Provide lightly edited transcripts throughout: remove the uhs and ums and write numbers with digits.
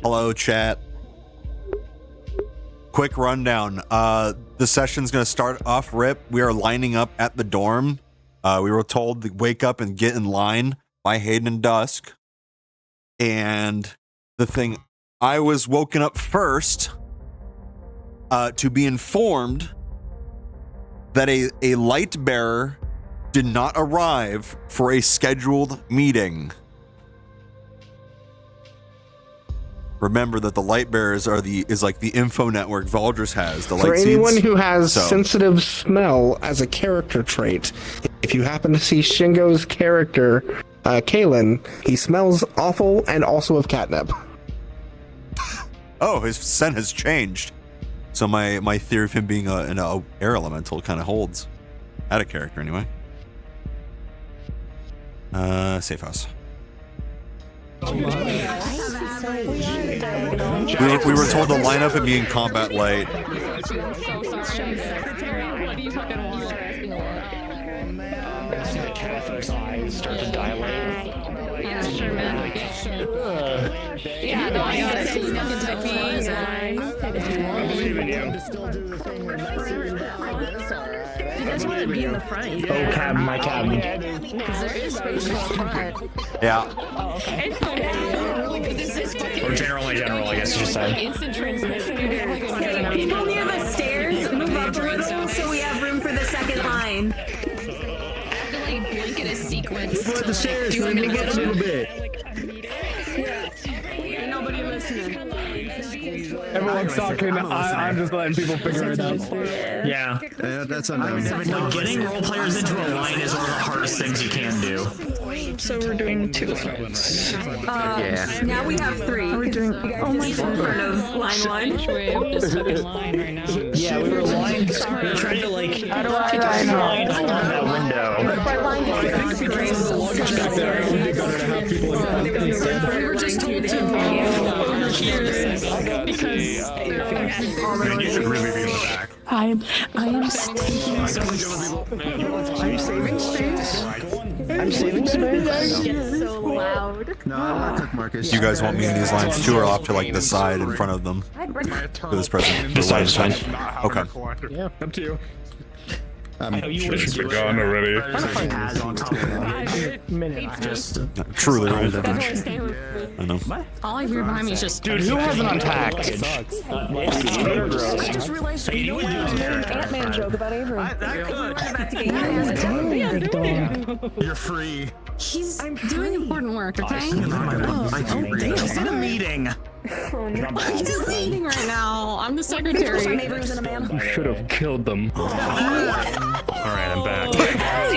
Hello, chat. Quick rundown. The session's going to start off rip. We are lining up at the dorm. We were told to wake up and get in line by Hayden and Dusk. And the thing, I was woken up first to be informed that a light bearer did not arrive for a scheduled meeting. Remember that the light bearers is like the info network Valdris has. The For light anyone seeds. who has sensitive smell as a character trait, if you happen to see Shingo's character, Kalen, he smells awful and also of catnip. Oh, his scent has changed. So my theory of him being an air elemental kind of holds. Out of character, anyway. Safe house. We were told to line up and be in combat light. Catfolk's eyes start to dilate. Yeah, sure, man. Yeah, no, I got it. You guys want to be in the front? Oh, cabin, my cabin. Because there is space in the front. Yeah. Oh, okay. Or general, I guess you should say. Instant transmission. People near the stairs, move up a little so we have room for the second line. Blink in a sequence. People at the stairs, so we can get a little bit. Ain't nobody listening. Everyone's talking. I'm just letting people figure it out. Yeah. That's undone. Like, getting role players into a line is one of the hardest things you can do. So we're doing 2 lines. Yeah. Now we have 3. We're doing. Oh my In front of line 1. Yeah, we were trying to like How do I know? line along that window. We were just told to over here because You should really be in the back. I am saving space. I'm saving space. I'm saving space. so loud. No, I'm not Cook Marcus. You guys want me in these lines too, or off to like the side in front of them for this present? This side is fine. Okay. Yeah, up to you. You wish You're gone already. Truly. I know. All I hear behind me is just. Dude, who has an unpacked? I just realized you know an Ant-Man joke about Avery. You're free. He's doing important work, okay? He's in a meeting. He's just eating right now. I'm the secretary. You should have killed them. Alright, I'm back.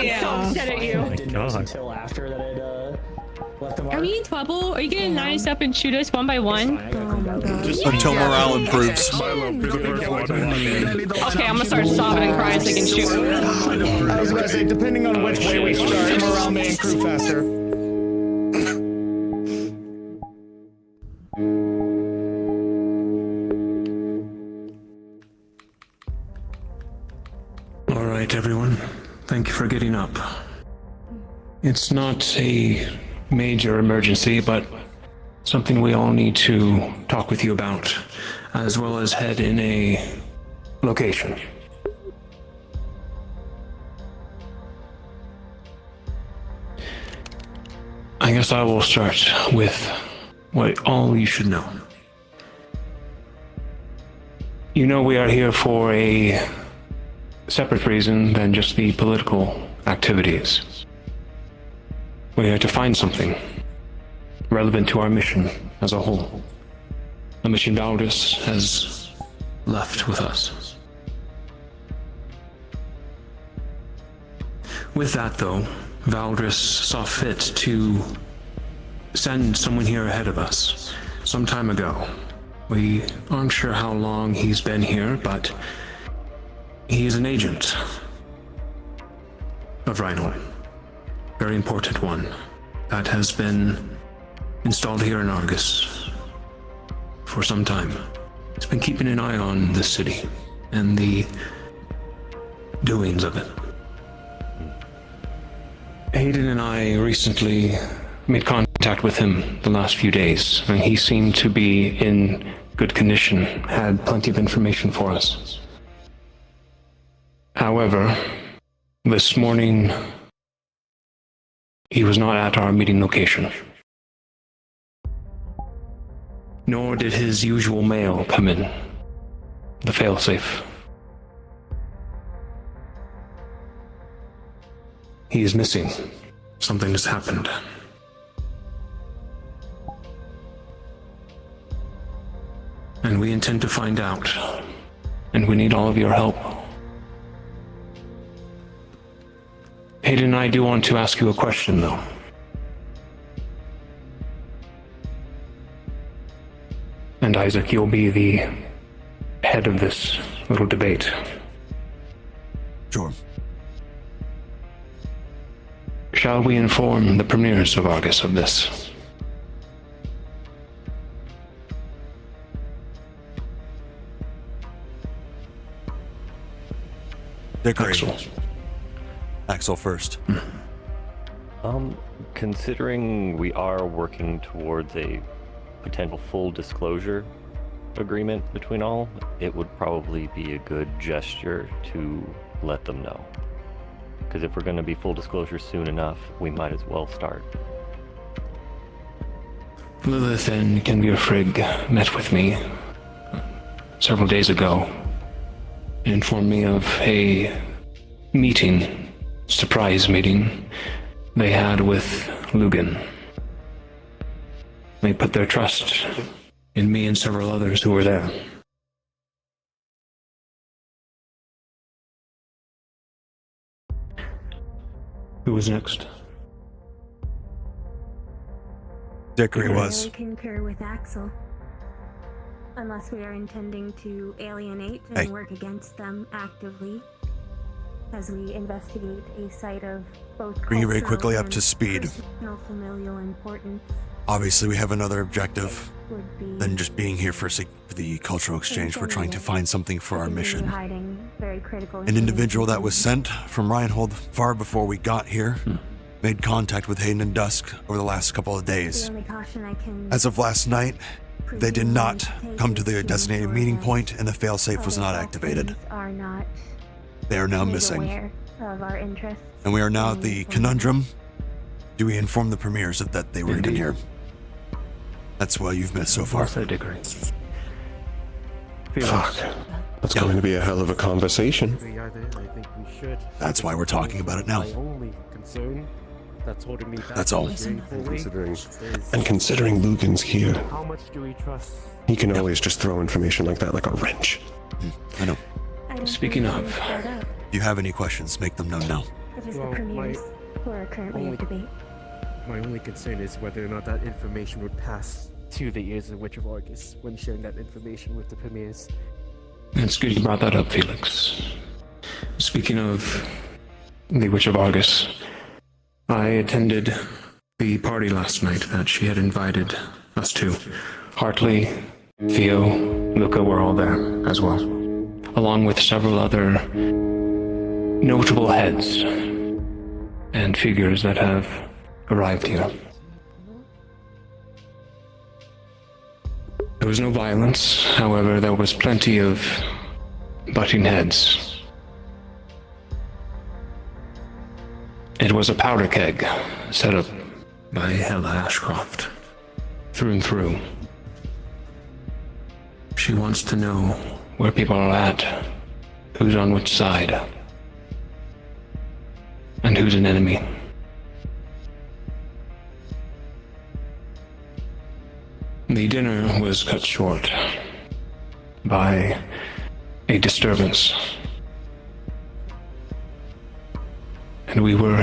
Yeah. Dead at you. God. Until after that I'd left them Are we in trouble? Are you gonna line us up and shoot us one by one? Until morale improves. Okay, I'm gonna start sobbing and crying so they can shoot. I was gonna say, depending on which way we start, morale may improve faster. All right, everyone. Thank you for getting up. It's not a major emergency, but something we all need to talk with you about, as well as head in a location. I guess I will start with what all you should know. You know we are here for a separate reason than just the political activities. We're here to find something relevant to our mission as a whole. The mission Valdris has left with us. With that, though, Valdris saw fit to send someone here ahead of us some time ago. We aren't sure how long he's been here, but he is an agent of Rhino. Very important one that has been installed here in Argus for some time. He's been keeping an eye on this city and the doings of it. Hayden and I recently made contact contact with him the last few days, and he seemed to be in good condition, had plenty of information for us. However, this morning, he was not at our meeting location. Nor did his usual mail come in, the failsafe. He is missing. Something has happened. And we intend to find out. And we need all of your help. Hayden and I do want to ask you a question, though. And Isaac, you'll be the head of this little debate. Sure. Shall we inform the premiers of Argus of this? Dickory. Axel. Axel first. Considering we are working towards a potential full disclosure agreement between all, it would probably be a good gesture to let them know. Because if we're going to be full disclosure soon enough, we might as well start. Lilith and Kenvir Frigg met with me several days ago and informed me of a meeting, surprise meeting, they had with Lugan. They put their trust in me and several others who were there. Who was next? Dickory I was. concur with Axel. Unless we are intending to alienate and Hey. work against them actively as we investigate a site of both Bring you very cultural quickly up and to speed. personal familial importance Obviously, we have another objective would be than just being here for the cultural exchange. We're trying to find something for our continue mission. hiding very critical An individual that information. was sent from Reinhold far before we got here made contact with Hayden and Dusk over the last couple of The days. only caution I can As of last night, they did not come to the designated meeting point, and the failsafe was not activated. Are not They are now made missing. aware of our interests. And we are now at the conundrum. Do we inform the premiers of that they were even here? That's what you've missed so far. Also Dickory. Fuck. That's Yeah. going to be a hell of a conversation. I think we should. That's why we're talking about it now. My only concern that's holding me back. That's all. Considering Lugan's here, How much do we trust? he can always just throw information like that like a wrench. I know. I don't Speaking think of- we can start up. If you have any questions, make them known now. It is Well, the premiers who are currently only- at debate. My only concern is whether or not that information would pass to the ears of the Witch of Argus when sharing that information with the premiers. It's good you brought that up, Felix. Speaking of the Witch of Argus, I attended the party last night that she had invited us to. Hartley, Theo, Luca were all there as well, along with several other notable heads and figures that have arrived here. There was no violence, however, there was plenty of butting heads. It was a powder keg set up by Hella Ashcroft, through and through. She wants to know where people are at, who's on which side, and who's an enemy. The dinner was cut short by a disturbance, and we were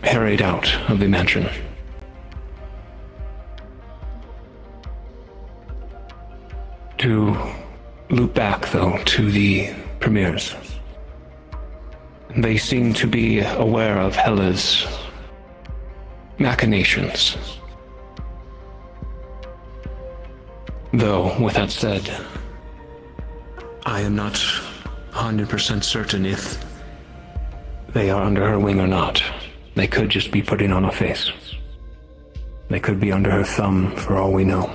harried out of the mansion. To loop back, though, to the premiers. They seem to be aware of Hella's machinations. Though, with that said, I am not 100% certain if they are under her wing or not. They could just be putting on a face. They could be under her thumb for all we know.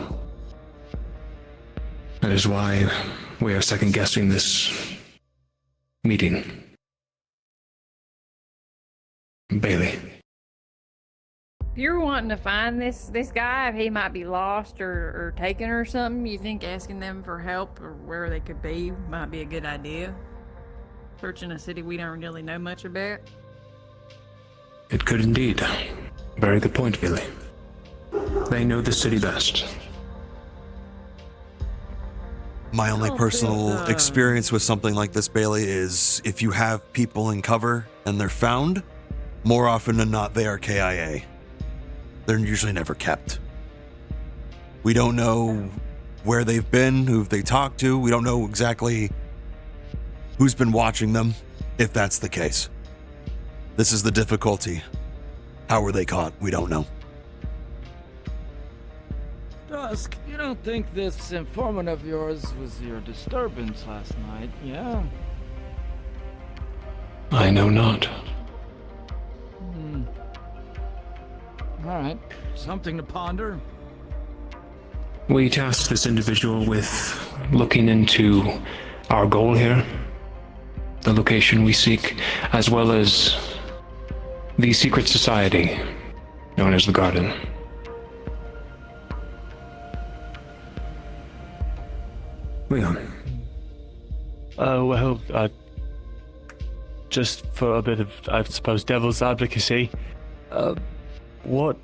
That is why we are second-guessing this meeting. Bailey. If you're wanting to find this guy, if he might be lost or taken or something, you think asking them for help or where they could be might be a good idea? Searching a city we don't really know much about? It could indeed. Very good point, Bailey. They know the city best. My only personal experience with something like this, Bailey, is if you have people in cover and they're found, more often than not, they are KIA. They're usually never kept. We don't know where they've been, who they talked to. We don't know exactly who's been watching them, if that's the case. This is the difficulty. How were they caught? We don't know. Dusk, you don't think this informant of yours was your disturbance last night, yeah? I know not. Alright, something to ponder. We tasked this individual with looking into our goal here, the location we seek, as well as the secret society known as the Garden. Leon. Well, just for a bit of, I suppose, devil's advocacy, what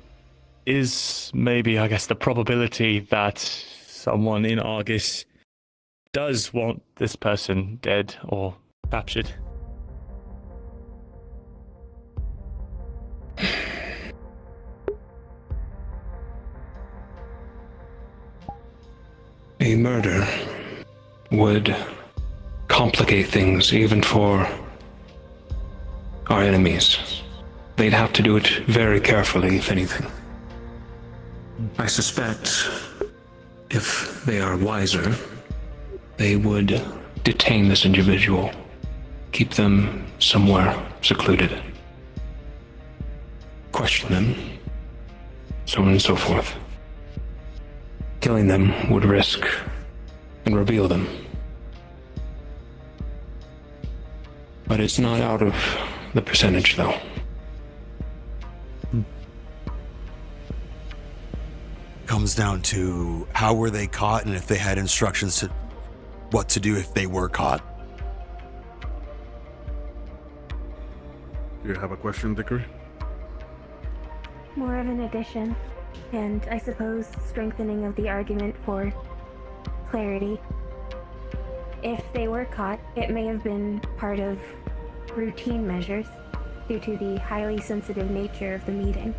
is maybe, I guess, the probability that someone in Argus does want this person dead or captured? A murder would complicate things even for our enemies. They'd have to do it very carefully, if anything. I suspect if they are wiser, they would detain this individual, keep them somewhere secluded, question them, so on and so forth. Killing them would risk and reveal them. But it's not out of the percentage, though. Comes down to how were they caught and if they had instructions to what to do if they were caught. Do you have a question, Dickory? More of an addition, and I suppose strengthening of the argument for clarity. If they were caught, it may have been part of routine measures due to the highly sensitive nature of the meeting.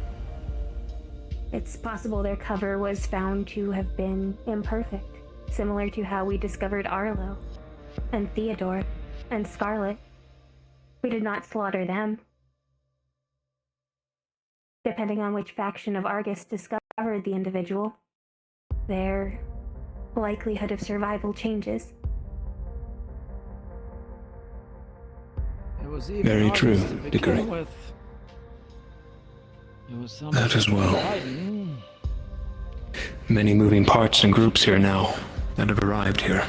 It's possible their cover was found to have been imperfect, similar to how we discovered Arlo, and Theodore, and Scarlet. We did not slaughter them. Depending on which faction of Argus discovered the individual, their likelihood of survival changes. It was even Very Argus true, to begin Dickory. with. It was That as well. Biden. Many moving parts and groups here now that have arrived here.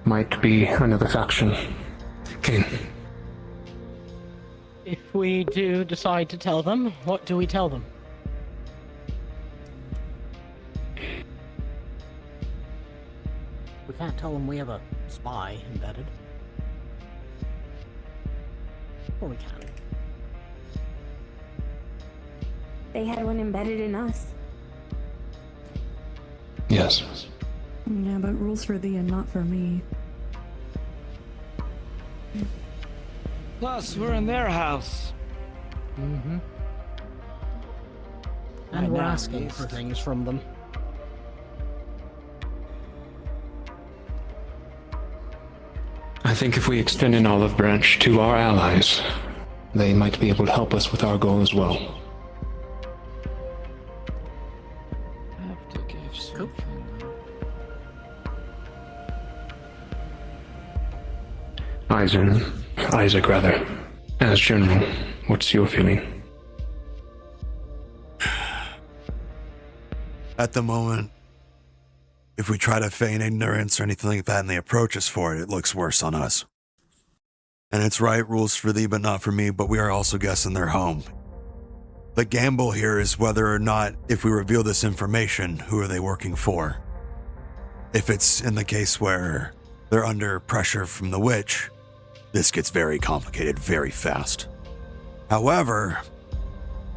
Might be another faction. Kane. If we do decide to tell them, what do we tell them? We can't tell them we have a spy embedded. Or we can. They had one embedded in us. Yes. Yeah, but rules for thee and not for me. Plus, we're in their house. Mm-hmm. Right And we're now, asking at for least. things from them. I think if we extend an olive branch to our allies, they might be able to help us with our goal as well. Have to give something. Isaac, as General, what's your feeling? at the moment, if we try to feign ignorance or anything like that and they approach us for it, it looks worse on us. And it's right, rules for thee but not for me, but we are also guests in their home. The gamble here is whether or not, if we reveal this information, who are they working for? If it's in the case where they're under pressure from the witch, this gets very complicated very fast. However,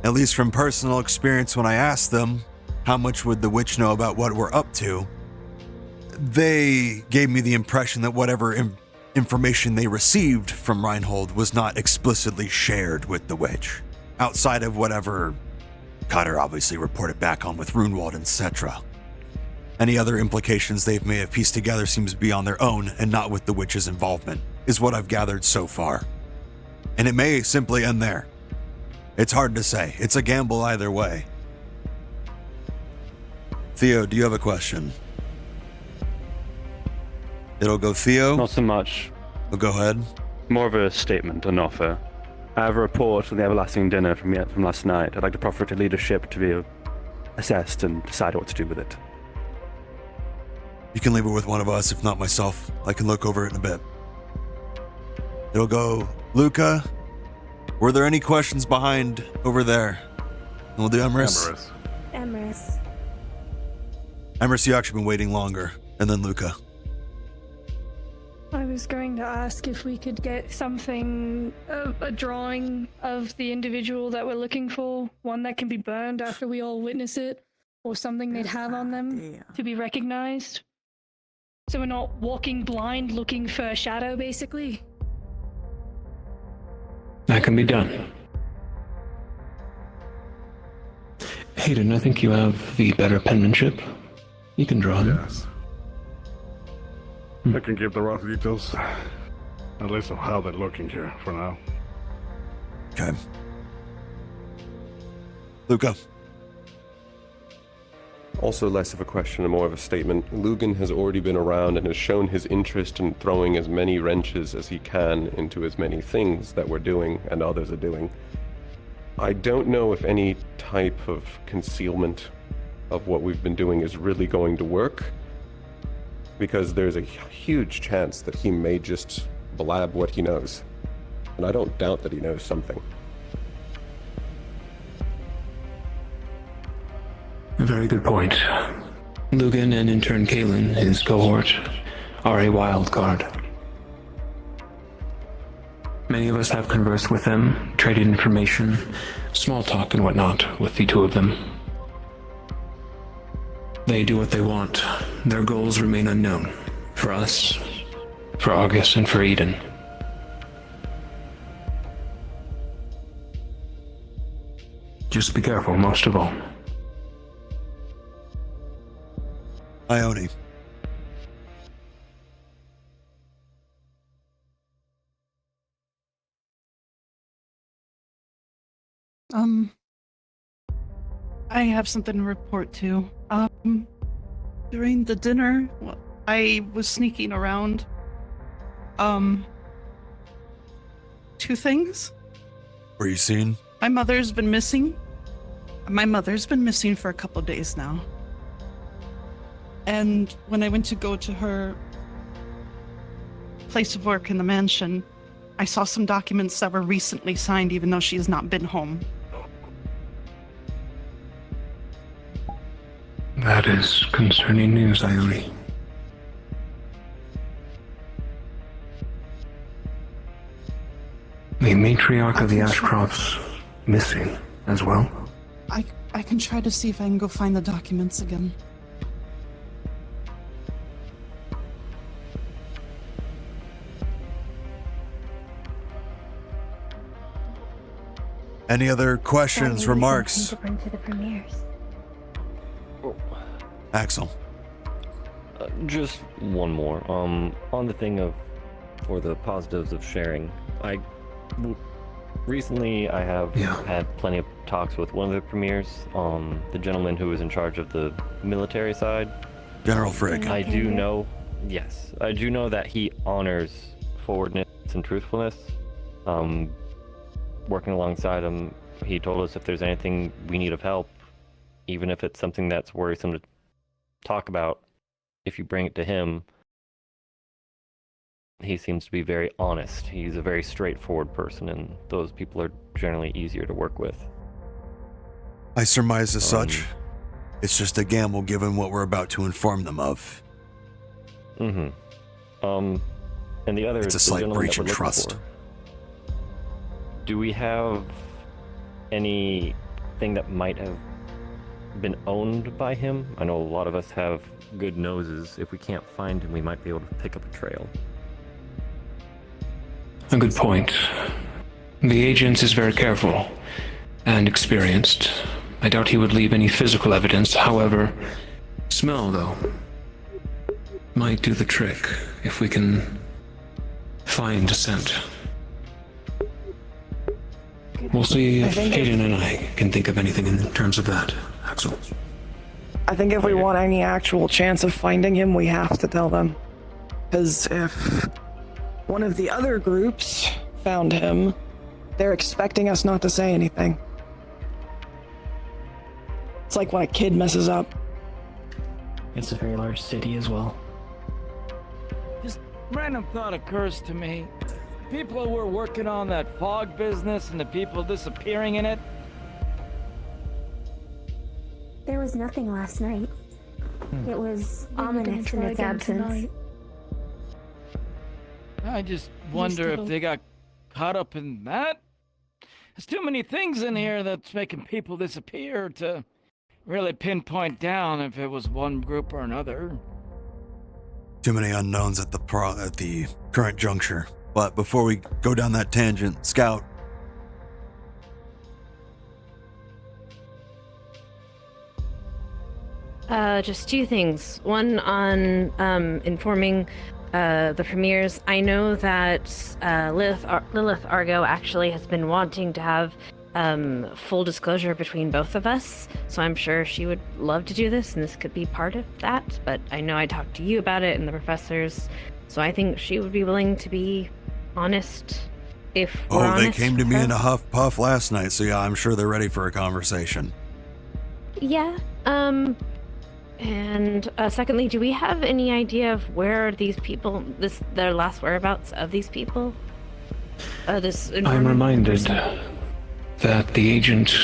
at least from personal experience when I asked them, how much would the witch know about what we're up to? They gave me the impression that whatever information they received from Reinhold was not explicitly shared with the witch, outside of whatever Cutter obviously reported back on with Runewald, etc. Any other implications they may have pieced together seems to be on their own and not with the witch's involvement, is what I've gathered so far. And it may simply end there. It's hard to say. It's a gamble either way. Theo, do you have a question? It'll go Theo? Not so much. Well, go ahead. More of a statement, an offer. I have a report on the Everlasting Dinner from last night. I'd like to proffer it to leadership to be assessed and decide what to do with it. You can leave it with one of us, if not myself. I can look over it in a bit. It'll go Luca. Were there any questions behind over there? And we'll do Emrys. Emrys. Emrys, you actually been waiting longer. And then Luca. I was going to ask if we could get something, a drawing of the individual that we're looking for, one that can be burned after we all witness it, or something they'd have on them to be recognized. So we're not walking blind looking for a shadow, basically. That can be done. Hayden, I think you have the better penmanship. You can draw him. Yes. I can give the rough details, at least of how they're looking here for now. Okay. Luca. Also less of a question and more of a statement. Lugan has already been around and has shown his interest in throwing as many wrenches as he can into as many things that we're doing and others are doing. I don't know if any type of concealment of what we've been doing is really going to work, because there's a huge chance that he may just blab what he knows. And I don't doubt that he knows something. A very good point. Lugan and in turn Kalen, his cohort, are a wild card. Many of us have conversed with them, traded information, small talk and whatnot with the two of them. They do what they want. Their goals remain unknown. For us, for August, and for Eden. Just be careful, most of all. Ione. I have something to report to. During the dinner, I was sneaking around. Two things. Were you seen? My mother's been missing. My mother's been missing for a couple of days now. And when I went to go to her place of work in the mansion, I saw some documents that were recently signed, even though she has not been home. That is concerning news, Ione. The matriarch of the Ashcrofts missing as well. I can try to see if I can go find the documents again. Any other questions, remarks? To bring to the premieres. Axel. Just one more. On the thing of, or the positives of sharing, recently I have had plenty of talks with one of the premiers, the gentleman who was in charge of the military side. General Frigg. I do know, yes, I do know that he honors forwardness and truthfulness. Working alongside him, he told us if there's anything we need of help, even if it's something that's worrisome to talk about, if you bring it to him, he seems to be very honest. He's a very straightforward person, and those people are generally easier to work with. I surmise as such. It's just a gamble given what we're about to inform them of. Mm-hmm. And the other It's a the slight gentleman breach that of we're looking trust. for. Do we have anything that might have been owned by him? I know a lot of us have good noses. If we can't find him, we might be able to pick up a trail. A good point. The agent is very careful and experienced. I doubt he would leave any physical evidence. However, smell, though, might do the trick if we can find a scent. We'll see if Hayden and I can think of anything in terms of that, Axel. I think if we want any actual chance of finding him, we have to tell them. Because if one of the other groups found him, they're expecting us not to say anything. It's like when a kid messes up. It's a very large city as well. Just random thought occurs to me. The people who were working on that fog business and the people disappearing in it. There was nothing last night. It was Maybe we're gonna ominous in try its again absence. tonight. I just wonder if they got caught up in that. There's too many things in here that's making people disappear to really pinpoint down if it was one group or another. Too many unknowns at the current juncture. But before we go down that tangent, Scout. Just two things. One on informing the premiers. I know that Lilith Argo actually has been wanting to have full disclosure between both of us, so I'm sure she would love to do this, and this could be part of that. But I know I talked to you about it and the professors, so I think she would be willing to be honest if we're Oh, they honest came to with me her. in a huff puff last night, so yeah, I'm sure they're ready for a conversation. Yeah. And secondly, do we have any idea of where these people, their last whereabouts of these people? I'm reminded that the agent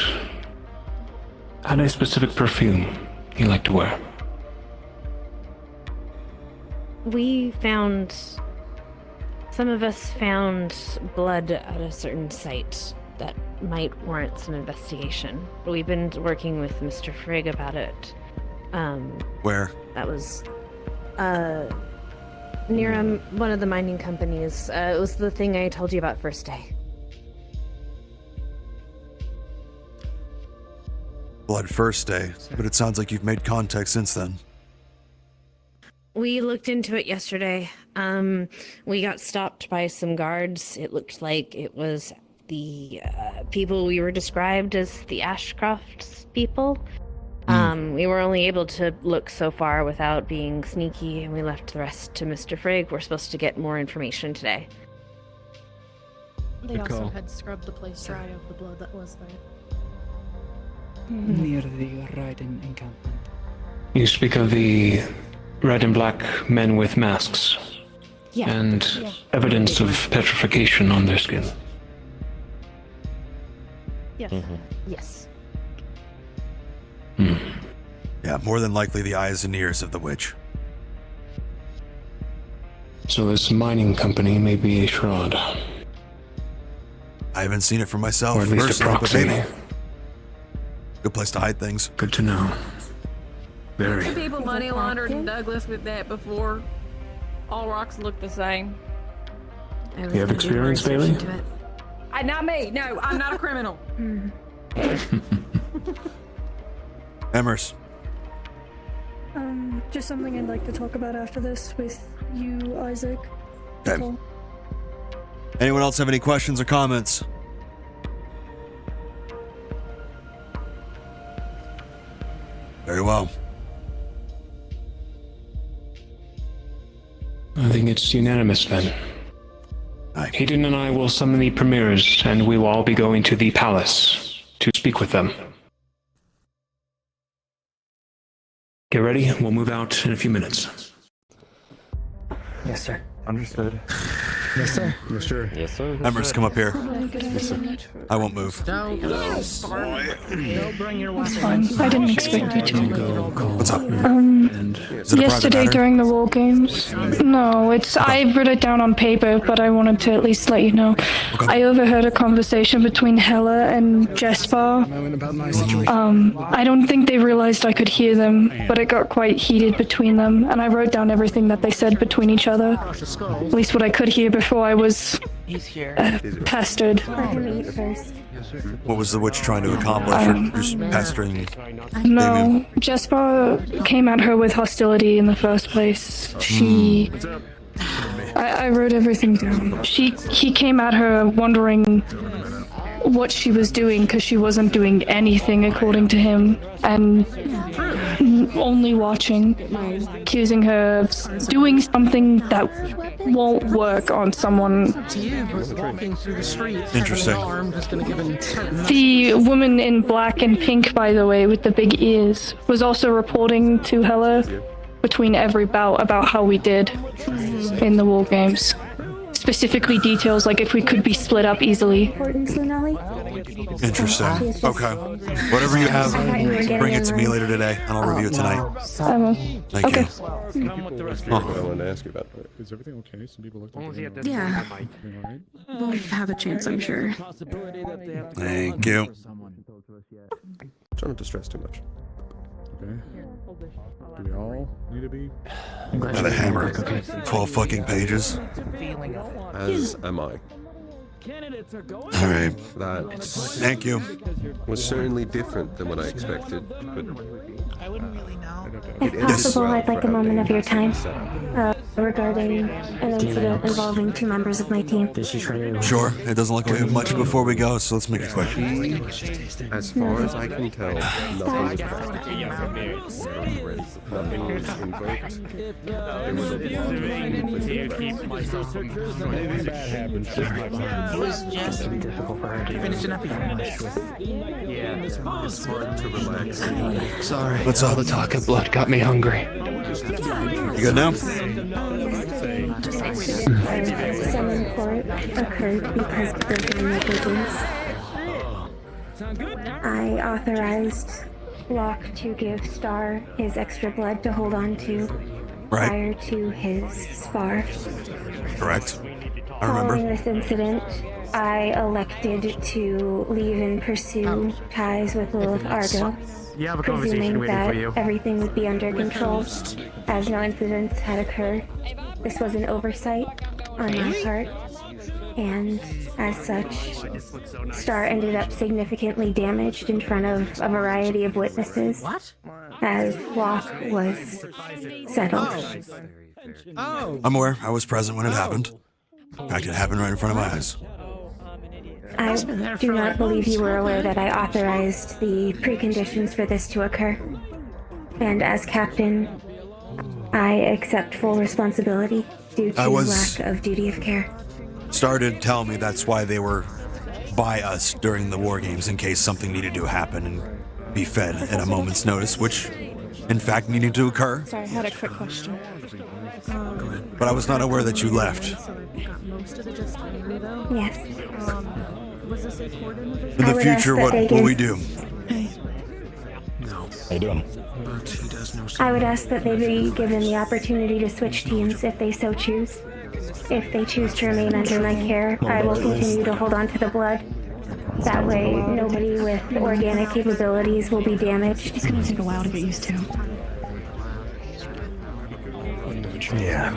had a specific perfume he liked to wear. Some of us found blood at a certain site that might warrant some investigation. We've been working with Mr. Frigg about it. Where? That was near one of the mining companies. It was the thing I told you about first day. Blood first day, but it sounds like you've made contact since then. We looked into it yesterday. We got stopped by some guards. It looked like it was the people we were described as the Ashcrofts people. We were only able to look so far without being sneaky, and we left the rest to Mr. Frigg. We're supposed to get more information today. They Good also call. had scrubbed the place dry of the blood that was there. Near the Raiden encampment. You speak of the red and black men with masks. Yeah. And Yeah. evidence of petrification on their skin. Yes. Yes. Yeah, more than likely the eyes and ears of the witch. So this mining company may be a shroud. I haven't seen it for myself. Or at least a personally, but proxy. maybe. Good place to hide things. Good to know. Very. Some people money laundered in Douglas with that before. All rocks look the same. You have experience, Bailey? Not me. No, I'm not a criminal. Emmers. Just something I'd like to talk about after this with you, Isaac. Okay. Anyone else have any questions or comments? Very well. I think it's unanimous then. Hayden and I will summon the premiers, and we will all be going to the palace to speak with them. get ready. We'll move out in a few minutes. Yes, sir. Understood. Yes, sir. Yes, sir. Yes, sir. Embers, come up here. I won't move. Don't bring your That's fine. I didn't expect you to. What's up? Is it a private Yesterday matter? during the war games. No, I wrote it down on paper, but I wanted to at least let you know. I overheard a conversation between Hella and Jesper. I don't think they realized I could hear them, but it got quite heated between them, and I wrote down everything that they said between each other. At least what I could hear before I was pestered. Let him eat first. What was the witch trying to accomplish? Or just pestering? No, Jesper came at her with hostility in the first place. I wrote everything down. He came at her wondering what she was doing because she wasn't doing anything according to him, and only watching, accusing her of doing something that won't work on someone. Interesting. The woman in black and pink, by the way, with the big ears, was also reporting to Hella between every bout about how we did in the war games. Specifically details like if we could be split up easily. Interesting. Okay. Whatever you have, bring it to me later today, and I'll review it tonight. Thank you. I wanted to ask you about. Is everything okay? Some people looked at Yeah. We'll have a chance, I'm sure. Thank you. Try not to stress too much. Okay. Do we all need to be? Got a hammer. 12 fucking pages. As am I. All right. That Thank you. was certainly different than what I expected, but If possible, I'd like a moment of your time regarding an incident involving 2 members of my team. Sure. It doesn't look like we have much before we go, so let's make it quick. as far as I can tell, nothing was nothing was invoked. There was a It was just finishing up it's hard to relax. Sorry. What's up? All the talk of blood got me hungry. You good now? Some in court occurred because of their negligence. I authorized Locke to give Star his extra blood to hold on to prior to his spar. Correct. I Following remember. this incident, I elected to leave and pursue ties with Lilith Argo, You have a conversation presuming waiting that for you. everything would be under control, as no incidents had occurred. This was an oversight on my part, and as such, Star ended up significantly damaged in front of a variety of witnesses, as Locke was settled. I'm aware. I was present when it happened. In fact, it happened right in front of my eyes. I do not believe you were aware that I authorized the preconditions for this to occur. And as captain, I accept full responsibility due to lack of duty of care. Started telling me that's why they were by us during the war games in case something needed to happen and be fed at a moment's notice, which in fact needed to occur. Sorry, I had a quick question. But I was not aware that you left. Yes. In the future, what will we do? How you doing? I would ask that they be given the opportunity to switch teams if they so choose. If they choose to remain under my care, I will continue to hold on to the blood. That way, nobody with organic capabilities will be damaged. It's gonna take a while to get used to. Yeah.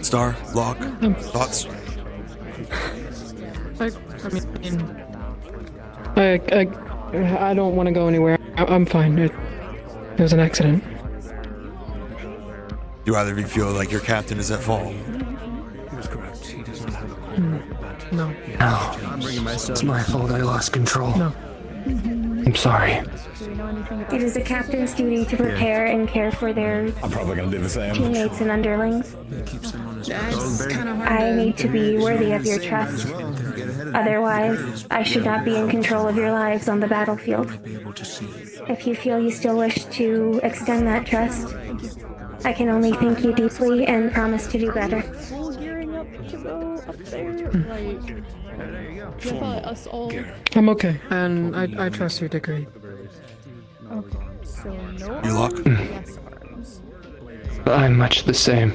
Star, Locke, thoughts? I don't want to go anywhere. I'm fine. It was an accident. Do either of you feel like your captain is at fault? He was correct. He does not have a No. No. It's my fault I lost control. No. I'm sorry. It is a captain's duty to prepare and care for their I'm probably gonna do the same. teammates and underlings. That's kind of hard I need to be worthy of your trust. Otherwise, I should not be in control of your lives on the battlefield. if you feel you still wish to extend that trust, I can only thank you deeply and promise to do better. Full gearing up to go up there. Like, I thought us all. I'm okay, and I trust your degree. Okay, so no. You lock? I'm much the same.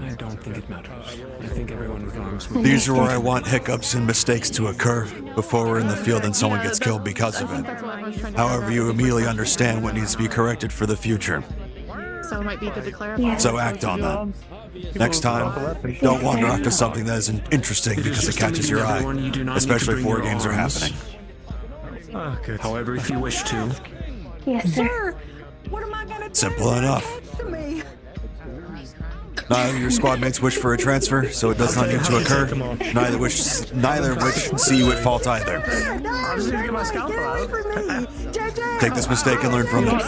I don't think it matters. I think everyone with arms. These are where I want hiccups and mistakes to occur before we're in the field and someone gets killed because of it. However, you immediately understand what needs to be corrected for the future. So it might be good to clarify. So act on that. Next time, don't wander after something that isn't interesting because it catches your eye, especially if war games are happening. Ah, good. However, if you wish to. Yes, sir. Simple enough. Neither of your squad mates wish for a transfer, so it does not need to occur. Neither of which see you at fault either. Take this mistake and learn from it.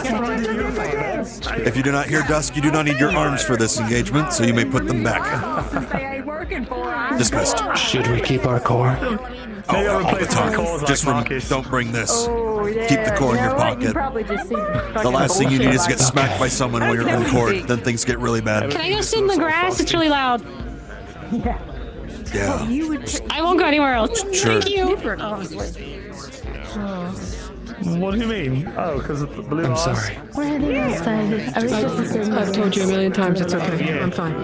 If you do not hear dusk, you do not need your arms for this engagement, so you may put them back. Dismissed. Should we keep our core? Oh, all the time. Just don't bring this. Keep the core in your pocket. The last thing you need is to get smacked by someone when you're in court. Then things get really bad. Can I go sit in the grass? It's really loud. Yeah. I won't go anywhere else. Sure. Thank you. What do you mean? Oh, because of the blue eyes? I'm sorry. Where are they outside? I was just assuming. I've told you a million times it's okay. I'm fine.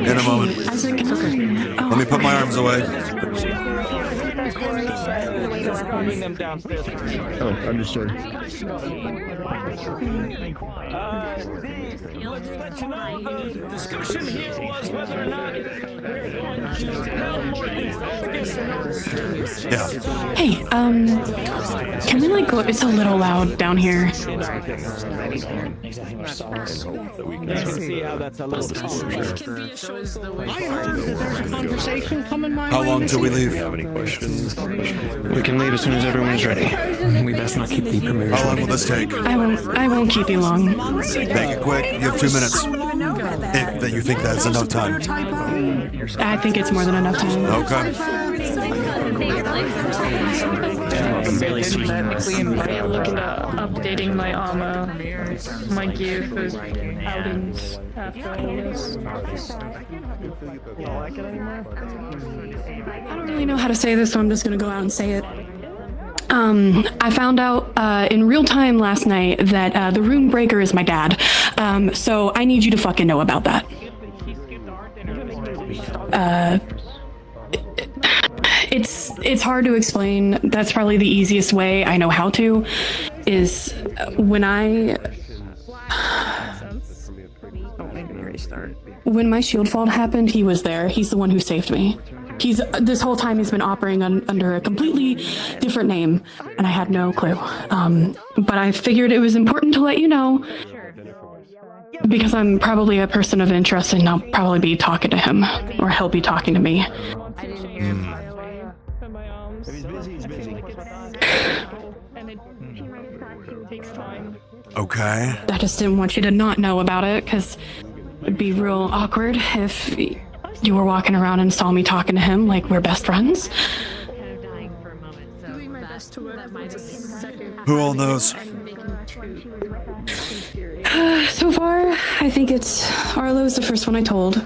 In a moment. Isaac, it's okay. Let me put my arms away. Bring them downstairs. Oh, understood. The discussion here was whether or not we're going to tell more things Yeah. Hey, can we like go? It's a little loud down here. I can see how that's a little I heard that there's a conversation coming my way. How long till we leave? We can leave as soon as everyone's ready. We best not keep the premiere. How long will this take? I won't keep you long. Make it quick. You have 2 minutes. If that you think that's enough time. I think it's more than enough time. Okay. Technically, I'm looking at updating my armor, my gear for outings after all this. You don't like it anymore? I don't really know how to say this, so I'm just gonna go out and say it. I found out in real time last night that the Rune Breaker is my dad. So I need you to fucking know about that. It's hard to explain. That's probably the easiest way I know how to, is when my shield fault happened, he was there. He's the one who saved me. This whole time he's been operating under a completely different name, and I had no clue. But I figured it was important to let you know, because I'm probably a person of interest, and I'll probably be talking to him, or he'll be talking to me. Okay. I just didn't want you to not know about it, because it'd be real awkward if you were walking around and saw me talking to him like we're best friends. Who all knows? So far, I think it's Arlo's the first one I told.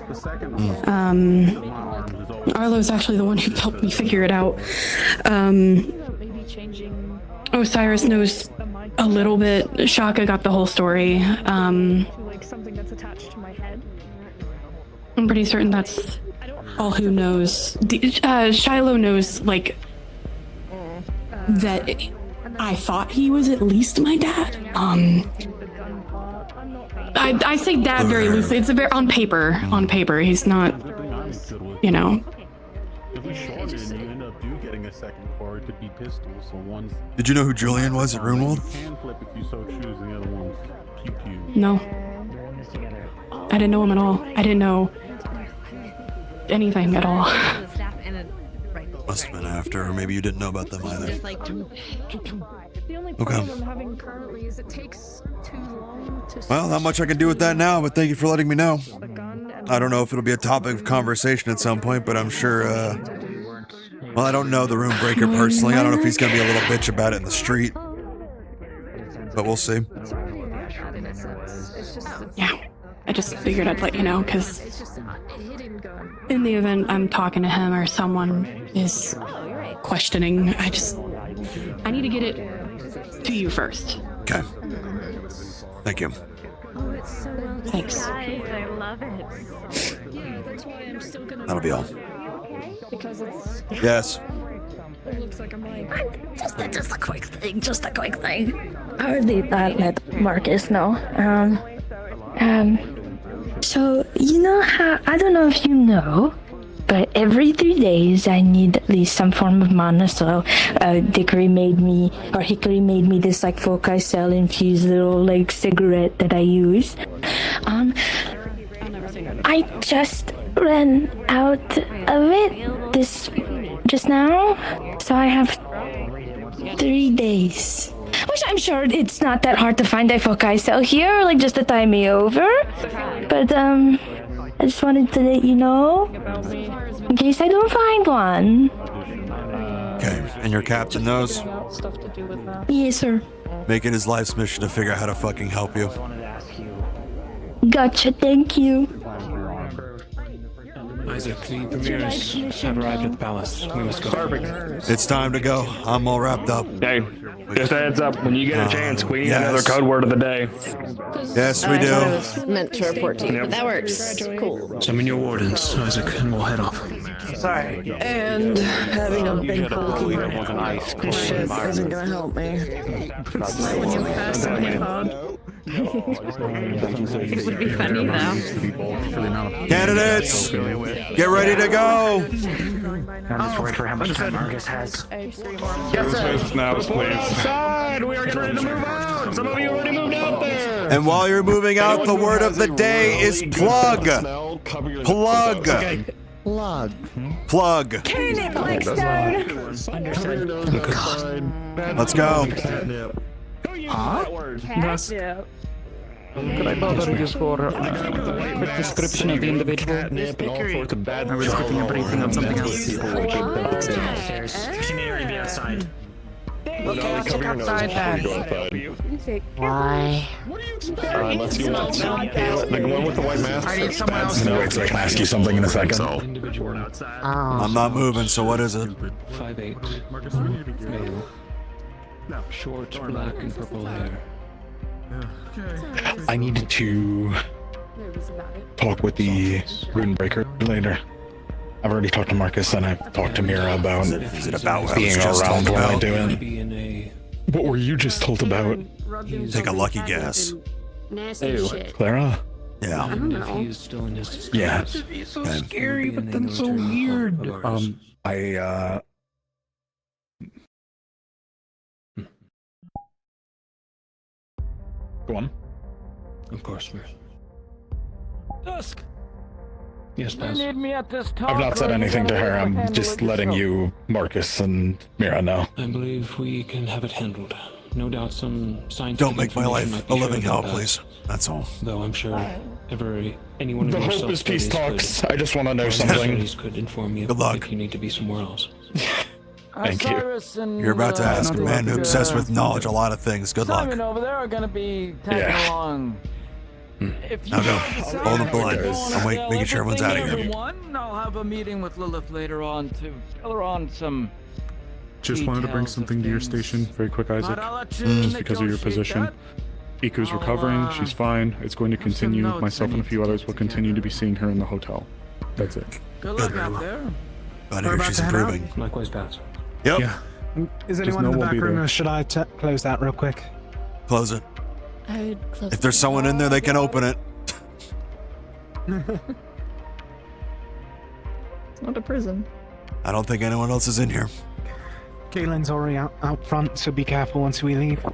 Arlo's actually the one who helped me figure it out. Osiris knows a little bit. Shaka got the whole story. Like something that's attached to my head. I'm pretty certain that's all who knows. Shiloh knows, like, that I thought he was at least my dad. I say dad very loosely. It's on paper. On paper, he's not, you know. If we short it, you end up getting a second core. It could be pistols, so one's. Did you know who Julian was at Runewald? Hand flip if you so choose, and the other one's pew pew. No. I didn't know him at all. I didn't know anything at all. Must have been after, or maybe you didn't know about them either. The only problem I'm having currently is it takes too long to. Well, not much I can do with that now, but thank you for letting me know. I don't know if it'll be a topic of conversation at some point, but I'm sure, well, I don't know the Rune Breaker personally. I don't know if he's gonna be a little bitch about it in the street. but we'll see. Yeah, I just figured I'd let you know, because in the event I'm talking to him or someone is questioning, I need to get it to you first. Okay. Thank you. Thanks. I love it. That'll be all. Because it's. Yes. It looks like I'm like. Just a quick thing. I already let Marcus know. So you know how, I don't know if you know, but every 3 days I need at least some form of mana. So Hickory made me this like foci cell infused little like cigarette that I use. I just ran out of it just now, so I have 3 days. Which I'm sure it's not that hard to find a foci cell here, like just to tie me over. But I just wanted to let you know, in case I don't find one. Okay, and your captain knows? Yes, sir. Make it his life's mission to figure out how to fucking help you. Gotcha, thank you. Isaac, the premiers have arrived at the palace. We must go. Perfect. It's time to go. I'm all wrapped up. Hey, just a heads up. When you get a chance, we need another code word of the day. Yes, we I do. thought I was meant to report to you, but that works. Cool. Summon your wardens, Isaac, and we'll head off. Sorry. And having a big bulky shit isn't gonna help me. When you pass something hard. It would be funny though. Candidates, get ready to go. I'm just worried for how much time Marcus has. Yes, sir. Now, please. Outside! We are getting ready to move out! Some of you already moved out there! And while you're moving out, the word of the day is plug. Plug. Plug. Plug. Turn it, Blackstone. Let's go. Huh? Could I bother you for a quick description of the individual? I was getting a briefing on something else. She may already be outside. Okay, I'll check outside then. Why? Unless you want the one with the white mask. I need someone else No, wait, so I can ask you something in a second. I'm not moving, so what is it? 5'8", male, short, black and purple hair. I needed to talk with the Runebreaker later. I've already talked to Marcus and I've talked to Mira about Is it about what I being was just around talking while I about? do it. What were you just told about? Take a lucky guess. Clara? Yeah. I don't know. He is still in his disguise. Yeah. It's so scary, but then so weird. Go on. Of course, Mira. Dusk. Yes, You boss. need me at this talk. I've not said or are you anything to gonna her. I'm handle just it letting yourself? you, Marcus, and Mira know. I believe we can have it handled. No doubt some scientific Don't make my information life might be a living shared hell, about that. please. That's all. Though I'm sure anyone The of your hope is peace self-studies talks. I just want to know could- something. studies could inform you Good luck. if you need to be somewhere else. Thank you. Cyrus and, You're about to ask a man who's obsessed with knowledge a lot of things. Good luck. Simon over there are gonna be tagging Yeah. along. If you Now go. decide Hold up the line. to go on I'm a making sure everyone's out of everything here. number one, I'll have a meeting with Lilith later on to tell her on some. Just wanted to bring details of something to your things. station very quick, Isaac. But I'll let you Just because of your negotiate position. that. Iku's I'll, recovering, she's fine. It's going to have some continue. notes I Myself and a need few to others get will continue to be seeing her in the hotel. That's it. Good luck out there. Glad to hear she's improving. Likewise, Baz. Yep. Yeah. Is Just anyone know in the we'll back be room there. or should I close that real quick? Close it. I'd close If there's someone in there, they can open it. It's not a prison. I don't think anyone else is in here. Caitlin's already out front, so be careful once we leave.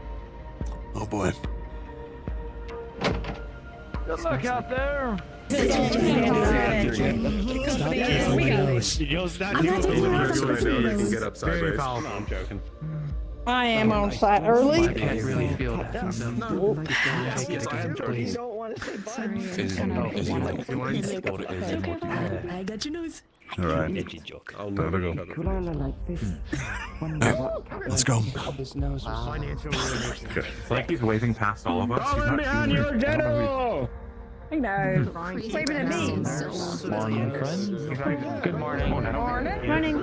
Oh boy. Good luck out there. Very powerful. I'm joking. I am on site early. I can't really feel that. Take it again, please. want to say bye. I got your nose. All right. I'll There we go. Let's go. It's like he's waving past all of us. He's not behind seeing your it. general! I know. Waving at me. Morning, friends. Good morning. Morning.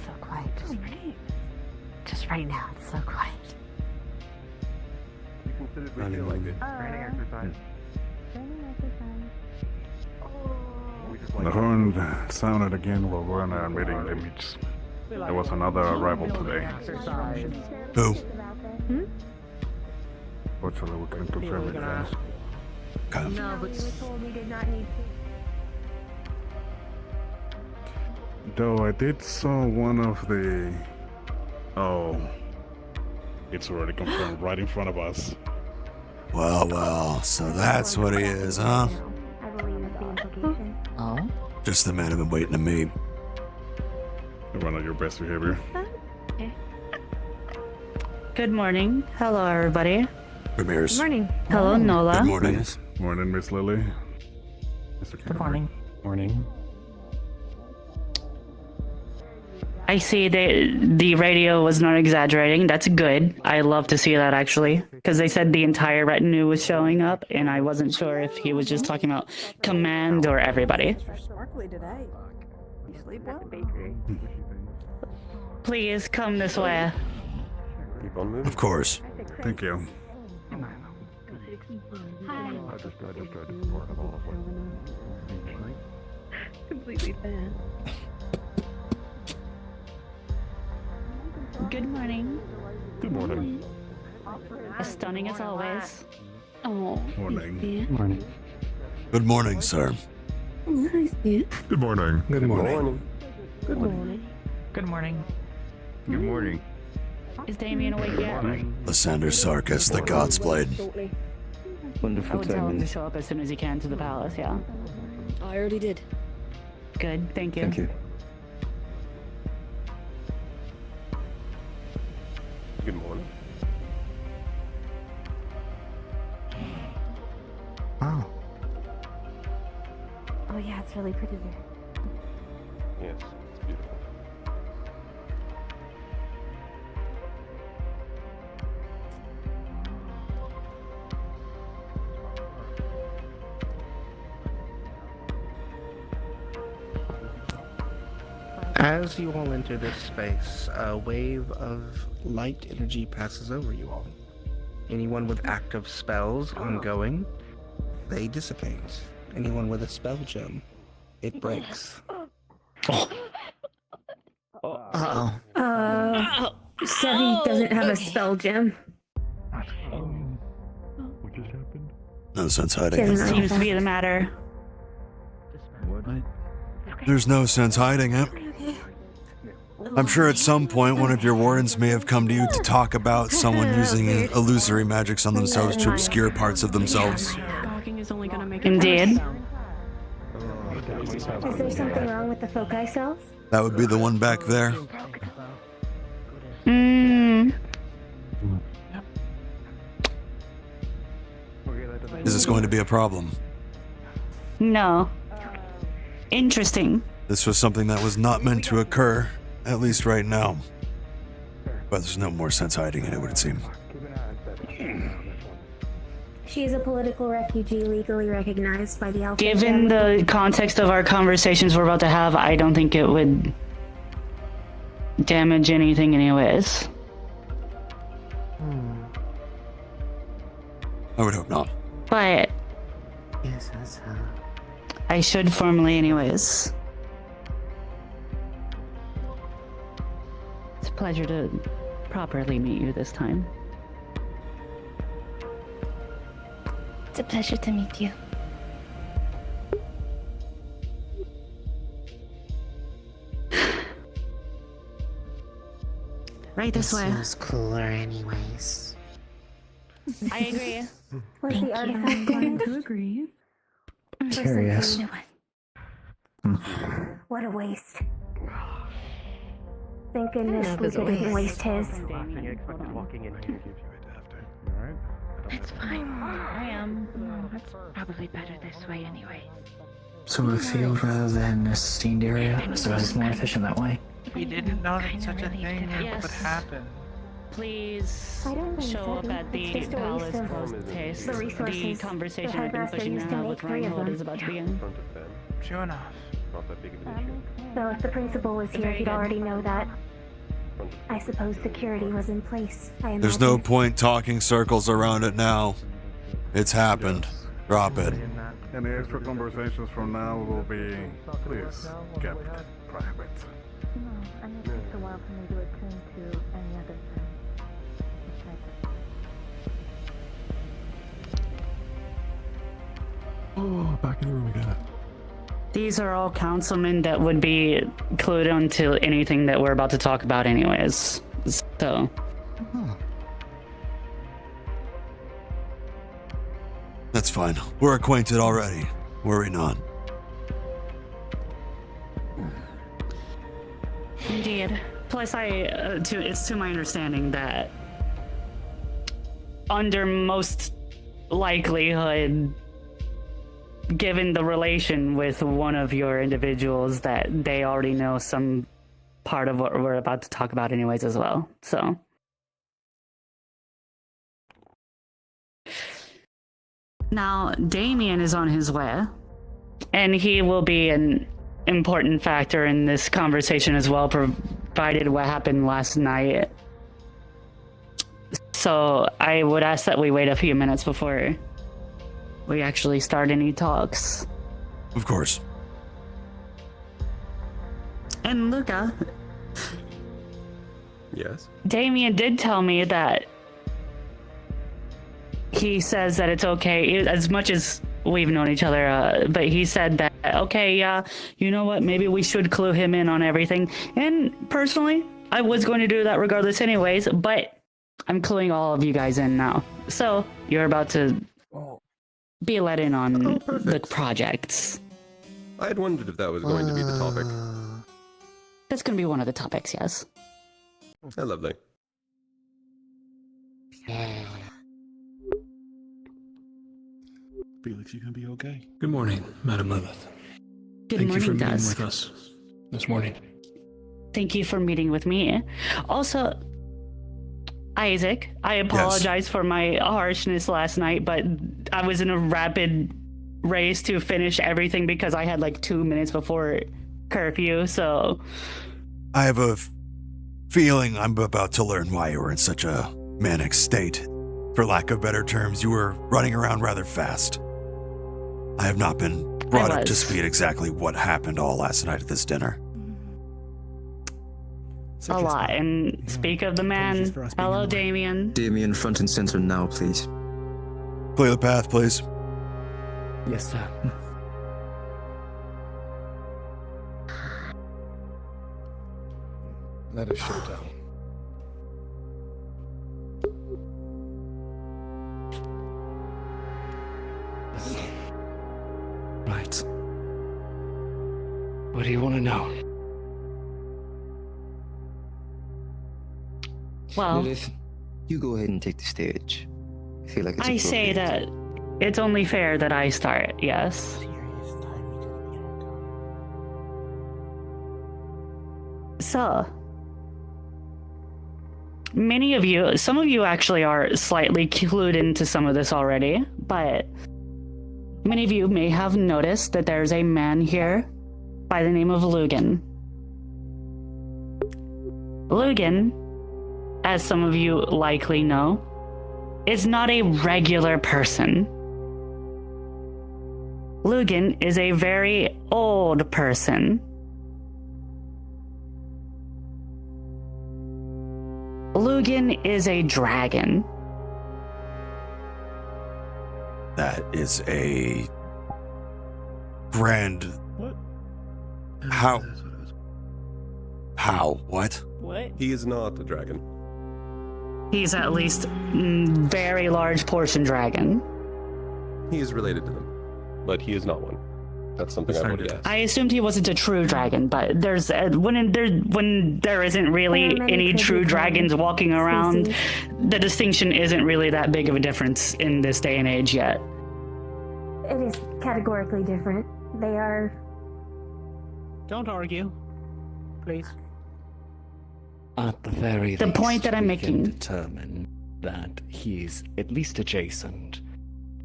So quiet, just right now. It's so quiet. Running like it. The horn sounded again while we're in our meeting limits. There was another arrival today. Who? Fortunately, we couldn't confirm it yet. Okay. No, we were told we did not need Though I did saw one of the... Oh. It's already confirmed right in front of us. Well, so that's what he is, huh? I believe it's the implication. Oh? Just the man I've been waiting to meet. Everyone on your best behavior. Good morning. Hello, everybody. Ramirez. Morning. Hello, Nola. Good morning. Morning, Miss Lily. Good morning. Morning. I see the radio was not exaggerating. That's good. I love to see that, actually, because they said the entire retinue was showing up, and I wasn't sure if he was just talking about command or everybody. Sparkly today. You sleep well? Please come this way. Keep on moving. Of course. Thank you. Completely fan. Good morning. Good morning. As stunning as always. Oh. Morning. Morning. Good morning, sir. Good morning. Good morning. Good morning. Good morning. Good morning. Good morning. Is Damien awake yet? Lysander Sarkis, the God's Blade. I Wonderful would tell him to timing. show up as soon as he can to the palace, yeah? I already did. Good, thank you. Thank you. Good morning. Oh. Oh yeah, it's really pretty here. Yes, it's beautiful. As you all enter this space, a wave of light energy passes over you all. Anyone with active spells ongoing, they dissipate. Anyone with a spell gem, it breaks. Uh-oh. Sevi doesn't have a spell gem. No sense hiding it. Seems to be the matter. There's no sense hiding it. I'm sure at some point one of your wardens may have come to you to talk about someone using illusory magics on themselves to obscure parts of themselves. Indeed. Is there something wrong with the foci cells? That would be the one back there. Is this going to be a problem? No. Interesting. This was something that was not meant to occur, at least right now. But there's no more sense hiding in it, would it seem. She is a political refugee legally recognized by the Alpha Given the context of our conversations we're about to have, I don't think it would damage anything anyways. I would hope not. But Yes, that's how. I should formally anyways. It's a pleasure to properly meet you this time. It's a pleasure to meet you. Right this way. Feels cooler anyways. I agree. Was the artifact damaged? agree. for some Curious. food. What a waste. Thank goodness Luca didn't waste his. It's fine. I am. It's probably better this way anyway. So a field rather than a steamed area, so it's more efficient that way. We didn't know that such a thing Yes. would happen. Please I don't think show so. up at the It's just a palace waste of post-haste. the resources The the conversation I've been Headmaster pushing to used to have make with 3 of Reinhold them. is about to begin. True enough. Not that big of an issue. So if the principal was here, Very he'd good. already know that. I suppose security was in place. There's no point talking circles around it now. It's happened. Drop it. Any extra conversations from now will be, please, kept private. No, and it takes a while for me to attune to any other thing. Oh, back in the room again. These are all councilmen that would be clued onto anything that we're about to talk about anyways. So, That's fine. We're acquainted already. Worry not. indeed. Plus, it's to my understanding that under most likelihood, given the relation with one of your individuals, that they already know some part of what we're about to talk about anyways as well. So, now Damien is on his way, and he will be an important factor in this conversation as well, provided what happened last night. So I would ask that we wait a few minutes before we actually start any talks. Of course. And Luca, Yes. Damien did tell me that he says that it's okay, as much as we've known each other, but he said that, okay, yeah, you know what, maybe we should clue him in on everything. And personally, I was going to do that regardless anyways, but I'm cluing all of you guys in now. So, you're about to be let in on the projects. I had wondered if that was going to be the topic. That's going to be one of the topics, yes. Oh, lovely. Felix, you gonna be okay? Good morning, Madam Lilith. Good Thank you for morning, meeting Dusk. with us this morning. Thank you for meeting with me. Also, Isaac, I apologize for my harshness last night, but I was in a rapid race to finish everything because I had like 2 minutes before curfew, so... I have a feeling I'm about to learn why you were in such a manic state. For lack of better terms, you were running around rather fast. I have not been brought up to speed exactly what happened all last night at this dinner. A lot, and speak of the man, hello Damien. Damien, front and center now, please. Clear the path, please. Yes, sir. Let us shut down. Right. What do you want to know? Well, Lilith, you go ahead and take the stage. I feel like it's I say appropriate. that it's only fair that I start, yes? So, some of you actually are slightly clued into some of this already, but many of you may have noticed that there's a man here by the name of Lugan. Lugan, as some of you likely know, is not a regular person. Lugan is a very old person. Lugan is a dragon. That is a grand... What? How? How? What? What? He is not a dragon. He's at least very large portion dragon. He is related to them. but he is not one. That's something I've already asked. I assumed he wasn't a true dragon, but there's when there isn't really any true dragons walking around, the distinction isn't really that big of a difference in this day and age yet. It is categorically different. They are... Don't argue, please. At the very The least, point that I'm we making- can determine that he's at least adjacent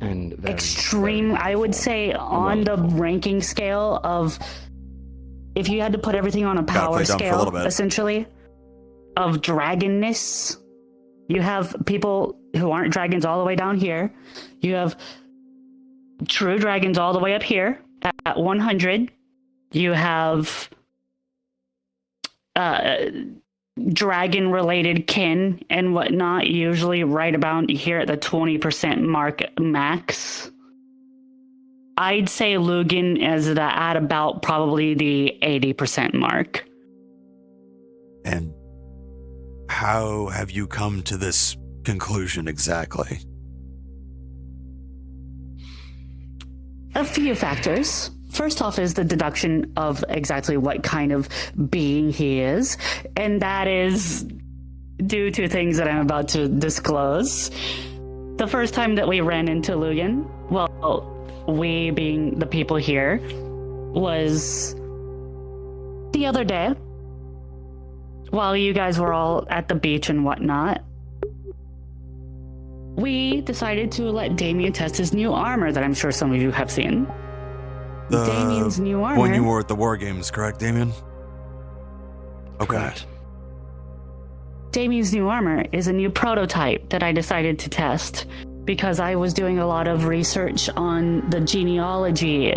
and very, Extreme, I would say, on the ranking scale of, if you had to put everything on a power play dumb for a little scale, bit. essentially, of dragonness, you have people who aren't dragons all the way down here. You have true dragons all the way up here at 100. You have dragon-related kin and whatnot, usually right about here at the 20% mark max. I'd say Lugan is at about probably the 80% mark. And how have you come to this conclusion exactly? A few factors. First off is the deduction of exactly what kind of being he is, and that is due to things that I'm about to disclose. The first time that we ran into Lugan, well, we being the people here, was the other day, while you guys were all at the beach and whatnot. We decided to let Damien test his new armor that I'm sure some of you have seen. Damien's new armor. When you were at the War Games, correct, Damien? Okay. Damien's new armor is a new prototype that I decided to test because I was doing a lot of research on the genealogy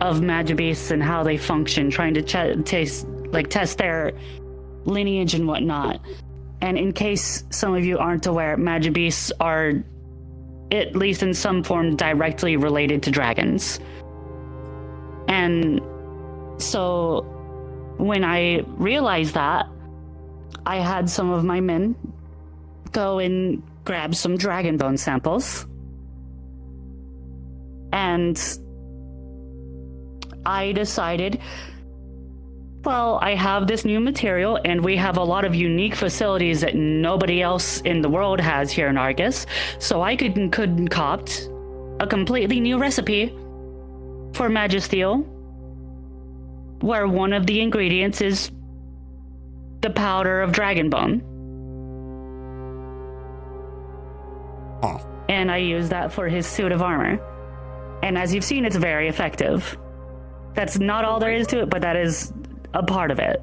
of Magibeasts and how they function, trying to test their lineage and whatnot. And in case some of you aren't aware, Magibeasts are, at least in some form, directly related to dragons. And so when I realized that, I had some of my men go and grab some dragon bone samples. And I decided, well, I have this new material and we have a lot of unique facilities that nobody else in the world has here in Argus. So I could concoct a completely new recipe for Magisteel, where one of the ingredients is the powder of dragon bone. And I use that for his suit of armor. And as you've seen, it's very effective. That's not all there is to it, but that is a part of it.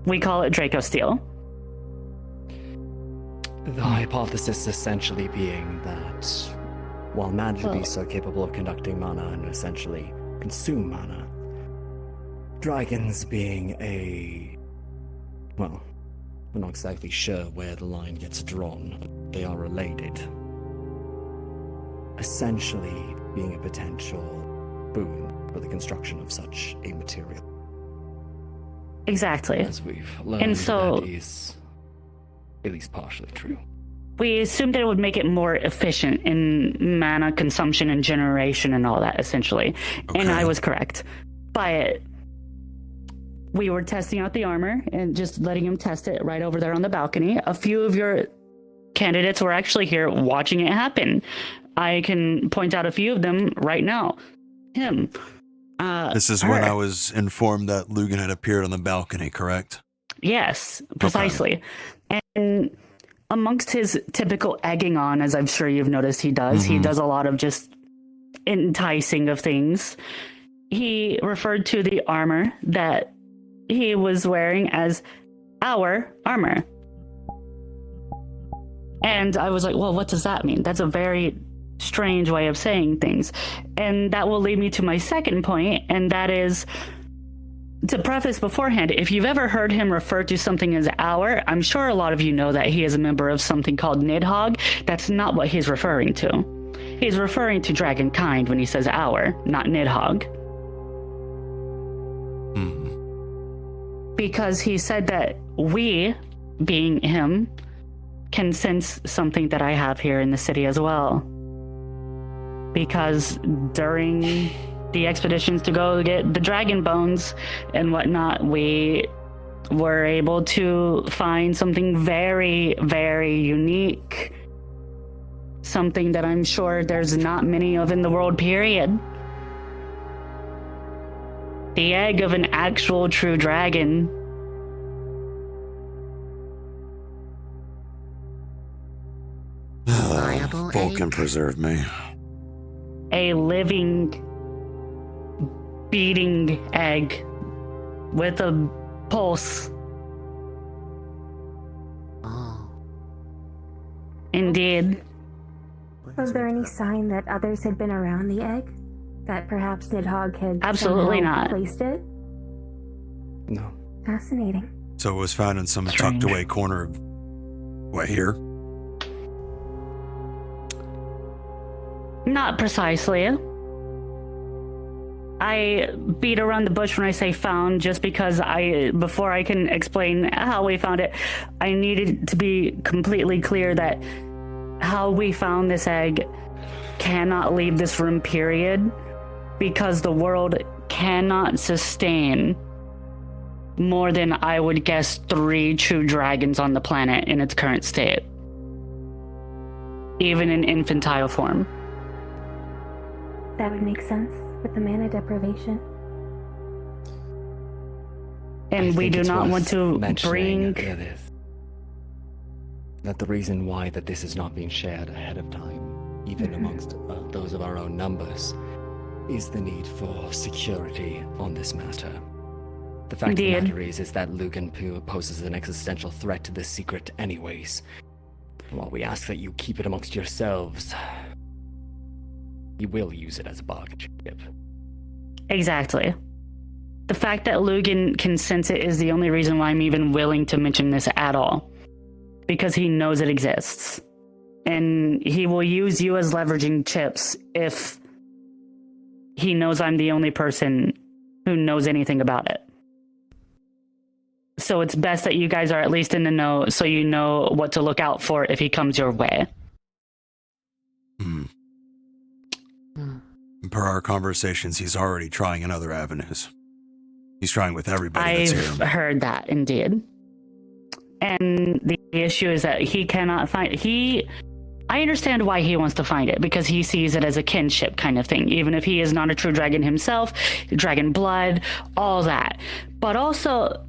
We call it Draco Steel. The hypothesis essentially being that while Magibeasts are capable of conducting mana and essentially consume mana, dragons being well, we're not exactly sure where the line gets drawn, but they are related. Essentially being a potential boon for the construction of such a material. Exactly. As we've learned, and so that is at least partially true. We assumed that it would make it more efficient in mana consumption and generation and all that, essentially. Okay. And I was correct. But we were testing out the armor and just letting him test it right over there on the balcony. A few of your candidates were actually here watching it happen. I can point out a few of them right now. Him. This is when I was informed that Lugan had appeared on the balcony, correct? Yes, precisely. Okay. And amongst his typical egging on, as I'm sure you've noticed he does, he does a lot of just enticing of things. He referred to the armor that he was wearing as our armor. And I was like, well, what does that mean? That's a very strange way of saying things. And that will lead me to my second point, and that is, to preface beforehand, if you've ever heard him refer to something as our, I'm sure a lot of you know that he is a member of something called Nidhogg. That's not what he's referring to. He's referring to Dragonkind when he says our, not Nidhogg. Because he said that we, being him, can sense something that I have here in the city as well. because during the expeditions to go get the dragon bones and whatnot, we were able to find something very, very unique. Something that I'm sure there's not many of in the world, period. The egg of an actual true dragon. Vulcan preserve me. A living, beating egg with a pulse. Indeed. Was there any sign that others had been around the egg? That perhaps Nidhogg had Absolutely somehow not. placed it? No. Fascinating. So it was found in some tucked away corner of what, here? Not precisely. I beat around the bush when I say found, just because before I can explain how we found it, I needed to be completely clear that how we found this egg cannot leave this room, period, because the world cannot sustain more than, I would guess, 3 true dragons on the planet in its current state, even in infantile form. That would make sense with the mana deprivation. And we do not want to bring... That the reason why that this is not being shared ahead of time, even amongst those of our own numbers, is the need for security on this matter. The fact of the matter is that Lugan poses an existential threat to this secret anyways. While we ask that you keep it amongst yourselves, you will use it as a bargaining chip. Exactly. The fact that Lugan can sense it is the only reason why I'm even willing to mention this at all. Because he knows it exists. And he will use you as leveraging chips if he knows I'm the only person who knows anything about it. So it's best that you guys are at least in the know, so you know what to look out for if he comes your way. Per our conversations, he's already trying in other avenues. He's trying with everybody that's I've here. heard that, indeed. And the issue is that he cannot find... I understand why he wants to find it, because he sees it as a kinship kind of thing, even if he is not a true dragon himself, dragon blood, all that. But also,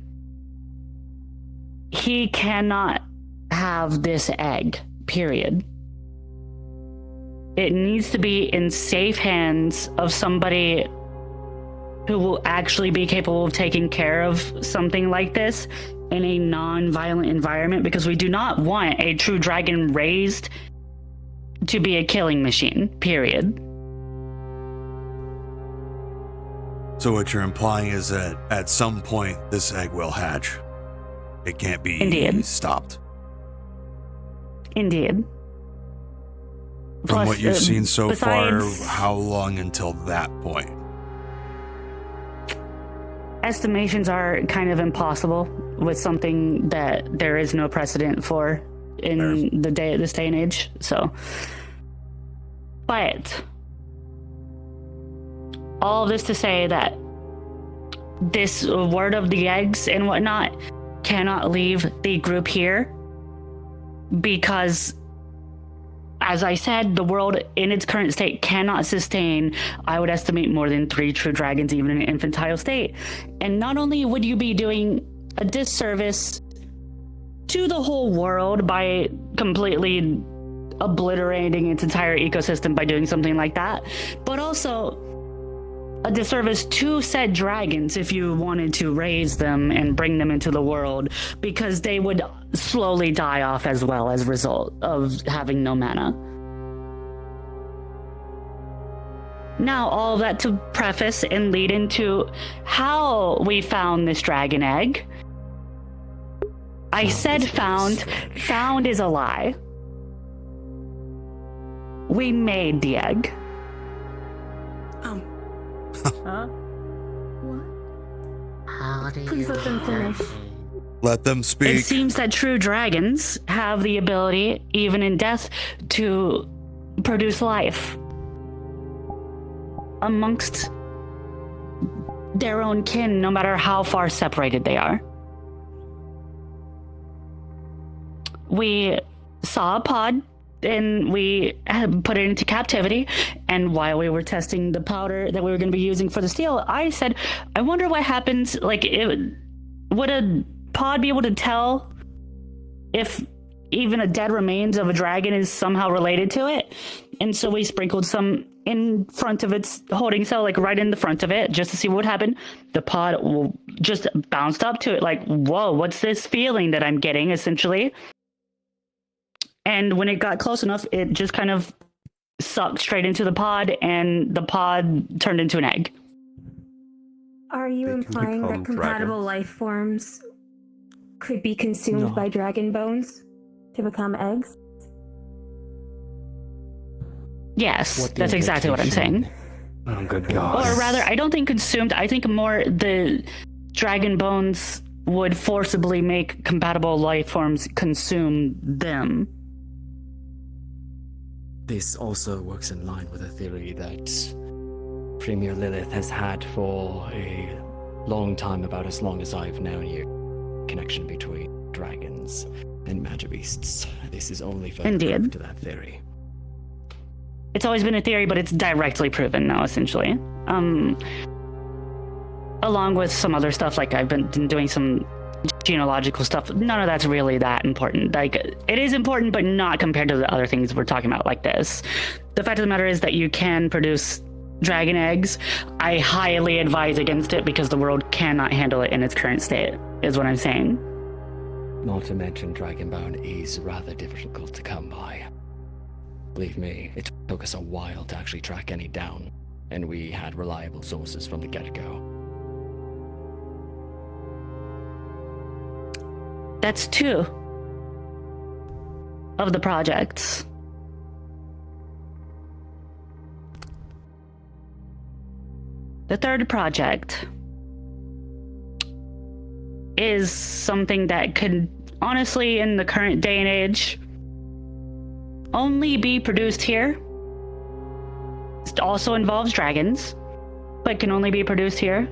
he cannot have this egg, period. It needs to be in safe hands of somebody who will actually be capable of taking care of something like this in a non-violent environment, because we do not want a true dragon raised to be a killing machine, period. So what you're implying is that at some point this egg will hatch. It can't be stopped. Indeed. From Plus, what you've seen so far, besides- how long until that point? Estimations are kind of impossible with something that there is no precedent for in this day and age. So, but all of this to say that this word of the eggs and whatnot cannot leave the group here, because, as I said, the world in its current state cannot sustain, I would estimate, more than 3 true dragons, even in an infantile state. And not only would you be doing a disservice to the whole world by completely obliterating its entire ecosystem by doing something like that, but also a disservice to said dragons if you wanted to raise them and bring them into the world, because they would slowly die off as well as a result of having no mana. Now, all of that to preface and lead into how we found this dragon egg. I said found. Found is a lie. We made the egg. Huh? Please let them finish. Let them It speak. seems that true dragons have the ability, even in death, to produce life. amongst their own kin, no matter how far separated they are. We saw a pod and we had put it into captivity, and while we were testing the powder that we were going to be using for the steel, I said, I wonder what happens, like, would a pod be able to tell if even a dead remains of a dragon is somehow related to it? And so we sprinkled some in front of its holding cell, like right in the front of it, just to see what would happen. The pod just bounced up to it like, whoa, what's this feeling that I'm getting, essentially? And when it got close enough, it just kind of sucked straight into the pod, and the pod turned into an egg. Are you implying that compatible life forms could be consumed by dragon bones to become eggs? Yes, that's exactly what I'm saying. Oh, good God. Or rather, I don't think consumed. I think more the dragon bones would forcibly make compatible life forms consume them. This also works in line with a theory that Premier Lilith has had for a long time, about as long as I've known you. Connection between dragons and magibeasts. This is only further proof to that theory. It's always been a theory, but it's directly proven now, essentially. Along with some other stuff, like I've been doing some genealogical stuff. None of that's really that important. Like, it is important, but not compared to the other things we're talking about, like this. The fact of the matter is that you can produce dragon eggs. I highly advise against it because the world cannot handle it in its current state, is what I'm saying. Not to mention Dragonbone is rather difficult to come by. Believe me, it took us a while to actually track any down, and we had reliable sources from the get-go. That's 2 of the projects. The third project is something that could, honestly, in the current day and age, only be produced here. It also involves dragons, but can only be produced here.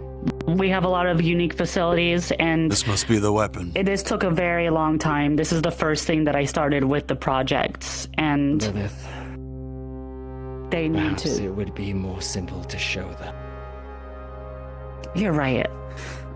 We have a lot of unique facilities, and this must be the weapon. This took a very long time. This is the first thing that I started with the projects, and Lilith, they need perhaps to. it would be more simple to show them. You're right.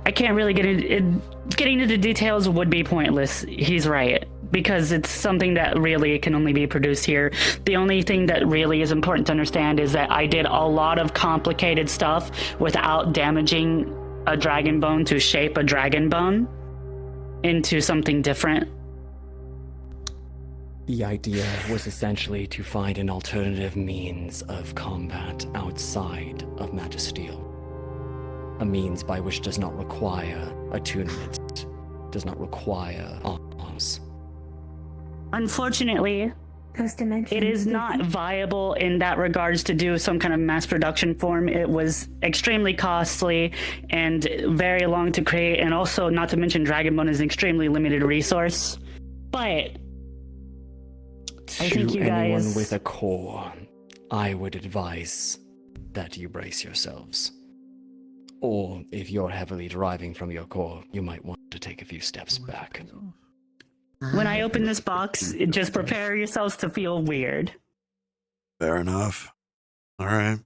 I can't really getting into the details would be pointless. He's right, because it's something that really can only be produced here. The only thing that really is important to understand is that I did a lot of complicated stuff without damaging a dragon bone to shape a dragon bone into something different. The idea was essentially to find an alternative means of combat outside of Magisteel. A means by which does not require attunement, does not require arms. Unfortunately, it is not viable in that regards to do some kind of mass production form. It was extremely costly and very long to create, and also, not to mention, Dragonbone is an extremely limited resource. But I think you guys... anyone with a core, I would advise that you brace yourselves. Or, if you're heavily deriving from your core, you might want to take a few steps back. When I open this box, just prepare yourselves to feel weird. Fair enough. All right.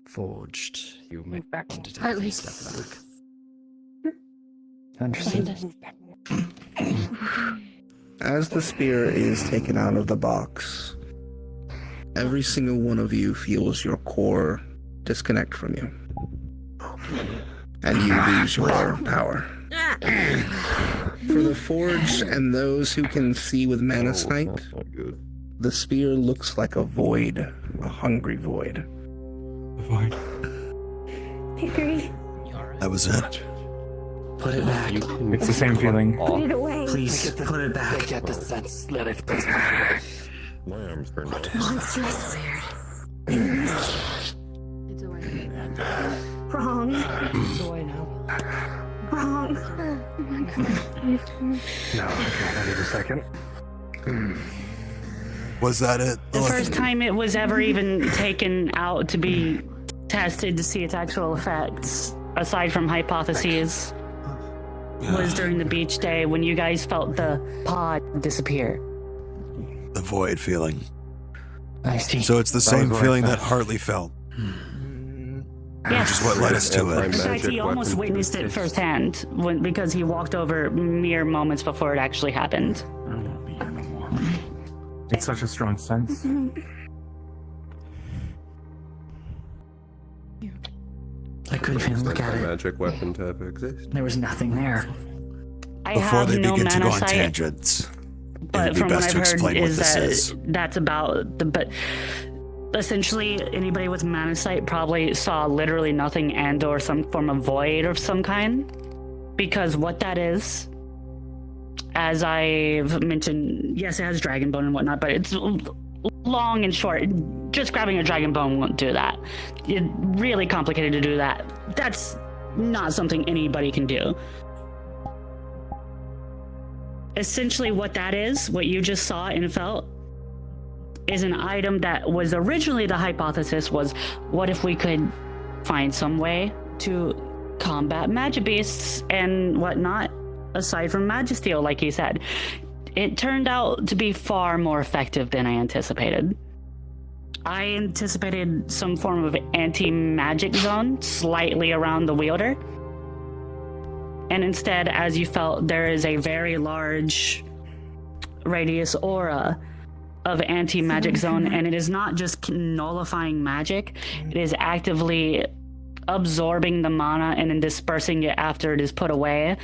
Forged, you may want to take a few steps back. Understood. As the spear is taken out of the box, every single one of you feels your core disconnect from you. And you lose your power. For the forged and those who can see with mana sight, the spear looks like a void, a hungry void. The void. Hickory, That was it. Put it back. It's the same feeling. put it away. Please, put it back. I get the sense. Let it please. My arm's burned off. Monstrous. It's away. Wrong. It's away now. Wrong. No, I need a second. Was that it? The first time it was ever even taken out to be tested to see its actual effects, aside from hypotheses, was during the beach day when you guys felt the pod disappear. The void feeling. I see. So it's the same feeling that Hartley felt. Yes. Which is what led us to it. In fact, he almost witnessed it firsthand because he walked over mere moments before it actually happened. It's such a strong sense. I couldn't even look at it. Magic weapon to ever exist. There was nothing there. Before they no begin to go on manasight, tangents, but it'd be from what best I've to heard explain what is this that is. that's about the. But essentially, anybody with manasight probably saw literally nothing and/or some form of void of some kind, because what that is, as I've mentioned, yes, it has dragon bone and whatnot, but it's long and short. Just grabbing a dragon bone won't do that. It's really complicated to do that. That's not something anybody can do. Essentially, what that is, what you just saw and felt, is an item that was originally the hypothesis was, what if we could find some way to combat magic beasts and whatnot, aside from Magisteel, like you said. It turned out to be far more effective than I anticipated. I anticipated some form of anti-magic zone slightly around the wielder. And instead, as you felt, there is a very large radius aura of anti-magic zone, and it is not just nullifying magic, it is actively absorbing the mana and then dispersing it after it is put away.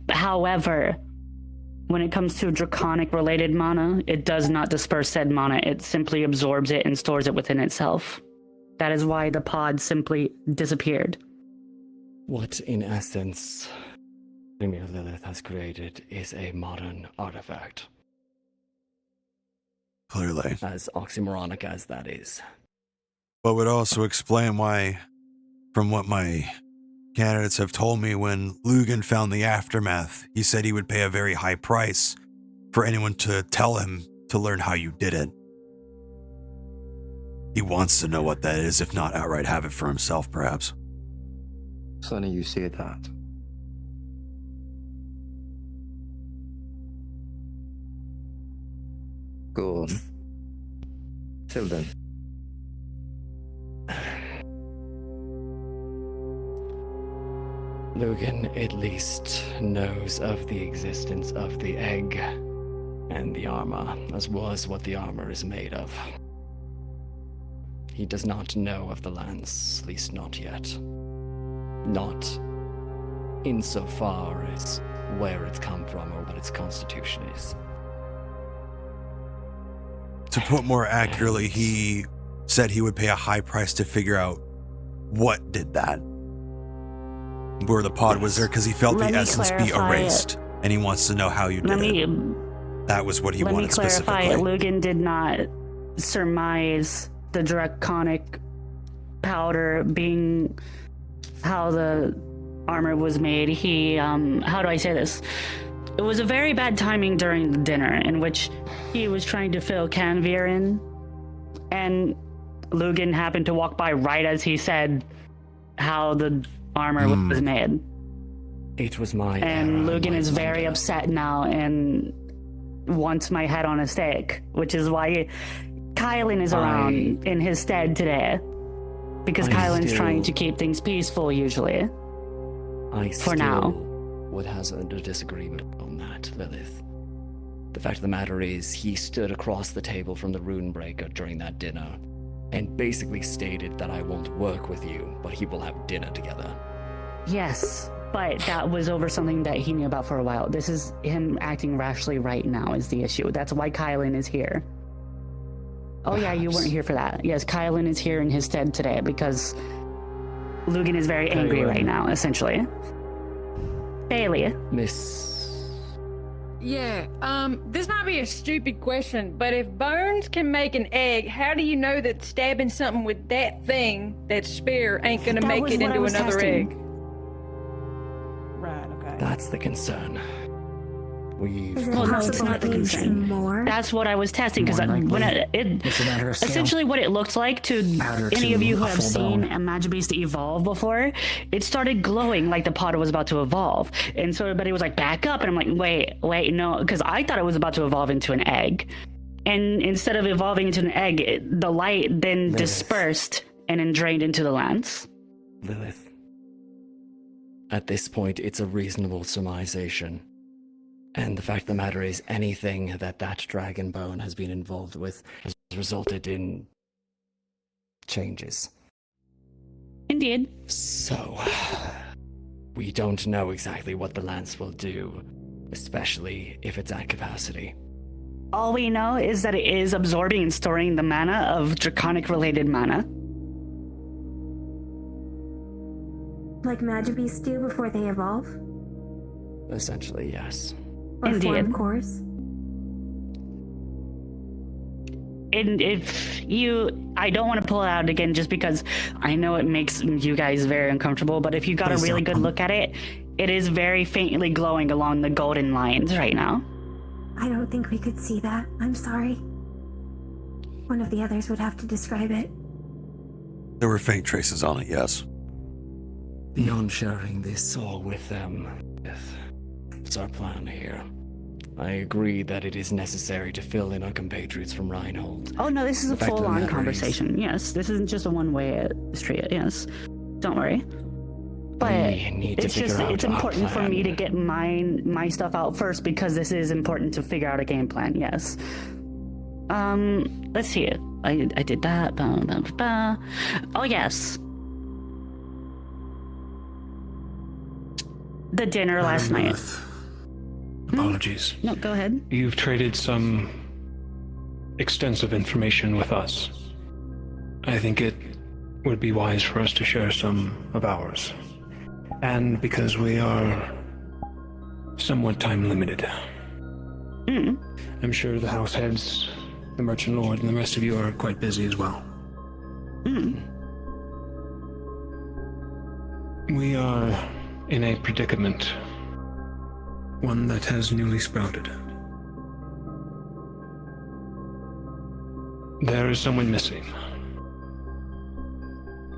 However, when it comes to draconic related mana, it does not disperse said mana, it simply absorbs it and stores it within itself. That is why the pod simply disappeared. What, in essence, Premier Lilith has created is a modern artifact. Clearly. As oxymoronic as that is. But would also explain why, from what my candidates have told me, when Lugan found the aftermath, he said he would pay a very high price for anyone to tell him to learn how you did it. He wants to know what that is, if not outright have it for himself, perhaps. Sonny, you say that. Go on. Till then. Lugan at least knows of the existence of the egg and the armor, as was what the armor is made of. He does not know of the lance, at least not yet. Not insofar as where it's come from or what its constitution is. To put more accurately, he said he would pay a high price to figure out what did that. Where the pod was there, because he felt the essence be erased, and he wants to know how you did it. That was what he wanted specifically. Let me clarify, Lugan did not surmise the draconic powder being how the armor was made. He, how do I say this? It was a very bad timing during the dinner in which he was trying to fill Canvir in, and Lugan happened to walk by right as he said how the armor was made. It was my And Lugan is very upset now and wants my head on a stake, which is why Kylan is around in his stead today. Because Kylan's trying to keep things peaceful usually. For now. Would hazard a disagreement on that, Lilith. The fact of the matter is, he stood across the table from the Runebreaker during that dinner and basically stated that I won't work with you, but he will have dinner together. Yes, but that was over something that he knew about for a while. This is him acting rashly right now is the issue. That's why Kylan is here. Oh yeah, you weren't here for that. Yes, Kylan is here in his stead today because Lugan is very angry right now, essentially. Bailey. Miss... Yeah, this might be a stupid question, but if bones can make an egg, how do you know that stabbing something with that thing, that spear, ain't gonna make it into another egg? Right, okay. That's the concern. We've Is it Well, no, it's possible not the it needs concern. more? That's what I was testing because More when likely, it it's a matter of scale. essentially what it looked like to Powder any to of you who a have seen full-blown. a Magibeast evolve before, it started glowing like the pod was about to evolve, and so everybody was like, "Back up!" And I'm like, "Wait, no," because I thought it was about to evolve into an egg, and instead of evolving into an egg, the light then Lilith. dispersed and then drained into the lens. Lilith. At this point, it's a reasonable surmisation. And the fact of the matter is, anything that dragon bone has been involved with has resulted in changes. Indeed. So, we don't know exactly what the lance will do, especially if it's at capacity. All we know is that it is absorbing and storing the mana of draconic-related mana. Like Magibeasts do before they evolve? Essentially, yes. Or form Indeed. cores? And if you, I don't want to pull it out again just because I know it makes you guys very uncomfortable, but if you got a really good look at it, it is very faintly glowing along the golden lines right now. I don't think we could see that. I'm sorry. One of the others would have to describe it. There were faint traces on it, yes. Beyond sharing this all with them, it's our plan here. I agree that it is necessary to fill in our compatriots from Reinhold. Oh no, this is a The fact of the full-on matter is- conversation. Yes, this isn't just a one-way street. Yes, don't worry. But We need to it's figure just out it's our important for me to plan. get my stuff out first because this is important to figure out a game plan. Yes. Let's see it. I did that. Bah, bah, bah, bah. Oh yes. The dinner last night. Apologies. No, go ahead. You've traded some extensive information with us. I think it would be wise for us to share some of ours. And because we are somewhat time limited. I'm sure the house heads, the merchant lord, and the rest of you are quite busy as well. We are in a predicament. One that has newly sprouted. There is someone missing.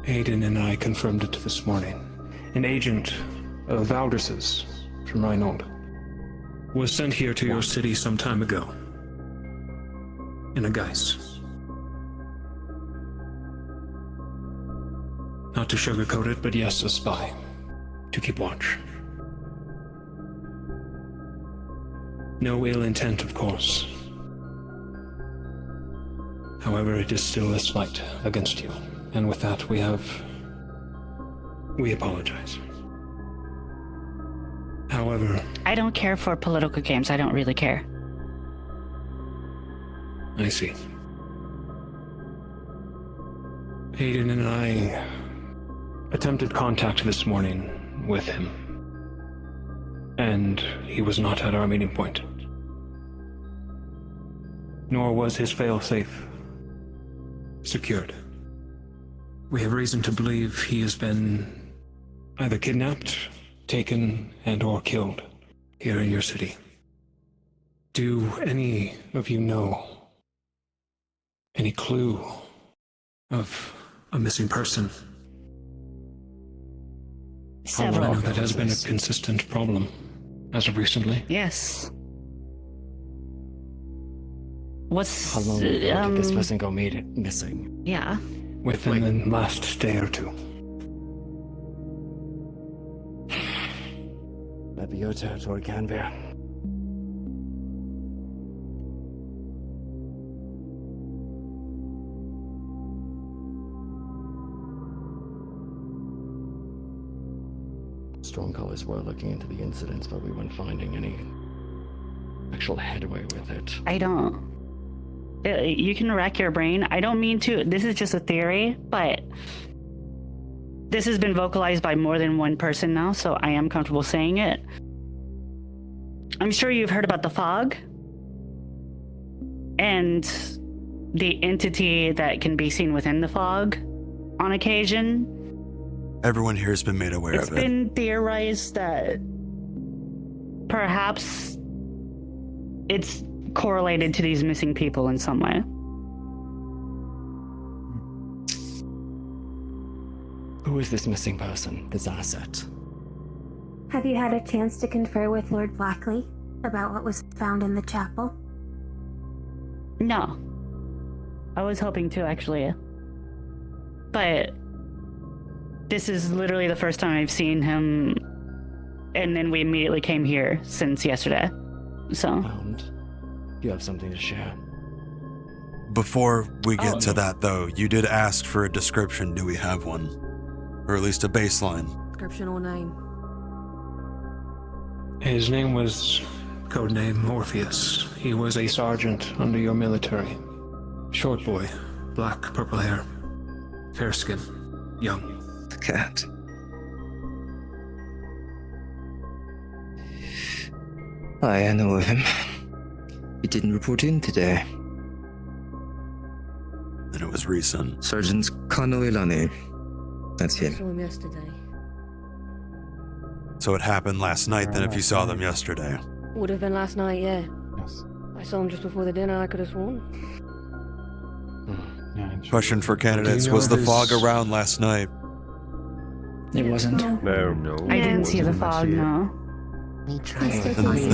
Aiden and I confirmed it this morning. An agent of Valdris's from Reinhold was sent here to your city some time ago. In a guise. Not to sugarcoat it, but yes, a spy. To keep watch. No ill intent, of course. However, it is still a slight against you. And with that, we apologize. However, I don't care for political games. I don't really care. I see. Aiden and I attempted contact this morning with him. And he was not at our meeting point. Nor was his fail-safe secured. We have reason to believe he has been either kidnapped, taken, and or killed here in your city. Do any of you know any clue of a missing person? Several. I know that has been a consistent problem as of recently. Yes. What's How long ago did this person go missing? Yeah. Within the last day or two. That'd be your territory, Canberra. Stormcallers were looking into the incidents, but we weren't finding any actual headway with it. I don't. You can rack your brain. I don't mean to. This is just a theory, but this has been vocalized by more than one person now, so I am comfortable saying it. I'm sure you've heard about the fog and the entity that can be seen within the fog on occasion. Everyone here has been made aware It's of it. been theorized that perhaps it's correlated to these missing people in some way. Who is this missing person, this asset? Have you had a chance to confer with Lord Blackley about what was found in the chapel? No. I was hoping to, actually. But this is literally the first time I've seen him, and then we immediately came here since yesterday. So. And you have something to share. Before we get to that, though, you did ask for a description. Do we have one? Or at least a baseline? Description or name? His name was codename Orpheus. He was a sergeant under your military. Short boy, black, purple hair, fair skin, young. Cat. I know of him. He didn't report in today. And it was recent. Sergeant Kano Ilani. That's I him. saw him yesterday. So it happened last night then if you saw them yesterday. Would have been last night, yeah. Yes. I saw him just before the dinner, I could have sworn. Question for candidates, know was the his- fog around last night? It wasn't. No. I didn't see the fog, no. And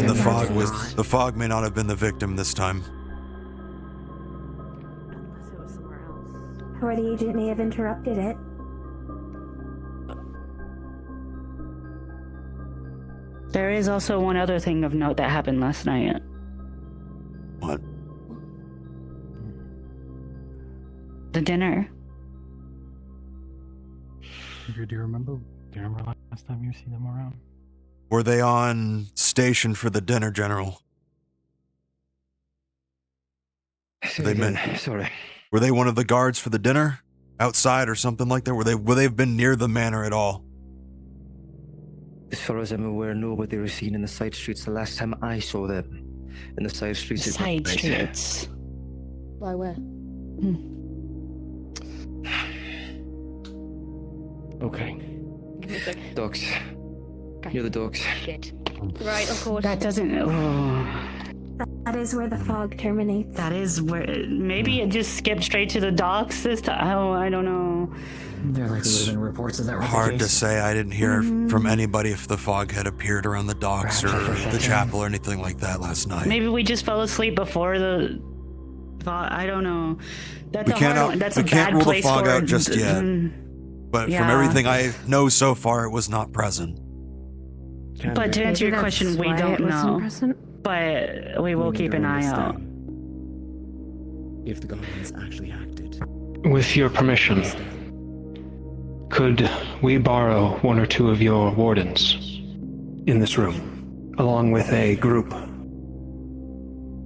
the fog may not have been the victim this time. Or the agent may have interrupted it. There is also one other thing of note that happened last night. What? The dinner. Do you remember last time you see them around? Were they on station for the dinner, General? Sorry. Were they one of the guards for the dinner? Outside or something like that? Would they have been near the manor at all? As far as I'm aware, nobody was seen in the side streets the last time I saw them. In the side streets. Side streets. By where? Okay. Give me a sec. Dogs. You're the dogs. Shit. Right, of course. That doesn't. That is where the fog terminates. That is where. Maybe it just skipped straight to the docks this time. Oh, I don't know. There likely would have been reports of that. Hard to say. I didn't hear from anybody if the fog had appeared around the docks or the chapel or anything like that last night. Maybe we just fell asleep before the. I don't know. That's We a can't hard out- one. That's we a can't bad rule the place fog for out just yet. But from Yeah. everything I know so far, it was not present. But to answer Maybe your question, that's we why don't it wasn't know. present. But we will need keep to an eye out. understand if the Guardians actually acted. With your permission, could we borrow one or two of your wardens in this room, along with a group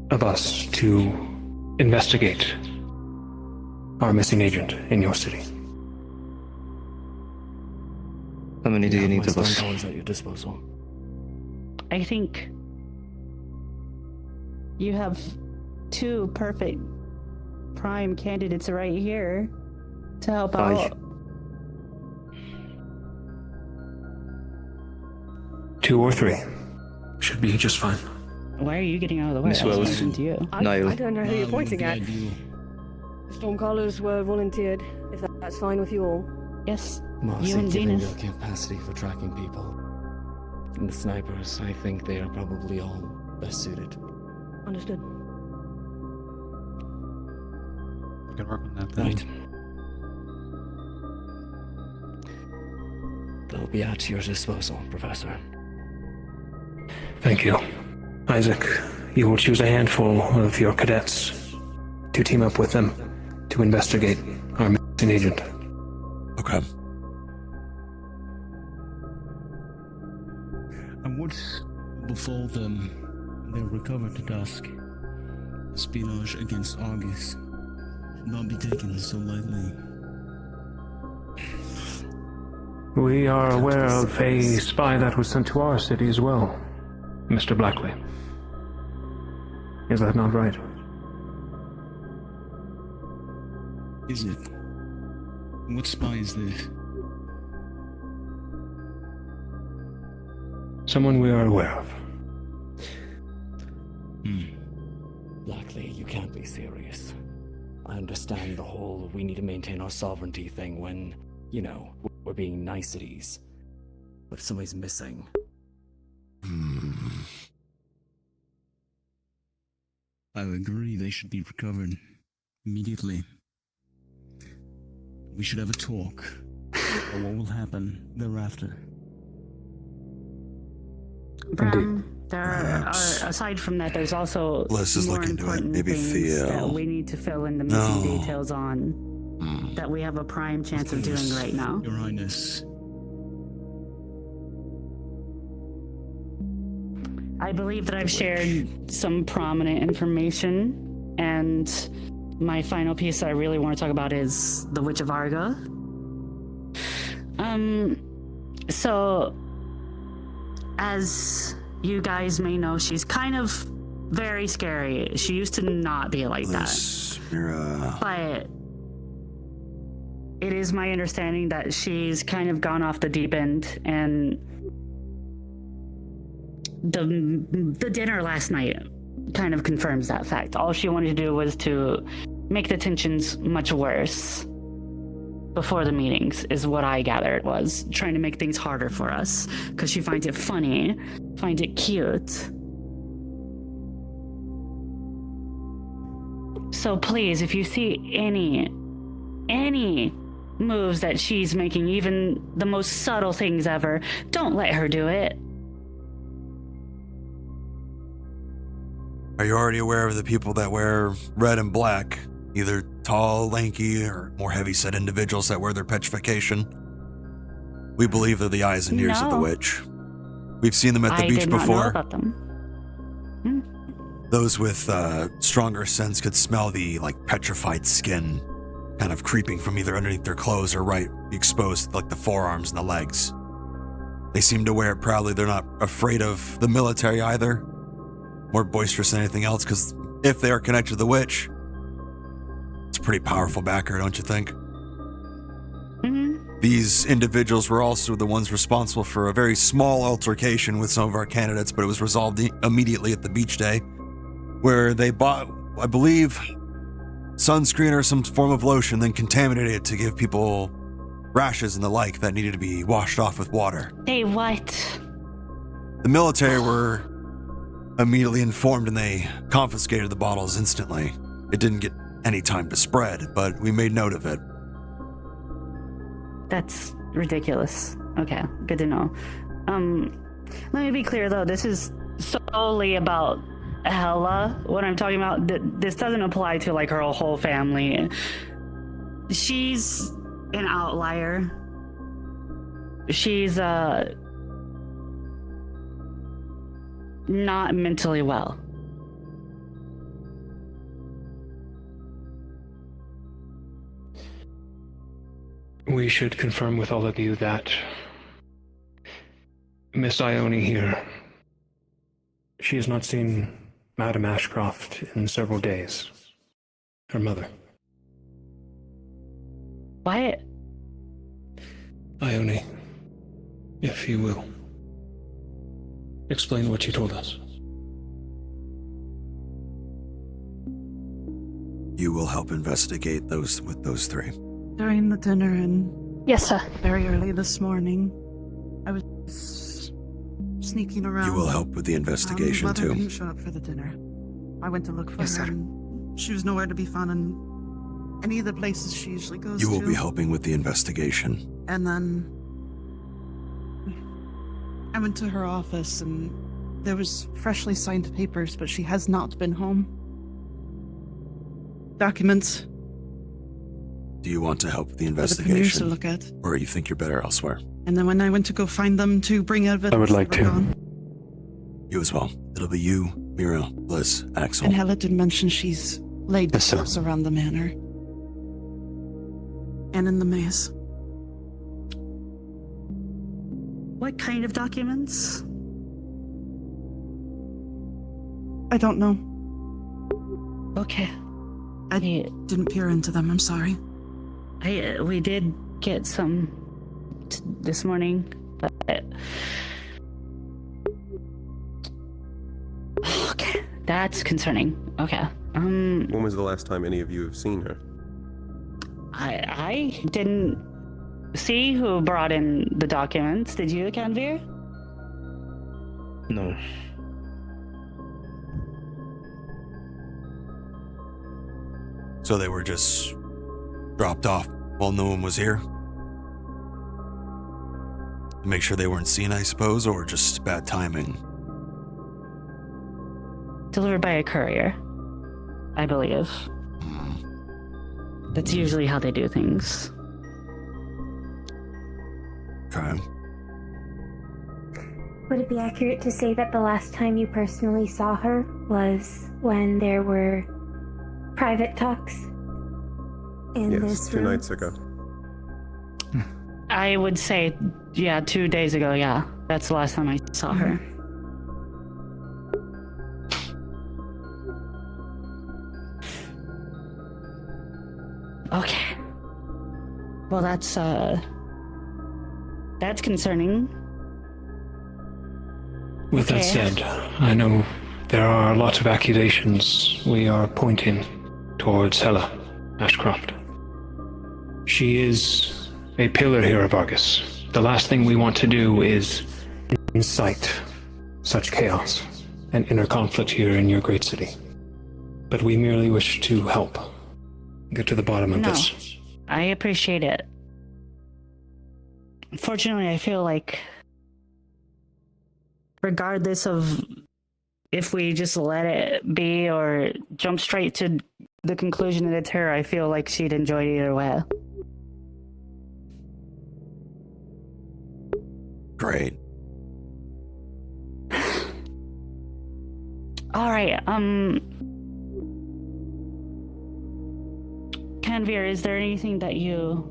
of us to investigate our missing agent in your city? How many do you need of My us? stone calls at your disposal. I think you have two perfect prime candidates right here to help out. 2 or 3 should be just fine. Why are you getting out of the way? Miss I was Wells. talking to you. I don't know who you're pointing at. The Stormcallers were volunteered, if that's fine with you all. Yes, Mossy, you and given Venus. your capacity for tracking people. And the snipers, I think they are probably all best suited. Understood. We can work on that then. Right. They'll be at your disposal, Professor. Thank you. Isaac, you will choose a handful of your cadets to team up with them to investigate our missing agent. Okay. And what befall them? They recovered the dusk. Espionage against Argus should not be taken so lightly. We are aware of a spy that was sent to our city as well, Mr. Blackley. Is that not right? Is it? What spy is this? Someone we are aware of. frankly, you can't be serious. I understand the whole we need to maintain our sovereignty thing when, you know, we're being niceties. But if somebody's missing... I agree, they should be recovered immediately. We should have a talk about what will happen thereafter. Bram, there are, aside from that, there's also Bliss is more looking into it. important Maybe things Theo. that we need to fill in the missing details on that we have a prime chance of doing right now. Your Highness. I believe that I've shared some prominent information, and my final piece that I really want to talk about is the Witch of Arga. So, as you guys may know, she's kind of very scary. She used to not be like that. But it is my understanding that she's kind of gone off the deep end, and the dinner last night kind of confirms that fact. All she wanted to do was to make the tensions much worse before the meetings, is what I gathered, was trying to make things harder for us because she finds it funny, finds it cute. So please, if you see any moves that she's making, even the most subtle things ever, don't let her do it. Are you already aware of the people that wear red and black? Either tall, lanky, or more heavy-set individuals that wear their petrification? We believe they're the eyes and ears of the witch. We've seen them at the beach did not before. know about them. Those with stronger sense could smell the petrified skin kind of creeping from either underneath their clothes or right exposed, like the forearms and the legs. They seem to wear it proudly. They're not afraid of the military either. More boisterous than anything else, because if they are connected to the witch, it's a pretty powerful backer, don't you think? These individuals were also the ones responsible for a very small altercation with some of our candidates, but it was resolved immediately at the beach day, where they bought, I believe, sunscreen or some form of lotion, then contaminated it to give people rashes and the like that needed to be washed off with water. Hey, what? The military were immediately informed and they confiscated the bottles instantly. It didn't get any time to spread, but we made note of it. That's ridiculous. Okay, good to know. Let me be clear though, this is solely about Hella. What I'm talking about, this doesn't apply to her whole family. She's an outlier. She's not mentally well. We should confirm with all of you that Miss Ione here, she has not seen Madame Ashcroft in several days. Her mother. What? Ione, if you will, explain what you told us. You will help investigate those three. During the dinner and yes, sir. Very early this morning, I was sneaking around. You will help with the investigation Mother too. didn't show up for the dinner. I went to look for her. And she was nowhere to be found in any of the places she usually goes to. You will be helping with the investigation. And then I went to her office and there was freshly signed papers, but she has not been home. Documents. Do you want to help with the For the premiers to investigation? look at. Or you think you're better elsewhere? And then when I went to go find them to bring evidence, I would like they were to. gone. You as well. It'll be you, Mira, Bliss, Axel. And Hella did mention she's laid traps around the manor. And in the maze. What kind of documents? I don't know. Okay. I didn't peer into them, I'm sorry. We did get some this morning, but okay, that's concerning. Okay, When was the last time any of you have seen her? I didn't see who brought in the documents. Did you, Kanvir? No. So they were just dropped off while no one was here? To make sure they weren't seen, I suppose, or just bad timing? Delivered by a courier, I believe. That's usually how they do things. Okay. Would it be accurate to say that the last time you personally saw her was when there were private talks in this room? 2 nights ago. I would say, 2 days ago, yeah. That's the last time I saw her. Okay. Well, that's concerning. With that said, I know there are lots of accusations we are pointing towards Hela Ashcroft. She is a pillar here of Argus. The last thing we want to do is incite such chaos and inner conflict here in your great city. But we merely wish to help get to the bottom of this. I appreciate it. Unfortunately, I feel like regardless of if we just let it be or jump straight to the conclusion that it's her, I feel like she'd enjoy it either way. Great. Alright, Kanvir, is there anything that you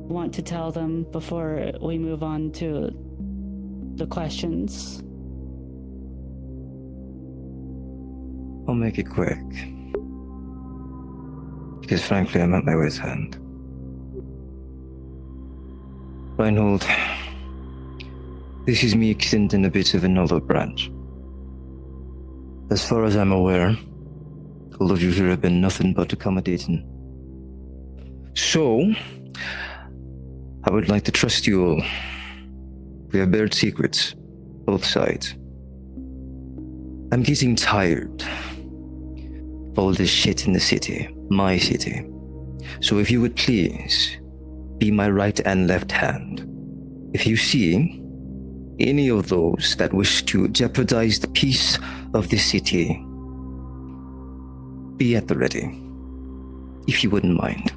want to tell them before we move on to the questions? I'll make it quick. Because frankly, I'm at my wit's end. Reinhold, this is me extending a bit of another branch. As far as I'm aware, all of you here have been nothing but accommodating. So, I would like to trust you all. We have bared secrets, both sides. I'm getting tired of all this shit in the city, my city. So if you would please, be my right and left hand. If you see any of those that wish to jeopardize the peace of this city, be at the ready, if you wouldn't mind.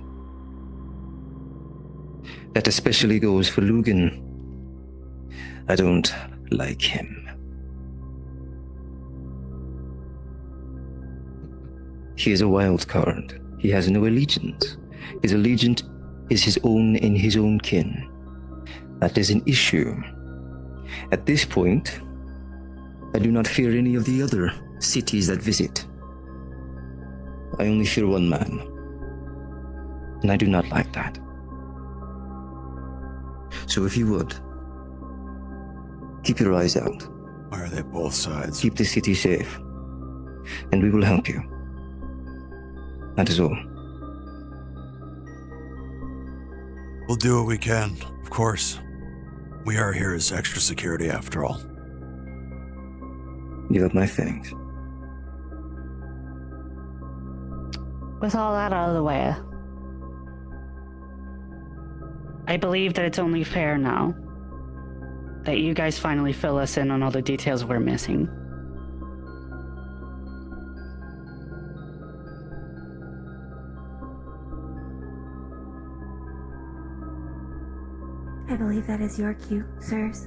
That especially goes for Lugan. I don't like him. He is a wild card. He has no allegiance. His allegiance is his own in his own kin. That is an issue. At this point, I do not fear any of the other cities that visit. I only fear one man. And I do not like that. So if you would, keep your eyes out. Why are they both sides? Keep the city safe. And we will help you. That is all. We'll do what we can, of course. We are here as extra security after all. You have my thanks. With all that out of the way, I believe that it's only fair now that you guys finally fill us in on all the details we're missing. I believe that is your cue, sirs.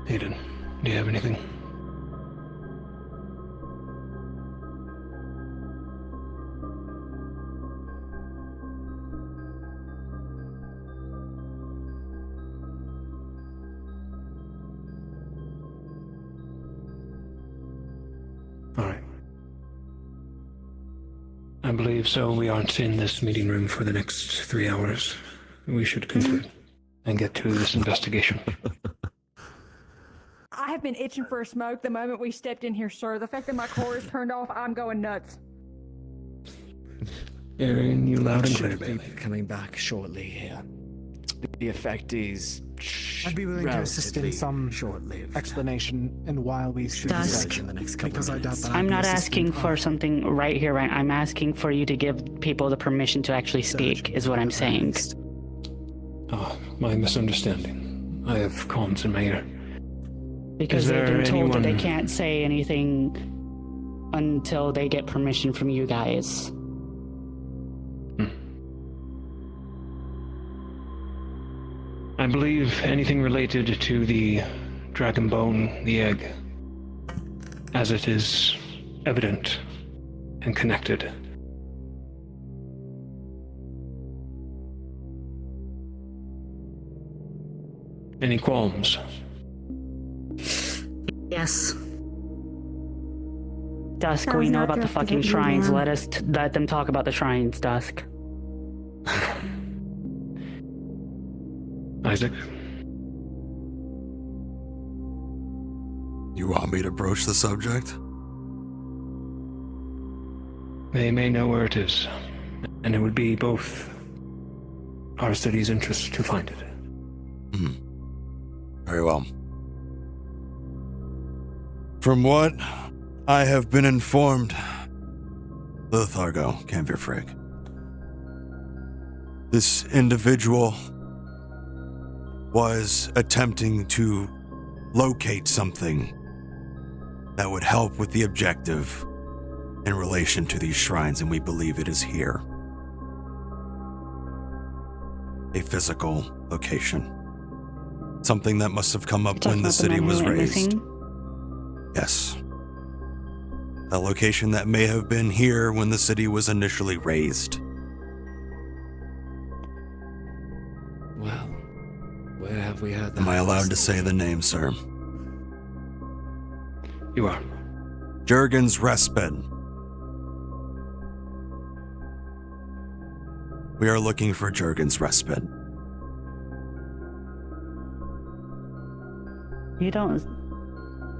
Aiden, do you have anything? All right. I believe so. We aren't in this meeting room for the next 3 hours. We should conclude and get to this investigation. I I have been itching for a smoke the moment we stepped in here, sir. The fact that my car is turned off, I'm going nuts. Hearing you loud and clear, Should be baby. coming back shortly here. The effect is I'd be willing to assist in some short-lived. explanation, and while we speak, Dusk. In the next couple because I doubt minutes. that I'm I'd be not assisting- asking for something right here, right? I'm asking for you to give people the permission to actually speak, is what I'm saying. Oh, my misunderstanding. I have cons in my ear. Because Is they've there been told that they anyone- can't say anything until they get permission from you guys. I believe anything related to the dragon bone, the egg, as it is evident and connected. Any qualms? Yes. Dusk, That we was know not about the directed fucking at you, shrines. ma'am. Let us let them talk about the shrines, Dusk. Isaac? You want me to broach the subject? They may know where it is, and it would be both our city's interest to find it. Very well. From what I have been informed, Lothargo, Camphor Frigg, this individual was attempting to locate something that would help with the objective in relation to these shrines, and we believe it is here. A physical location. Something that must have come up when the city was raised. Yes. A location that may have been here when the city was initially raised. Well, where have we heard that? Am I allowed to say the name, sir? You are. Jurgen's Respite. We are looking for Jurgen's Respite. You don't.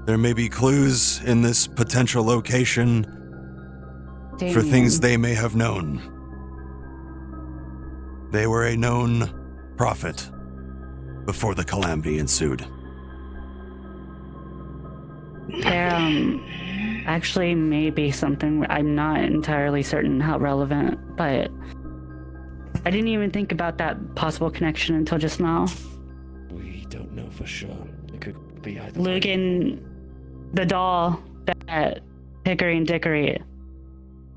There may be clues in this potential location for Damien. things they may have known. They were a known prophet before the calamity ensued. There, actually may be something. I'm not entirely certain how relevant, but I didn't even think about that possible connection until just now. We don't know for sure. It could be either. Lugan, the doll that Hickory and Dickory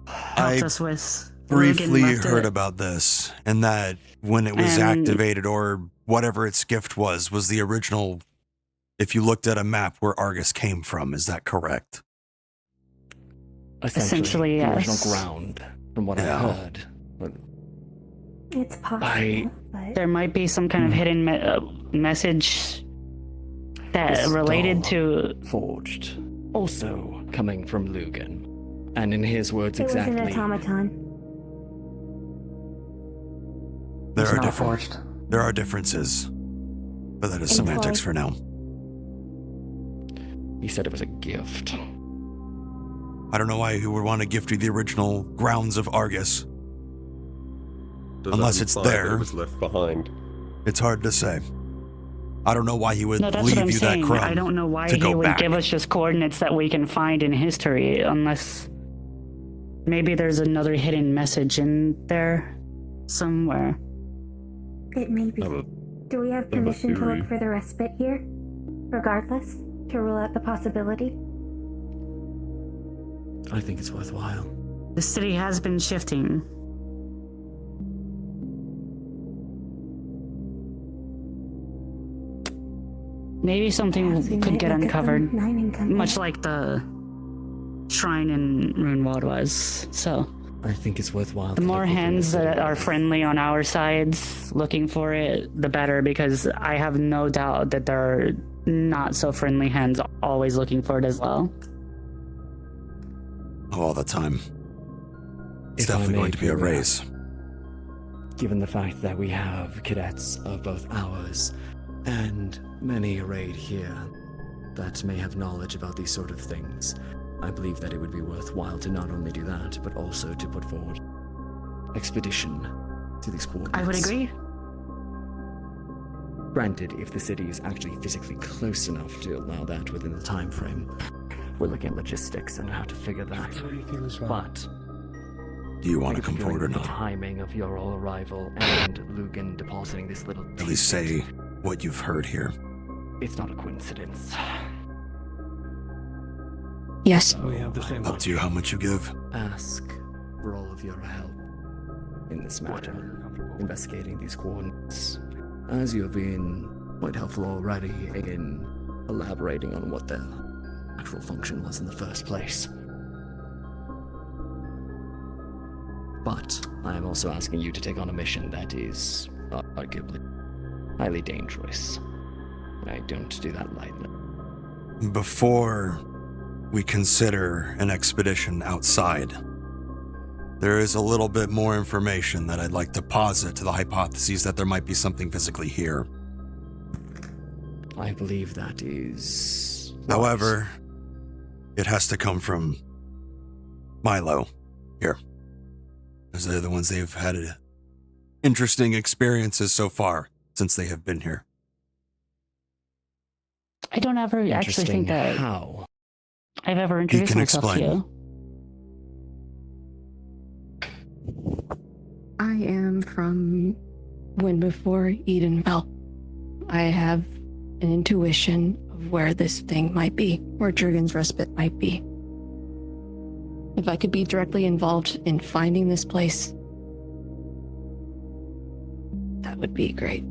helped us with. Briefly Lugan left heard it. about this, and that when it was And- activated or whatever its gift was the original, if you looked at a map, where Argus came from. Is that correct? Essentially, the yes. original ground, from what I heard. But It's possible, but There might be some kind of hidden message that This related doll to. forged, also coming from Lugan, and in his words it was exactly. an automaton. There are not different. forged. There are differences, but that is And semantics toy. for now. He said it was a gift. I don't know why he would want to gift you the original grounds of Argus. Does Unless that it's imply that there. It was left behind. It's hard to say. I don't know why he would No, that's leave what I'm you saying. that crumb I don't know why to he go would back. give us just coordinates that we can find in history, unless maybe there's another hidden message in there somewhere. It may be. Do we have a permission to theory. look for the respite here? Regardless, to rule out the possibility? I think it's worthwhile. The city has been shifting. Maybe something Perhaps we could might get look at the uncovered, mining company. much like the shrine in Runewald was. So I think it's worthwhile. the to more look within the hands city that are limits. friendly on our sides looking for it, the better, because I have no doubt that there are not so friendly hands always looking for it as well. All the time. It's If I definitely may, going to be a Kira, race. Given the fact that we have cadets of both ours and many arrayed here, that may have knowledge about these sort of things, I believe that it would be worthwhile to not only do that, but also to put forward expedition to these coordinates. I would agree. Granted, if the city is actually physically close enough to allow that within the time frame, we're looking at logistics and how to figure that. But do you want to come forward or the not? timing of your arrival and Lugan depositing this little At least say what you've heard here. It's not a coincidence. Yes. We have the same Up to you how much you give. Ask for all of your help in this matter, investigating these coordinates, as you have been quite helpful already in elaborating on what the actual function was in the first place. But I am also asking you to take on a mission that is arguably highly dangerous. I don't do that lightly. Before we consider an expedition outside, there is a little bit more information that I'd like to posit to the hypotheses that there might be something physically here. I believe that is... However, it has to come from Milo here, because they're the ones they've had interesting experiences so far since they have been here. I don't ever actually think that how I've ever introduced myself to you. I am from when before Eden fell. I have an intuition of where this thing might be, where Jurgen's respite might be. If I could be directly involved in finding this place, that would be great.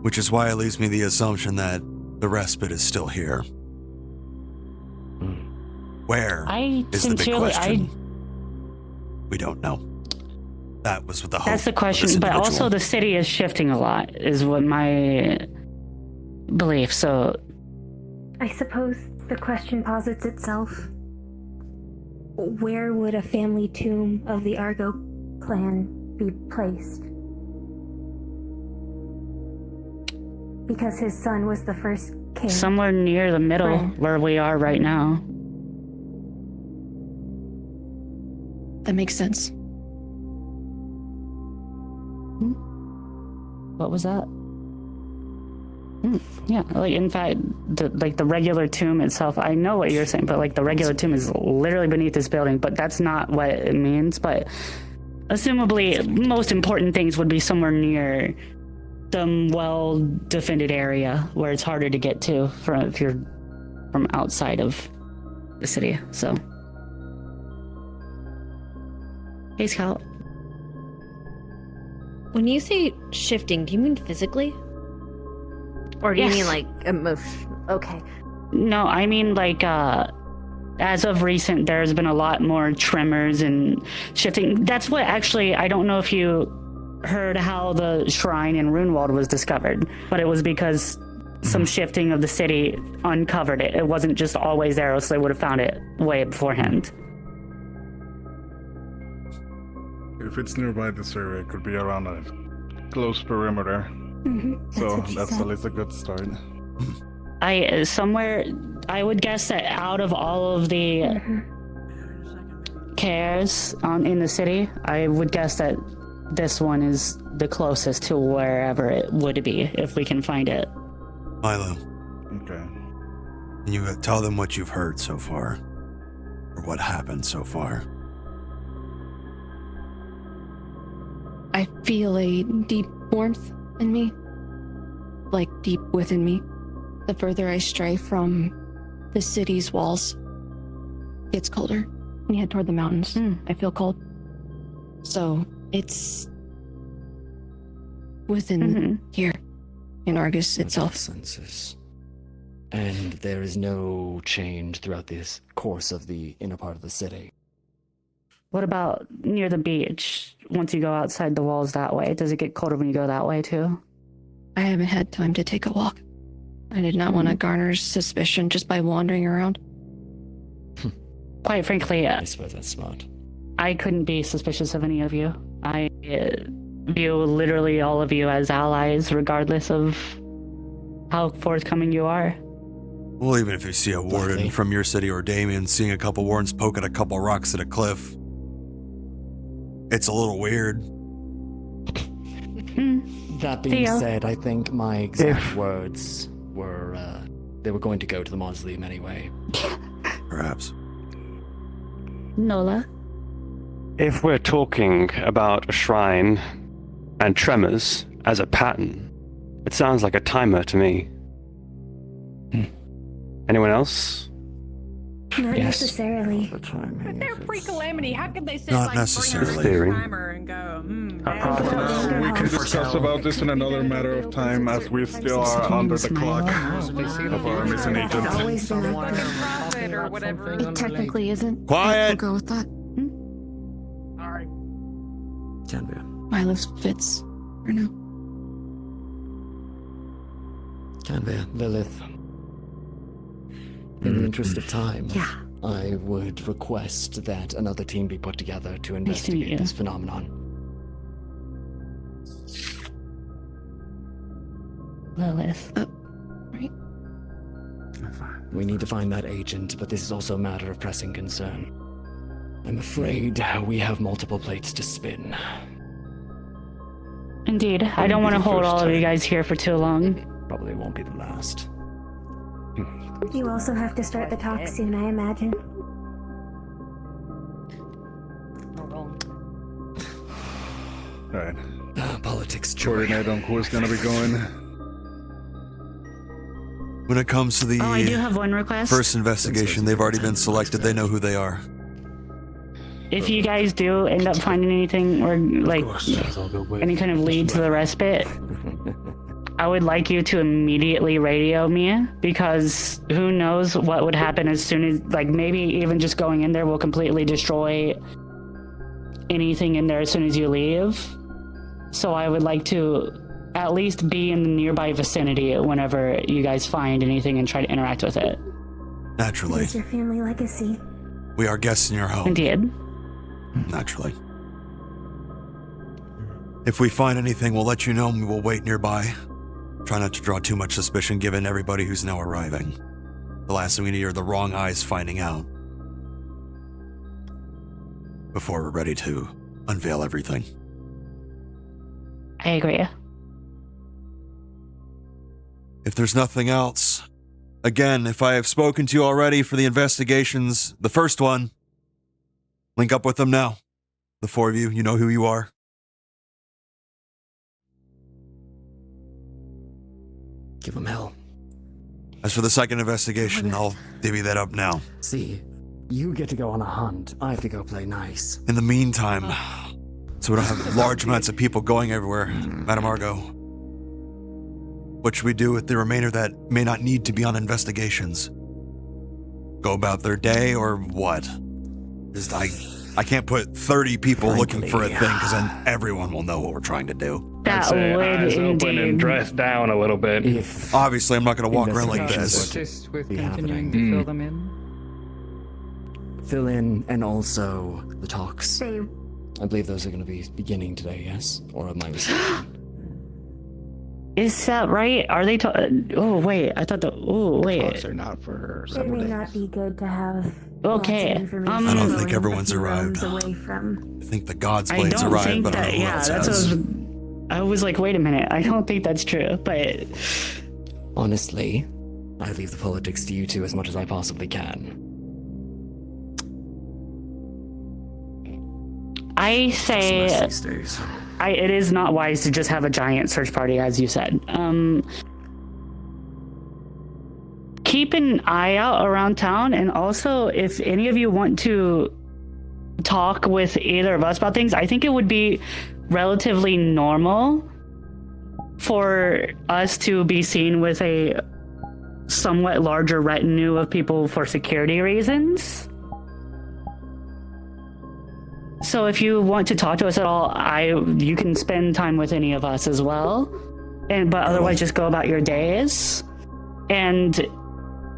Which is why it leaves me the assumption that the respite is still here. Where is the big question? We don't know. That was what the hope. That's the question, but also the city is shifting a lot, is what my belief. So, I suppose the question posits itself. Where would a family tomb of the Argo clan be placed? Because his son was the first king. somewhere near the middle, where we are right now. That makes sense. What was that? Yeah, like in fact, the regular tomb itself, I know what you're saying, but like the regular tomb is literally beneath this building, but that's not what it means. But assumably, most important things would be somewhere near some well-defended area where it's harder to get to if you're from outside of the city. So, hey, Scout. When you say shifting, do you mean physically? Or do you mean like emotion? Okay. No, I mean like as of recent, there's been a lot more tremors and shifting. That's what actually, I don't know if you heard how the shrine in Runewald was discovered, but it was because some shifting of the city uncovered it. It wasn't just always there, else they would have found it way beforehand. If it's nearby this area, it could be around a close perimeter. So that's at least a good start. I would guess that out of all of the cares in the city, I would guess that this one is the closest to wherever it would be, if we can find it. Milo. Okay. Can you tell them what you've heard so far? Or what happened so far? I feel a deep warmth in me, like deep within me. The further I stray from the city's walls, it gets colder. When you head toward the mountains, I feel cold. So it's within here, in Argus itself. Senses. And there is no change throughout this course of the inner part of the city. What about near the beach? Once you go outside the walls that way, does it get colder when you go that way too? I haven't had time to take a walk. I did not want to garner suspicion just by wandering around. Quite frankly, I suppose that's smart. I couldn't be suspicious of any of you. I view literally all of you as allies, regardless of how forthcoming you are. Well, even if you see a warden from your city or Damien seeing a couple wardens poking a couple rocks at a cliff, it's a little weird. That being Theo. said, I think my exact words were, they were going to go to the mausoleum anyway. Perhaps. Nola? If we're talking about a shrine and tremors as a pattern, it sounds like a timer to me. Anyone else? Not Yes. necessarily. They're pre-calamity. How could they sit Not like necessarily. bring a timer and go? We can discuss about this in another matter of time as we still are under the clock of our missing agent. Profit or whatever. It technically isn't. Quiet! We'll go with that. Sorry. Milos fits for now. Lilith, in the interest of time, I would request that another team be put together to Nice to meet investigate you. this phenomenon. Lilith. Right. We need to find that agent, but this is also a matter of pressing concern. I'm afraid we have multiple plates to spin. Indeed. I don't want to hold all of you guys here for too long. Probably won't be the last. You also have to start the talk soon, I imagine. Alright. Politics, coordinate on who's gonna be going. When it comes to the Oh, I do have one request. first investigation, they've already been selected. They know who they are. If you guys do end up finding anything or like any kind of lead to the respite, I would like you to immediately radio me, because who knows what would happen as soon as, like, maybe even just going in there will completely destroy anything in there as soon as you leave. So I would like to at least be in the nearby vicinity whenever you guys find anything and try to interact with it. Naturally. It's your family legacy. We are guests in your home. Indeed. Naturally. If we find anything, we'll let you know and we will wait nearby. Try not to draw too much suspicion given everybody who's now arriving. The last thing we need are the wrong eyes finding out. Before we're ready to unveil everything. I agree. If there's nothing else, again, if I have spoken to you already for the investigations, the first one, link up with them now. The four of you, you know who you are. Give them hell. As for the second investigation, I'll divvy that up now. See, you get to go on a hunt. I have to go play nice. In the meantime, so we don't have large amounts of people going everywhere, Madame Argo, what should we do with the remainder that may not need to be on investigations? Go about their day or what? Just I can't put 30 people looking for a thing because then everyone will know what we're trying to do. I'd say eyes open and dress down a little bit. Obviously, I'm not going to walk around like this. Just with continuing to fill them in. Fill in, and also the talks. They I believe those are going to be beginning today, yes? Or am I mistaken? Is that right? Are they? Oh wait, I thought the. Oh wait. Talks are not for It several may days. not be good to have Okay, lots of information I don't think going everyone's a few arrived. rooms away from. I think the God's I Blades don't arrived, think but I that. don't know Yeah, who else that's has. what I was like. Wait a minute. I don't think that's true. But Honestly, I leave the politics to you two as much as I possibly can. I say These days. it is not wise to just have a giant search party, as you said. Keep an eye out around town, and also if any of you want to talk with either of us about things, I think it would be relatively normal for us to be seen with a somewhat larger retinue of people for security reasons. So if you want to talk to us at all, you can spend time with any of us as well, but otherwise just go about your days and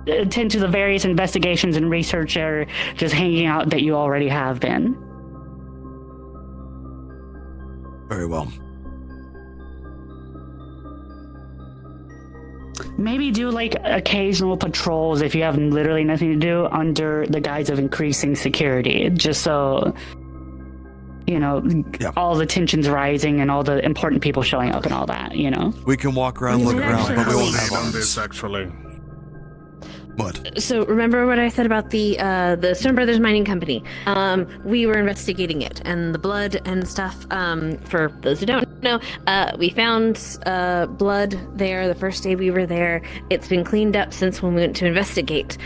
attend to the various investigations and research or just hanging out that you already have been. Very well. maybe do like occasional patrols if you have literally nothing to do under the guise of increasing security, just so you know all the tensions rising and all the important people showing up and all that. You know, We can walk around, look around, but we won't have on arms. this actually. What? So remember what I said about the Stone Brothers Mining Company? We were investigating it and the blood and stuff. For those who don't know, we found blood there the first day we were there. It's been cleaned up since when we went to investigate.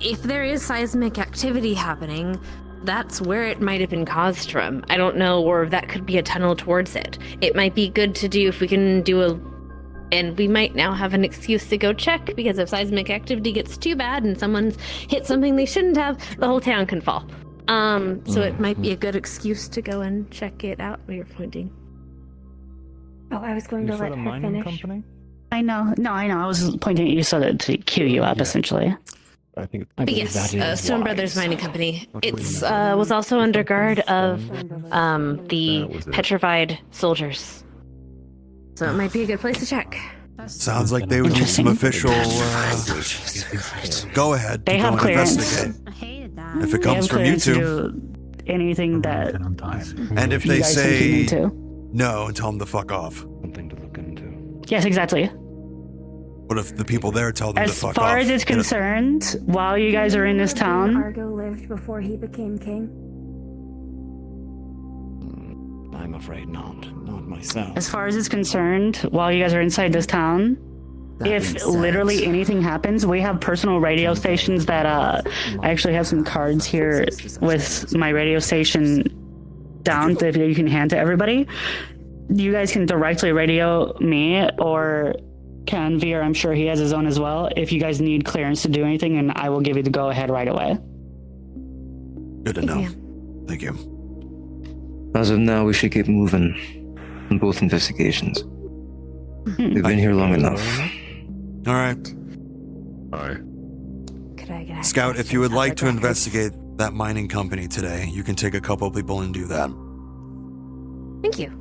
If there is seismic activity happening, that's where it might have been caused from. I don't know, or that could be a tunnel towards it. It might be good to do if we can do and we might now have an excuse to go check, because if seismic activity gets too bad and someone's hit something they shouldn't have, the whole town can fall. So it might be a good excuse to go and check it out where you're pointing. Oh, I was going to let her finish. I know. No, I know. I was pointing at you so that to cue you up, essentially. I think. But yes, Stone Brothers Mining Company. It's was also under guard of the petrified soldiers. So it might be a good place to check. Sounds like they would need some official. Go ahead. They go have and clearance. investigate. If it comes from you to two, do anything that. and if you they guys think you need say to. no, and tell them to fuck off. Something to look into. Yes, exactly. What if the people there tell them to As fuck off? far as it's You know? concerned, while you guys are in this town, Argo lived before he became king. I'm afraid not. Not myself. as far as it's concerned, while you guys are inside this town, if literally anything happens, we have personal radio stations that I actually have some cards here with my radio station down that you can hand to everybody. You guys can directly radio me or Ken Veer, I'm sure he has his own as well, if you guys need clearance to do anything, and I will give you the go ahead right away. Good to know. Thank you. As of now, we should keep moving on both investigations. We've been here long enough. All right. Could I get Scout, if you would like to investigate that mining company today, you can take a couple people and do that. Thank you.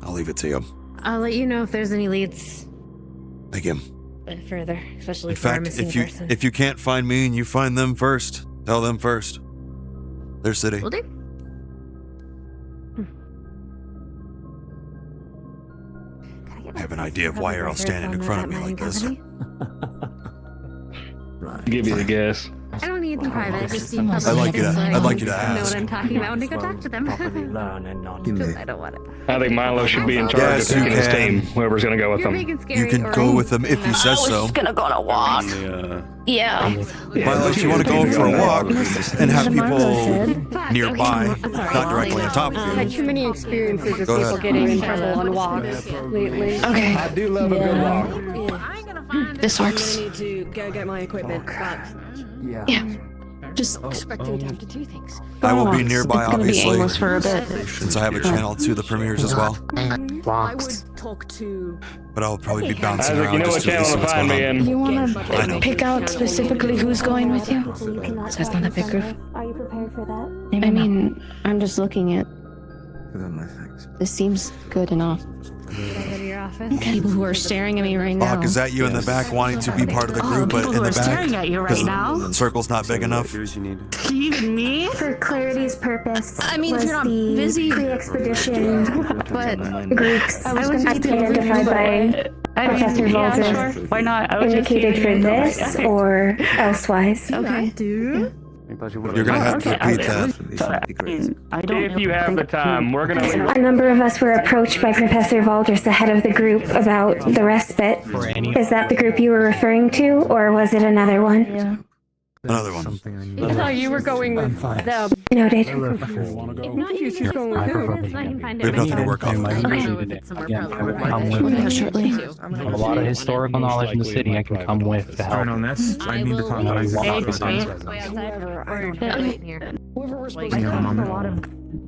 I'll leave it to you. I'll let you know if there's any leads Thank you. further, especially In for our fact, missing person. if you can't find me and you find them first, tell them first. Their city. Will do. I have an idea of why you're all standing in front of me like this. Give you the guess. I don't need them private. Just need I'd like you to. I'd like you to know ask. what I'm talking about when I go talk to them. Learn and not. I don't want it. I think Milo should be in charge Yes, of you picking his can. team, whoever's going to go with You're them. making scary. You can go with them if he says so. gonna go on a walk. Yeah. Milo, if you want to go for a walk and have people nearby, not directly on top of I've had you. too many experiences with Go people ahead. getting in trouble on walks lately. Okay. I do love a good walk. This works. I need to go get my equipment, but Yeah. Just expecting to have to do things. I will be nearby, It's gonna be obviously, aimless for a bit. since I have a channel to the premieres as well. I would talk to. But I'll probably be bouncing Isaac, around you know just what to at least channel see to what's find going me on. in. You want I know. to pick out specifically who's going with you? So it's not a big group. Are you prepared for that? I mean, I'm just looking at. This seems good enough. People who are staring at me right now. Bach, is that you in the back wanting to be part of the group, but people in who the are staring back? at you right 'Cause now? the circle's not big enough. Even me? For clarity's purpose, I mean, if was you're not the busy, pre-expedition but groups I was just identified by Professor yeah, Volter sure. Why not? I was just indicated for kidding. this or elsewise? okay. You're gonna have to repeat that. I don't If you have the time, we're going to... A number of us were approached by Professor Valders, the head of the group, about the respite. Is that the group you were referring to, or was it another one? Yeah. Another one. I thought you were going with them. Noted. She's going with who? We have nothing to work off. Yeah, shortly. A lot of historical knowledge in the city I can come with to help. I need to talk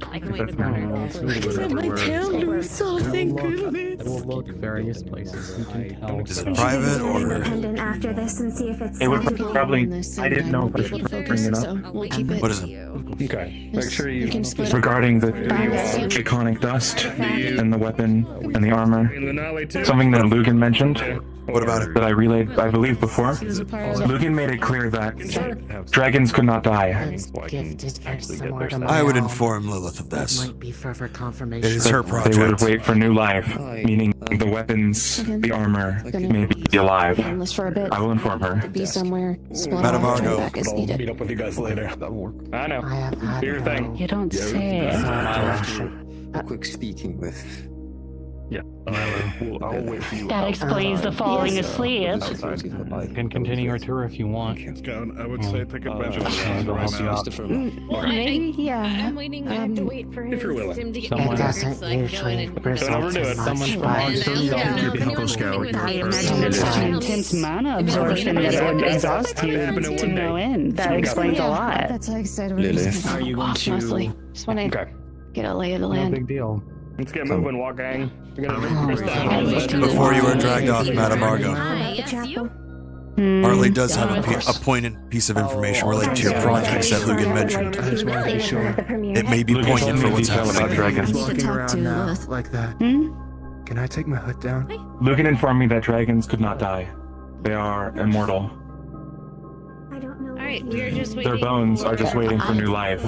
I can wait to My tail loose, oh thank goodness. We'll look various places. You can tell. Is it private or? Independent after this and see if it's It would salvageable. probably. I didn't know if I should bring it up. So we'll keep it. What is it? Okay. Make sure you can split Regarding the Bounce. draconic dust and the weapon and the armor, something that Lugan mentioned. What about it? That I relayed, I believe, before. Lugan made it clear that dragons could not die. I would inform Lilith of this. Might be further confirmation. It is her They would project. wait for new life, meaning the weapons, the armor may be alive. Harmless for a bit. I will inform her. Be somewhere. Split Madam off, turn Margot. back as needed. Meet up with you guys later. That'll work. I know. I have had Do your thing. You don't say. A quick speaking with. Yeah. I'll wait for you. That explains the falling asleep. You can continue your tour if you want. Scout, I would say take advantage of I'll the help you out. Maybe, yeah. I'm waiting. I have to wait for If you're willing. him to get Someone- It back doesn't so I can go in usually and result overdo in it. much, Someone from but Monsters Yeah, Yard if can help anyone's us coming out. with I me, imagine it's an intense mana absorption that would exhaust you to go in. That explains a lot. That's how excited Lilith. Are you going to... Honestly, just want to Okay. get a lay of the No land. big deal. Let's get moving, Walk Gang. We're gonna Before you were dragged off, Madam Margot, Hi, yes, you? Harley does have a poignant piece of information related to your projects that Lugan mentioned. I just want to be sure. It may be Lugan poignant told for me what's details about happening. dragons. Walking around now like that. Can I take my hood down? Lugan informed me that dragons could not die. They are immortal. Alright, we are just waiting. Their bones are just waiting for new life.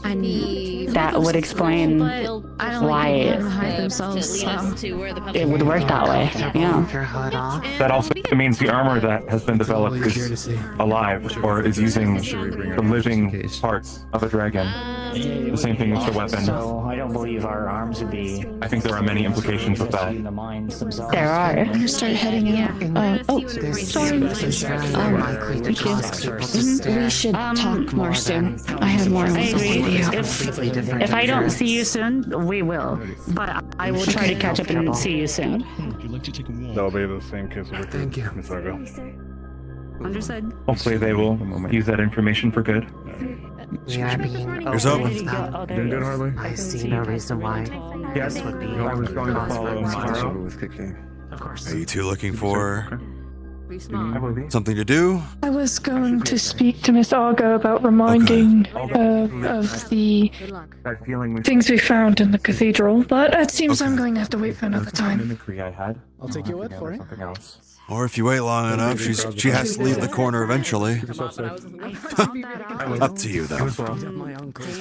I need... That would explain I don't why like them to hide themselves, to lead us so... to where the it would work that way. Yeah. Your hood off. That also means the armor that has been developed is alive, or is using the living parts of a dragon. The same thing with the weapon. So I don't believe our arms would be. I think there are many implications with that. The minds themselves. There are. I'm gonna start heading out. Oh, sorry. Thank you. We should talk more soon. I have more I to say agree. to you. If I don't see you soon, we will. But I will try to catch up and see you soon. Would you like to take a walk? That'll be the same case with Thank you. Miss Argo. Understood. Hopefully they will use that information for good. We are being Here's open open. with them. Doing good, Harley? I see no reason why. Yes, this would be I was going to follow Maro. With quickly. Of course. Are you two looking for I believe. something to do? I was going to speak to Miss Argo about reminding of the That feeling we things we found in the cathedral, but it seems I'm going to have to wait for another time. mimicry I had. I'll take your word for it. Something else. Or if you wait long enough, she has to leave the corner eventually. Up to you, though.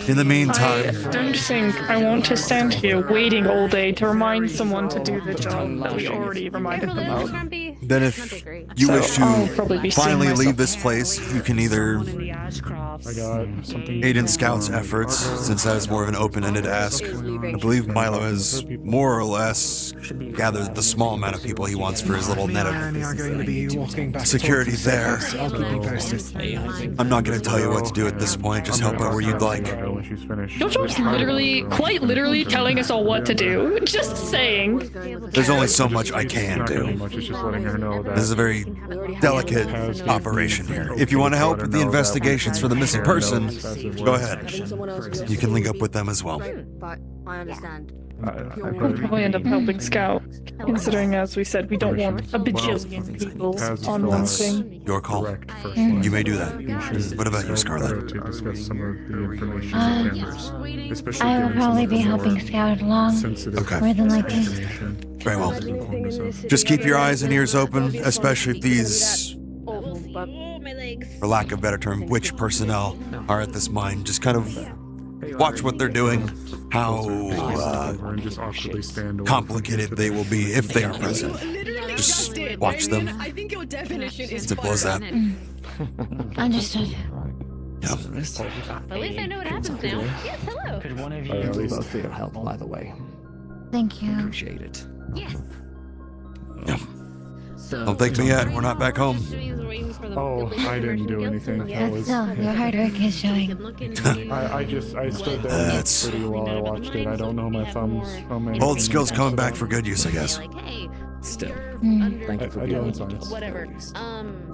In the meantime, Don't think I want to stand here waiting all day to remind someone to do the job that we already reminded them of. then if you wish I'll probably be to seeing finally myself leave this place, you can either I got something. aid in Scout's efforts, since that is more of an open-ended ask. I believe Milo has more or less gathered the small amount of people he wants for his little net of We are going to be walking back. security there. I'll keep you posted. I'm not going to tell you what to do at this point, just help out where you'd like. When she's finished. Your job's literally, quite literally telling us all what to do. Just saying. There's only so much I can do. It's just letting her know that This is a very delicate operation here. If you want to help with the investigations for the missing person, go ahead. You can link up with them as well. But I understand. We'll probably end up helping Scout, considering, as we said, we don't want a bajillion people on one thing. Your call. You may do that. What about you, Scarlet? to discuss some of the information especially I will given some probably of be the helping more Scout along sensitive Okay. more than likely. Very well. Just keep your eyes and ears open, especially if these, for lack of a better term, witch personnel are at this mine. Just kind of watch what they're doing, how and just awkwardly stand away complicated they will be if they are present. Just watch them. I think your definition is Simple as that. Understood. Yeah. At least I know what happens now. Yes, hello. Could one of you Thank you both for your help, by the way. Thank you. Appreciate it. Yes. Don't thank me yet. We're not back home. Oh, I didn't do anything. I That's was. still, your hard work is showing. I stood there That's- pretty while I watched it. I don't know my thumbs from anything. Old skills coming back for good use, I guess. Still, Mm. thank you for I being don't with think us. so. Whatever.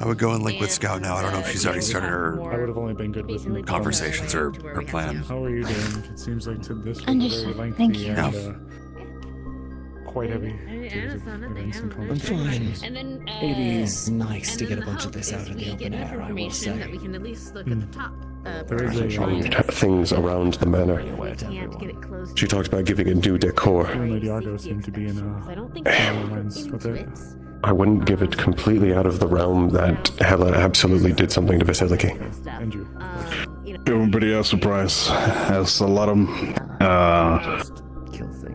I would go and link with Scout now. I don't know if she's already started her I would have only been good with Nick. conversations or her plan. How are you doing? It seems like this was very Understood. lengthy Thank you. and Yeah. quite heavy. I'm fine. And then, It is nice to get a bunch of this out in the open air, I will information say. that we can at least look at the top. and things around the manor. She talked about giving it new decor. Lady Argo seemed to be in alliance with it. I wouldn't give it completely out of the realm that Hela absolutely did something to Vasiliki. Everybody else surprised. As a lot of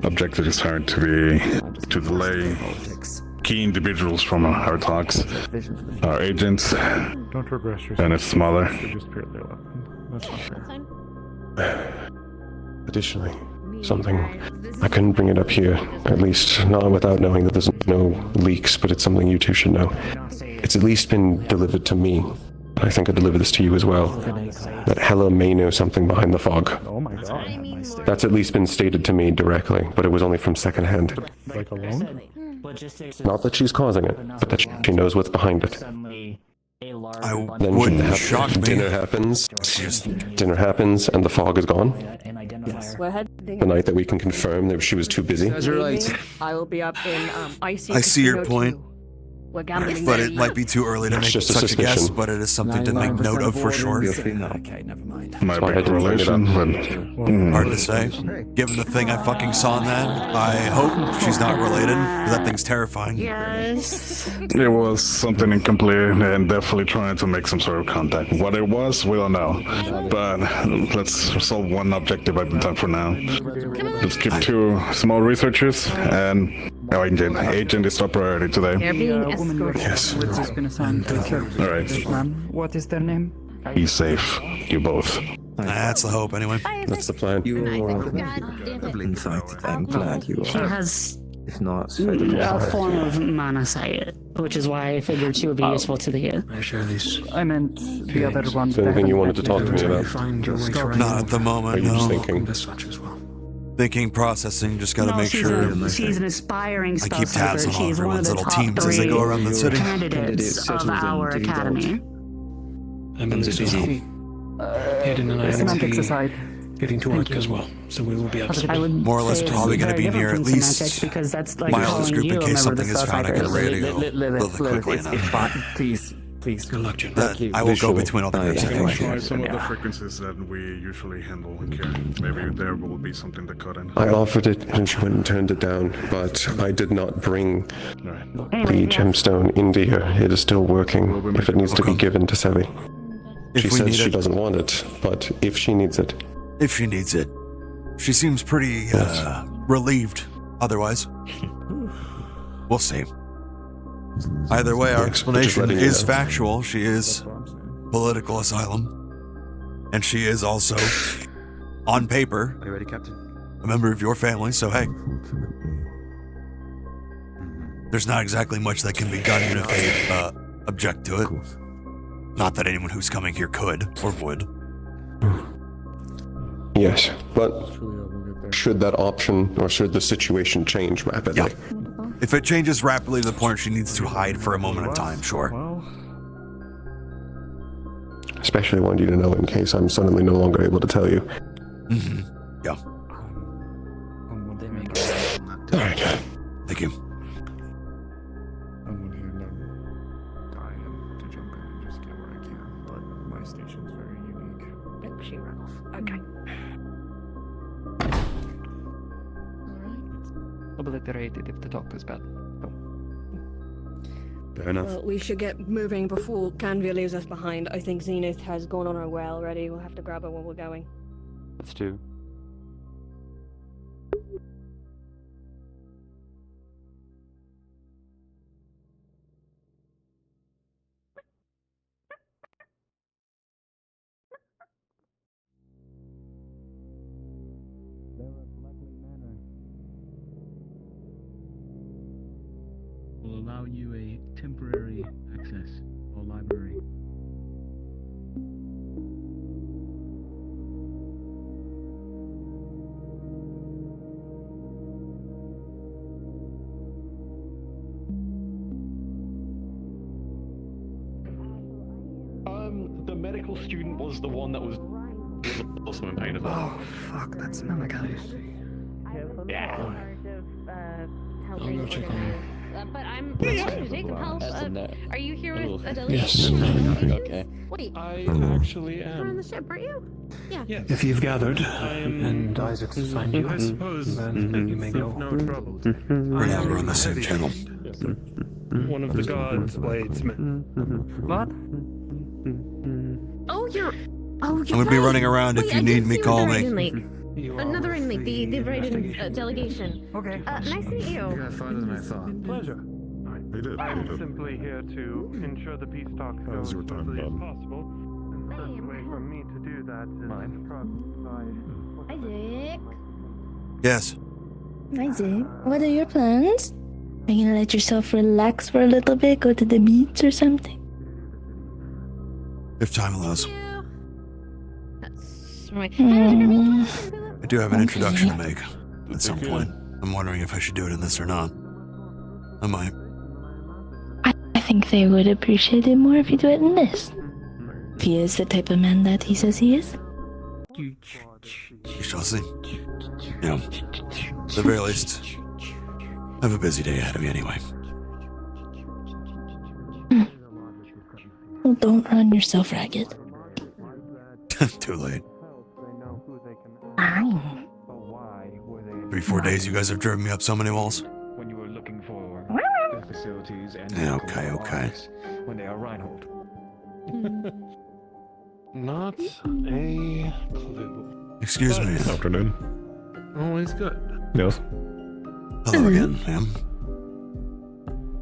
objectives are to delay key individuals from our talks, our agents, Don't regress yourself. and its mother. Just purely a weapon. That's not fair. Additionally, something I couldn't bring it up here, at least not without knowing that there's no leaks, but it's something you two should know. It's at least been delivered to me. I think I delivered this to you as well. That Hela may know something behind the fog. Oh my god. That's at least been stated to me directly, but it was only from secondhand. Like alone? Not that she's causing it, but that she knows what's behind it. Then wouldn't shock me. dinner happens, and the fog is gone. We're heading. The night that we can confirm that she was too busy. I will be up in IC. I see your point. We're gambling. But it might be too early to It's make just a such a guess, suspicion. but it is something to make note of for sure. Okay, never mind. Might be correlation, but Hard to say. Given the thing I fucking saw in that, I hope she's not related, 'cause that thing's terrifying. Yes. it was something incomplete and definitely trying to make some sort of contact. What it was, we don't know. But let's solve one objective at a time for now. Let's keep two small researchers and our agent is top priority today. They're being escorted. Yes. We've just been assigned to kill All right. this man. What is their name? Be safe, you both. That's the hope, anyway. That's the plan. In fact, I'm glad you She are. has If not, a form of mana sight, which is why I figured she would be useful to the I meant the other one. Is there anything you wanted to talk to me about? Not at the Are moment, you just no. thinking? Thinking, processing, just gotta No, make sure. she's an aspiring I spell keep tabs sniper. on all She's one of everyone's the little top teams as they go around the city. candidates of our academy. I'm in the busy. Hayden and I Semantics are aside. getting to work as well, so we will be I absolutely would More or less say it's probably gonna very be near different at from least semantics, because that's like Miles' calling group you in a case member of something the is Spell found. I Snipers. can ready to go. Build it quickly It's enough. fine. Please. Good luck, Jim. That I will go between all the groups. We'll try some of the frequencies that we usually handle here. Maybe there will be something to cut in. I offered it and she went and turned it down, but I did not bring the gemstone into here. It is still working if it needs to be given to Sevi. If She we says need she it. doesn't want it, but if she needs it. If she needs it. She seems pretty relieved otherwise. We'll see. Either way, our explanation letting you is know. factual. She is political asylum. And she is also, on paper, Are you ready, Captain? a member of your family, so hey. There's not exactly much that can be done even if they object to it. Not that anyone who's coming here could or would. Yes, but should that option or should the situation change rapidly? If it changes rapidly to the point where she needs to hide for a moment in time, sure. Especially want you to know in case I'm suddenly no longer able to tell you. Mm-hmm. Yeah. Alright. Thank you. On one hand, I'm dying to jump in and just get where I can, but my station's very unique. She ran off. Okay. Obliterated if the doctor's bad. Fair enough. Well, we should get moving before Canvia leaves us behind. I think Zenith has gone on her way already. We'll have to grab her when we're going. Let's do. Will allow you a temporary access or library. The medical student was the one that was also in pain as well. Oh, fuck, that's Malachi. Yeah. I'll go check on him. but I'm happy to take help. Are you here with a Yes. delegation? Okay. Wait, I Hmm. actually you're on am. the ship, aren't you? Yeah. Yes. If you've gathered, I am. and Isaac's find you, I suppose then you may go. no trouble. We're now on the same channel. Yes, sir. One of the gods' bladesmen. What? Oh, you're I'm gonna be running around. If you need me, call me. Another Raiden Lake, the Raiden delegation. Okay. Nice to meet you. You got farther than I thought. Pleasure. He did. I'm simply here to ensure the peace talks go as your time, smoothly as bud? possible. And the best way for me to do that is Isaac. Yes. Isaac, what are your plans? Are you gonna let yourself relax for a little bit, go to the beach or something? If time allows. Hmm. I do have an introduction to make at some point. I'm wondering if I should do it in this or not. I might. I think they would appreciate it more if you do it in this. If he is the type of man that he says he is. You shall see. Yeah. At the very least, I have a busy day ahead of me anyway. Well, don't run yourself ragged. Too late. Fine. 3-4 days you guys have driven me up so many walls. When you were looking for the facilities and Yeah, okay. when they are Reinhold. Not a clue. Excuse me. Afternoon. always good. Yes. Hello again, ma'am.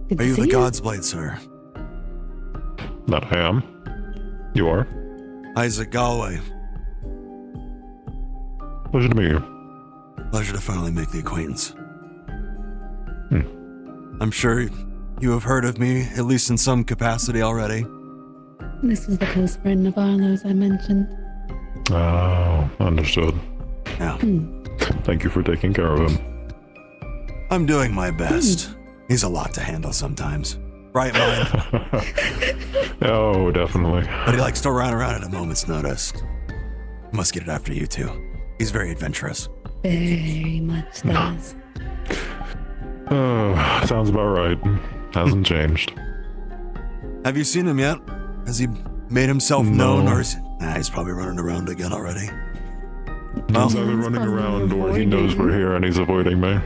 Good Are to you see the you. God's Blade, sir? That I am. You are. Isaac Galway. Pleasure to meet you. Pleasure to finally make the acquaintance. I'm sure you have heard of me, at least in some capacity already. This was the close friend of Arlo's I mentioned. Oh, understood. Yeah. Thank you for taking care of him. I'm doing my best. He's a lot to handle sometimes. Right, mind? Oh, definitely. But he likes to run around at a moment's notice. Must get it after you two. He's very adventurous. Very much does. Oh, sounds about right. Hasn't changed. Have you seen him yet? Has he made himself known, or is he's probably running around again already? He's either running around or he knows we're here and he's avoiding me.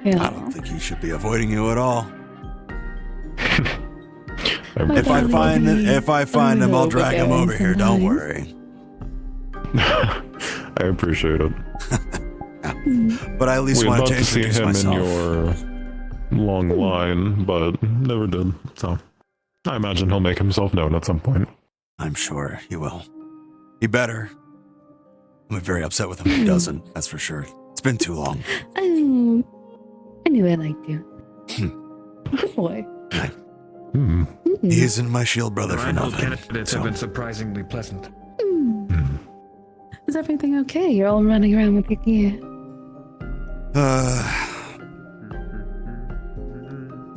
Yeah. I don't think he should be avoiding you at all. I'm If I find him, I'll drag him over here. Don't worry. I appreciate it. But I at least We'd wanted love to to see introduce him myself. in your long line, but never did. So I imagine he'll make himself known at some point. I'm sure he will. He better. I'm very upset with him if he doesn't, that's for sure. It's been too long. I knew I liked you. Good boy. He isn't my shield brother for Reinhold nothing. candidates so- have been surprisingly pleasant. Is everything okay? You're all running around with your gear.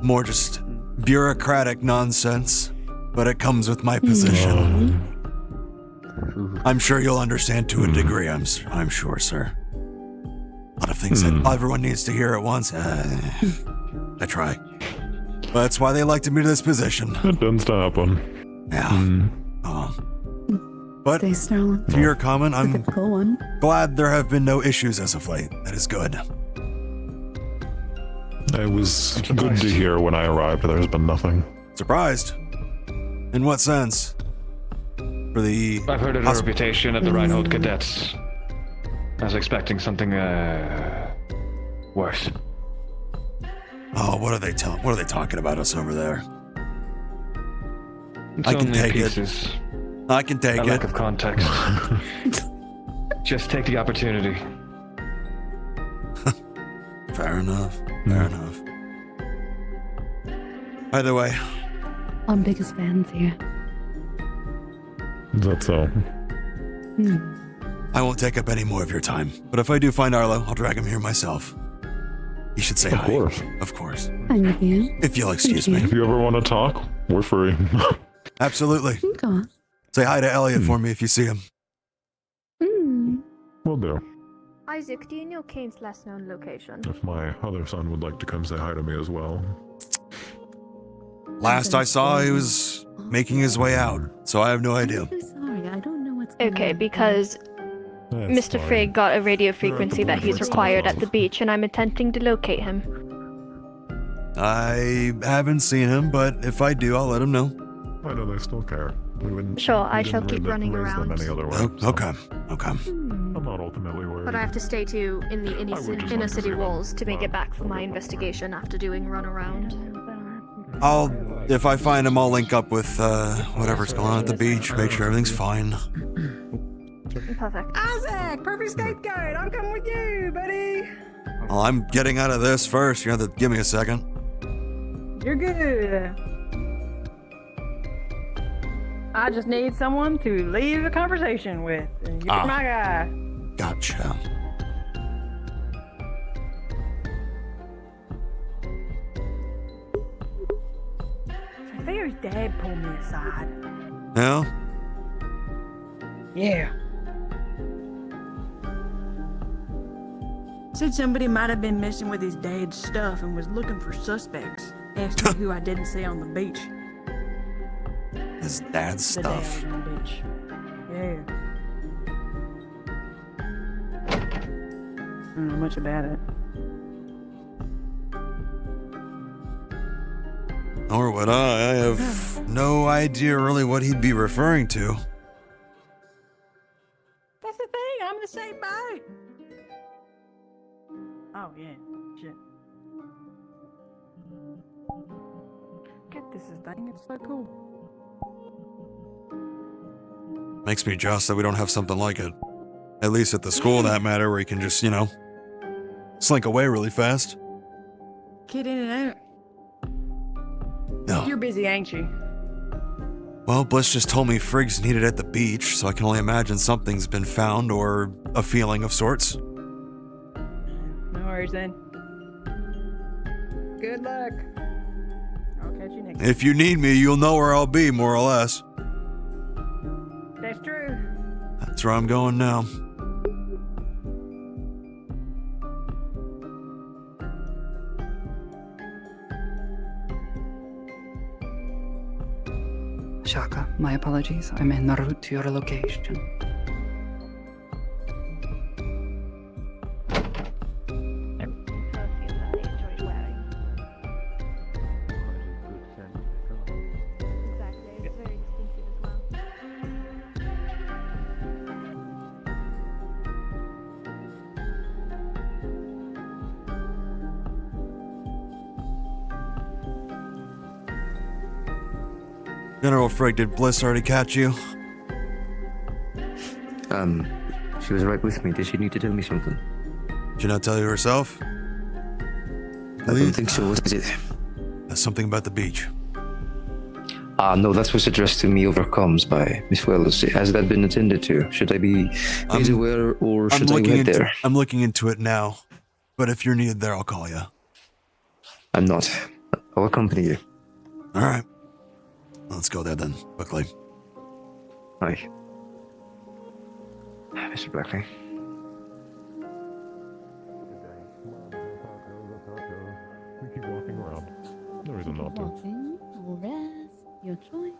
More just bureaucratic nonsense, but it comes with my position. I'm sure you'll understand to a degree, I'm sure, sir. A lot of things that everyone needs to hear at once. I try. But that's why they elected me to this position. It tends to happen. Yeah. But Stay strong. to your comment, I'm Typical one. glad there have been no issues as of late. That is good. It was good to hear when I arrived, there's been nothing. Surprised? In what sense? For the... I've heard of the reputation of the Reinhold cadets. I was expecting something, worse. Oh, what are they talking about us over there? It's I can only take pieces. it. I can take A it. lack of context. Just take the opportunity. Fair enough. Fair enough. Either way, I'm biggest fans here. Is that so? I won't take up any more of your time. But if I do find Arlo, I'll drag him here myself. You should say hi. Of course. Of course. Thank you. If you'll excuse me. If you ever want to talk, we're free. Absolutely. Go on. Say hi to Elliot for me if you see him. Will do. Isaac, do you know Kane's last known location? If my other son would like to come say hi to me as well. Last I saw, he was making his way out, so I have no idea. Sorry, I don't know what's Okay, because Mr. Frigg got a radio frequency that he's required at the beach, and I'm attempting to locate him. I haven't seen him, but if I do, I'll let him know. I know they still care. Sure, I shall keep running raise them around. any other way. Okay. I'm not ultimately worried. But I have to stay in the I would just inner like to city see them. walls to make it back for my investigation after doing run around. If I find him, I'll link up with whatever's going on at the beach, make sure everything's fine. Perfect. Isaac, perfect scapegoat. I'm coming with you, buddy. Well, I'm getting out of this first. You have to give me a second. You're good. I just need someone to leave a conversation with, and you're my guy. Gotcha. So Theo's dad pulled me aside. Yeah? Yeah. Said somebody might have been messing with his dad's stuff and was looking for suspects. Asked me who I didn't see on the beach. His dad's The stuff. dad on the beach. Yeah. I don't know much about it. Nor would I. I have no idea really what he'd be referring to. That's the thing. I'm the same boat. Oh yeah. Shit. Get this thing. It's so cool. Makes me jealous that we don't have something like it. At least at the school, that matter, where you can just, slink away really fast. Get in and out. No. You're busy, ain't you? Well, Bliss just told me Frigg's needed at the beach, so I can only imagine something's been found or a feeling of sorts. No worries then. Good luck. I'll catch you next. If you need me, you'll know where I'll be, more or less. That's true. That's where I'm going now. Shaka, my apologies. I'm en route to your location. General Frigg, did Bliss already catch you? She was right with me. Did she need to tell me something? Did she not tell you herself? I don't think so. What is it? That's something about the beach. No, that was addressed to me over comms by Miss Wells. Has that been attended to? Should I be made aware or should I head there? I'm looking into it now, but if you're needed there, I'll call you. I'm not. I'll accompany you. All right. Let's go there then, quickly. Hi. Mr. Blackley. We keep walking around. No reason not to. Walking or rest, your choice.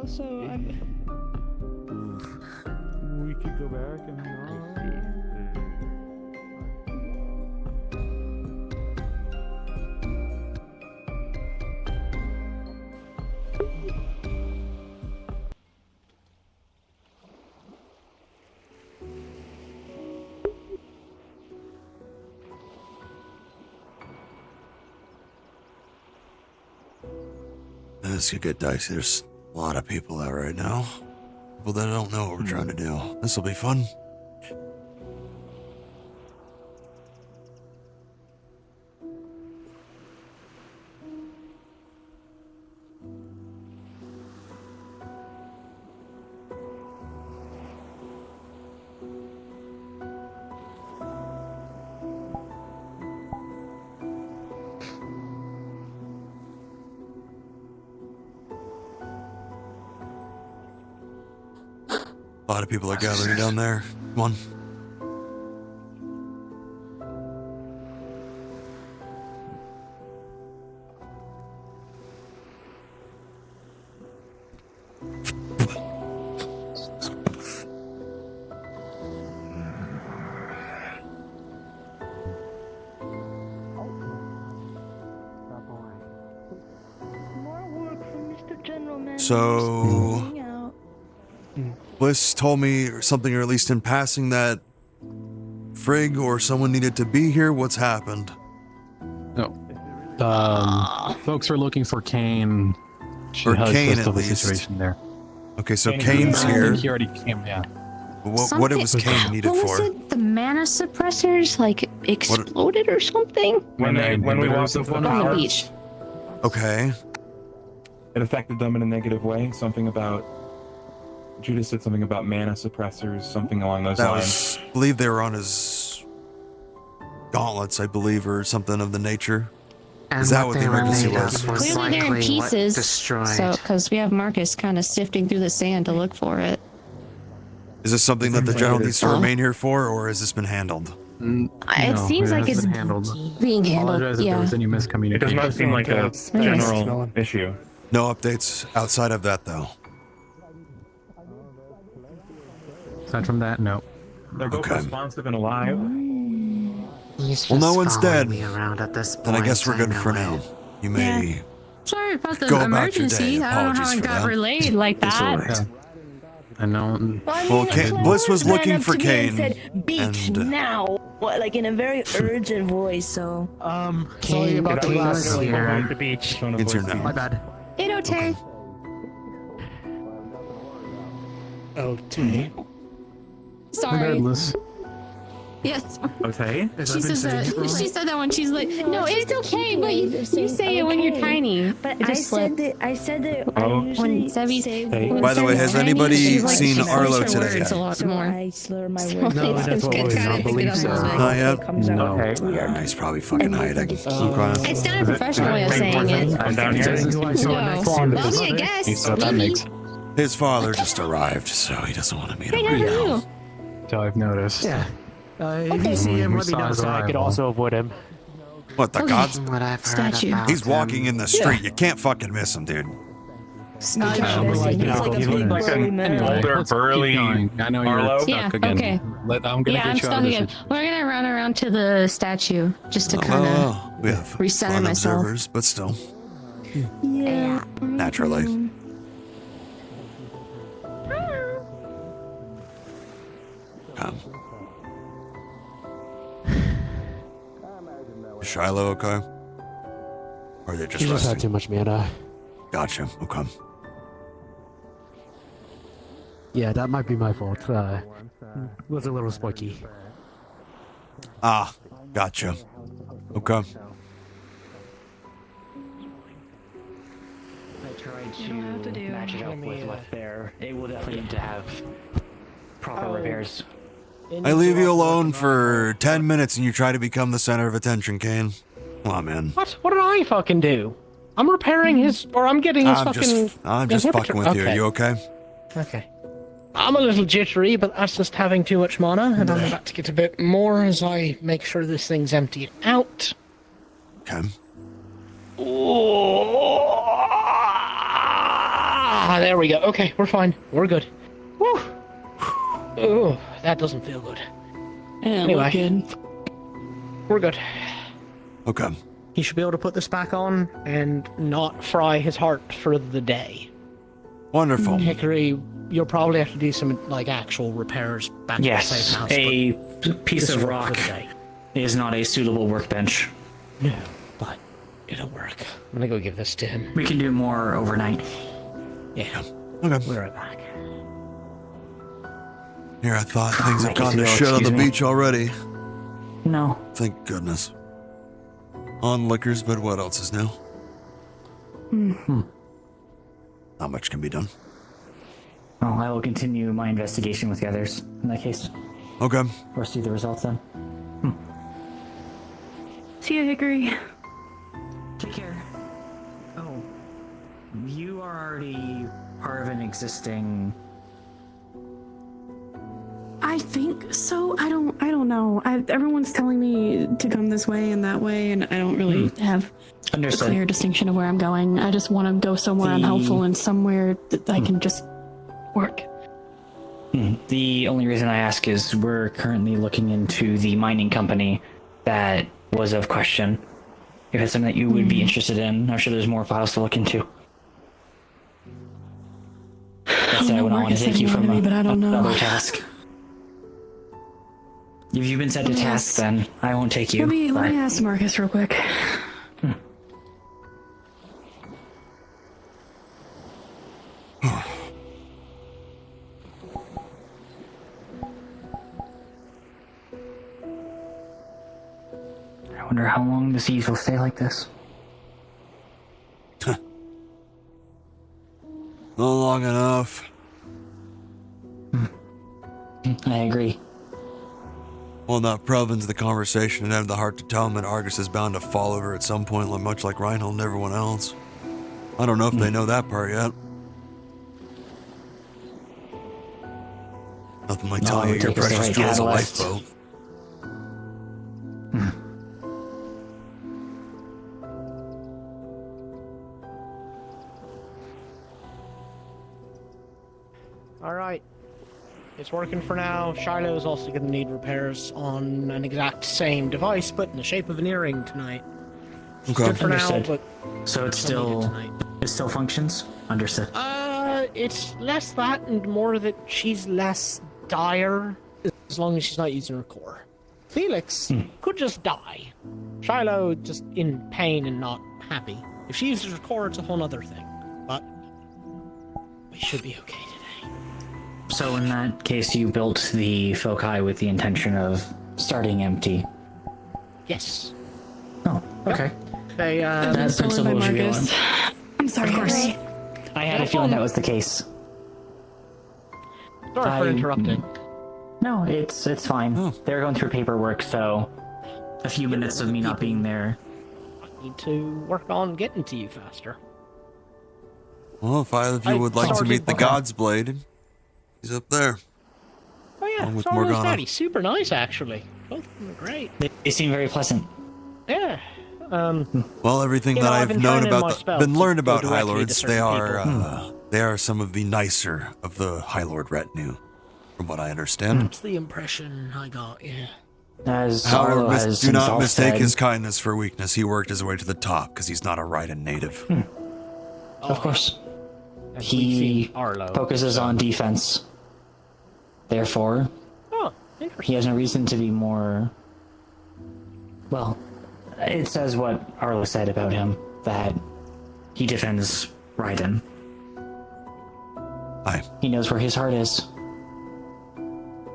So we could go back and. This could get dicey. There's a lot of people out right now. People that don't know what we're trying to do. This will be fun. A lot of people are gathering down there. Come on. So, Bliss told me something, or at least in passing, that Frigg or someone needed to be here. What's happened? No. Folks are looking for Kane. She Or has Kane, just at the least. situation there. Okay, so I Kane's think here. He already came, yeah. What it was Kane needed what for? was it? The mana suppressors like exploded or something? When we walked up on the beach. Okay. It affected them in a negative way. Something about Judas said something about mana suppressors, something along those That lines. was, I believe they were on his gauntlets, I believe, or something of the nature. Is that what the emergency was? Clearly they're in pieces. So, because we have Marcus kind of sifting through the sand to look for it. Is this something that the general needs to remain here for, or has this been handled? It seems like it's being handled. Apologize if there was any miscommunication. It does not seem like a general issue. No updates outside of that, though. Aside from that, no. They're both responsive and alive. Well, no one's dead. Then Then I guess we're good for now. You may Sorry about the go about your emergency. day. I don't know how Apologies it for got that. relayed like It's all that. right. I know. Well, Bliss was looking for Kane. Said, beach and now, like in a very urgent voice. So Sorry about the last Avoid the beach. It's here now. My bad. It okay. Okay. Sorry. Regardless. Yes. Okay. She says that. She said that when she's like, no, it's okay, but you say it when you're tiny. But It just slipped. I said that. Oh. I usually When Sebby- say when By the way, Sebby's has tiny, anybody she's like- seen she slurs Arlo her today words yet? a lot so more. I slur my So words. it's that's what good we to don't pick it up believe on so. his Not yet. Comes out Okay. weird. He's probably fucking hiding. Okay. It's not a professional way of saying it. I'm down here. No. Well, I guess. So that makes. His father just arrived, so he doesn't want to meet Hey, him how right are now. you? So I've noticed. Yeah. If Okay. you see him, We let me saw know his so I could arrival. also avoid him. What, the Okay. gods? What I've heard Statue. about He's walking him. in the street. You can't fucking miss him, dude. He's like a He big looks like burly an man. older, Let's keep burly going. I know you're Arlo. stuck Yeah, again. okay. I'm gonna Yeah, get I'm you stuck out of this. again. We're gonna run around to the statue just to kind of We have recenter fun myself. observers, but still, Yeah. naturally. Come. Is Shiloh okay? Or are they just He just had resting? too much mana. Gotcha. Okay. Yeah, that might be my fault. Was a little spiky. Ah, gotcha. Okay. I tried to match it up with what they're able to have proper repairs. I leave you alone for 10 minutes and you try to become the center of attention, Kane. Come on, man. What? What did I fucking do? I'm repairing his, or I'm getting his I'm fucking. just fucking with you. Are Okay. you okay? Okay. I'm a little jittery, but that's just having too much mana, and I'm about to get a bit more as I make sure this thing's emptied out. Okay. Ah, there we go. Okay, we're fine. We're good. Woo. Oh, that doesn't feel good. Yeah, Anyway. We're good. Okay. He should be able to put this back on and not fry his heart for the day. Wonderful. Hickory, you'll probably have to do some like actual repairs back to the Yes, safe house. a piece this of will work rock for the day. is not a suitable workbench. No, but it'll work. I'm gonna go give this to him. We can do more overnight. Yeah. Okay. We'll be right back. Here, I thought things have Mike, gone if to you'll shit on the excuse me. beach already. No. Thank goodness. Onlookers, but what else is new? Not much can be done. Well, I will continue my investigation with the others in that case. Okay. We'll see the results then. See you, Hickory. Take care. Oh, you are already part of an existing I think so. I don't know. Everyone's telling me to come this way and that way, and I don't really have a clear distinction of where I'm going. I just want to go somewhere I'm helpful and somewhere that I can just work. The only reason I ask is we're currently looking into the mining company that was of question. If it's something that you would be interested in, I'm sure there's more files to look into. That's why I wouldn't want to take you from another task. If you've been set to task, then I won't take you. Let me ask Marcus real quick. I wonder how long the siege will stay like this. Not long enough. I agree. Well, not probing to the conversation and have the heart to tell him that Argus is bound to fall over at some point, much like Reinhold and everyone else. I don't know if they know that part yet. Nothing like telling you your precious jewel's a lifeboat. Alright. It's working for now. Shiloh's also going to need repairs on an exact same device, but in the shape of an earring tonight. Okay. Good for now, but so it still functions? Understood. It's less that and more that she's less dire as long as she's not using her core. Felix could just die. Shiloh just in pain and not happy. If she uses her core, it's a whole other thing. But we should be okay today. So in that case, you built the foci with the intention of starting empty. Yes. Oh, okay. That principle should be on. I'm sorry, Of course. Henry. I had a feeling that was the case. Sorry for interrupting. No, it's fine. They're going through paperwork, so a few minutes of me not being there. I need to work on getting to you faster. Well, if either of you would like to meet the God's Blade, he's up there. Oh yeah, Along with so was Morgana. Daddy. Super nice, actually. Both of them are great. They seem very pleasant. Yeah. Well, everything You that know, I've I've been known training my about spell been to learned go about High directly to Lords, certain they are some of the nicer of the High Lord retinue, from what I understand. That's the impression I got, yeah. As However, Arlo has do not himself mistake said- his kindness for weakness. He worked his way to the top because he's not a Raiden native. Of course. And we've He seen Arlo, focuses so- on defense. Therefore, Oh, he interesting. has no reason to be more... Well, it says what Arlo said about him, that he defends Raiden. Aye. He knows where his heart is.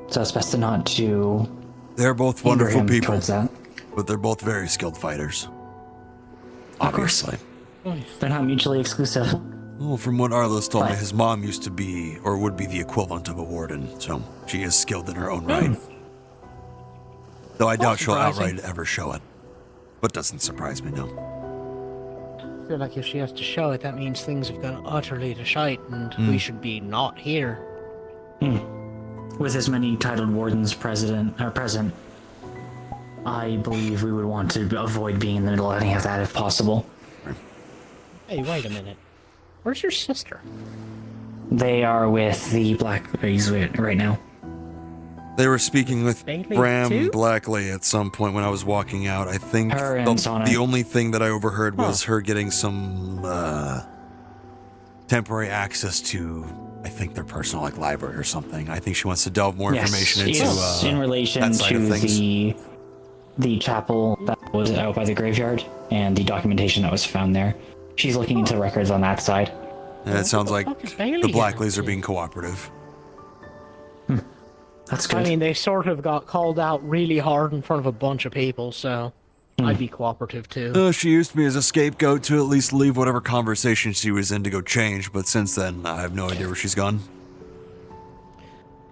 So it's best to not to... They're both hinder wonderful him people, towards that. but they're both very skilled fighters. Obviously. They're not mutually exclusive. Well, from what Arlo's told me, But- his mom used to be, or would be, the equivalent of a warden, so she is skilled in her own right. Though I doubt she'll surprising. outright ever show it. But doesn't surprise me, no. I feel like if she has to show it, that means things have gone utterly to shite, and we should be not here. With as many titled wardens present, I believe we would want to avoid being in the middle of any of that if possible. Hey, wait a minute. Where's your sister? They are with the Blackleys right now. They were speaking with Bailey Bram too? Blackley at some point when I was walking out. I think Her and Sonic. the only thing that I overheard was her getting some temporary access to, I think, their personal library or something. I think she wants to delve more information into It's in relation that side to of things. the chapel that was out by the graveyard and the documentation that was found there. She's looking into records on that side. And it sounds like fuck is Bailey the getting Blackleys are being cooperative. That's good. I mean, they sort of got called out really hard in front of a bunch of people, so I'd be cooperative too. She used me as a scapegoat to at least leave whatever conversation she was in to go change, but since then, I have no idea where she's gone.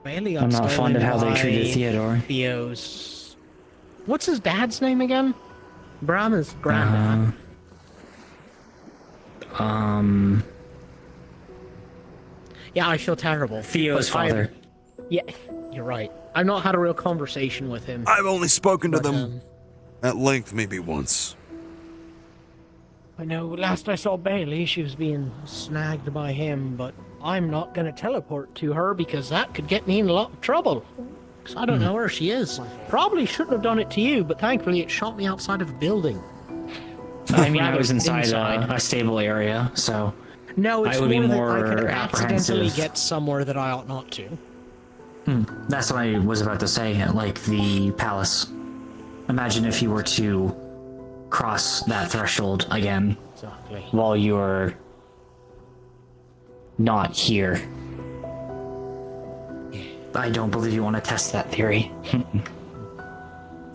Bailey got I'm not fond of how they stolen treated by Theodore. Theo's... What's his dad's name again? Bram is granddad. Yeah, I feel terrible. Theo's but father. Yeah, You're right. I've not had a real conversation with him. I've only spoken to them at length maybe once. I know last I saw Bailey, she was being snagged by him, but I'm not going to teleport to her because that could get me in a lot of trouble. 'Cause I don't know where she is. Probably shouldn't have done it to you, but thankfully it shot me outside of a building. I mean, I was inside a stable area, so No, it's I would be more that I could more accidentally apprehensive. get somewhere that I ought not to. That's what I was about to say, like the palace. Imagine if you were to cross that threshold again Exactly. while you're not here. I don't believe you want to test that theory.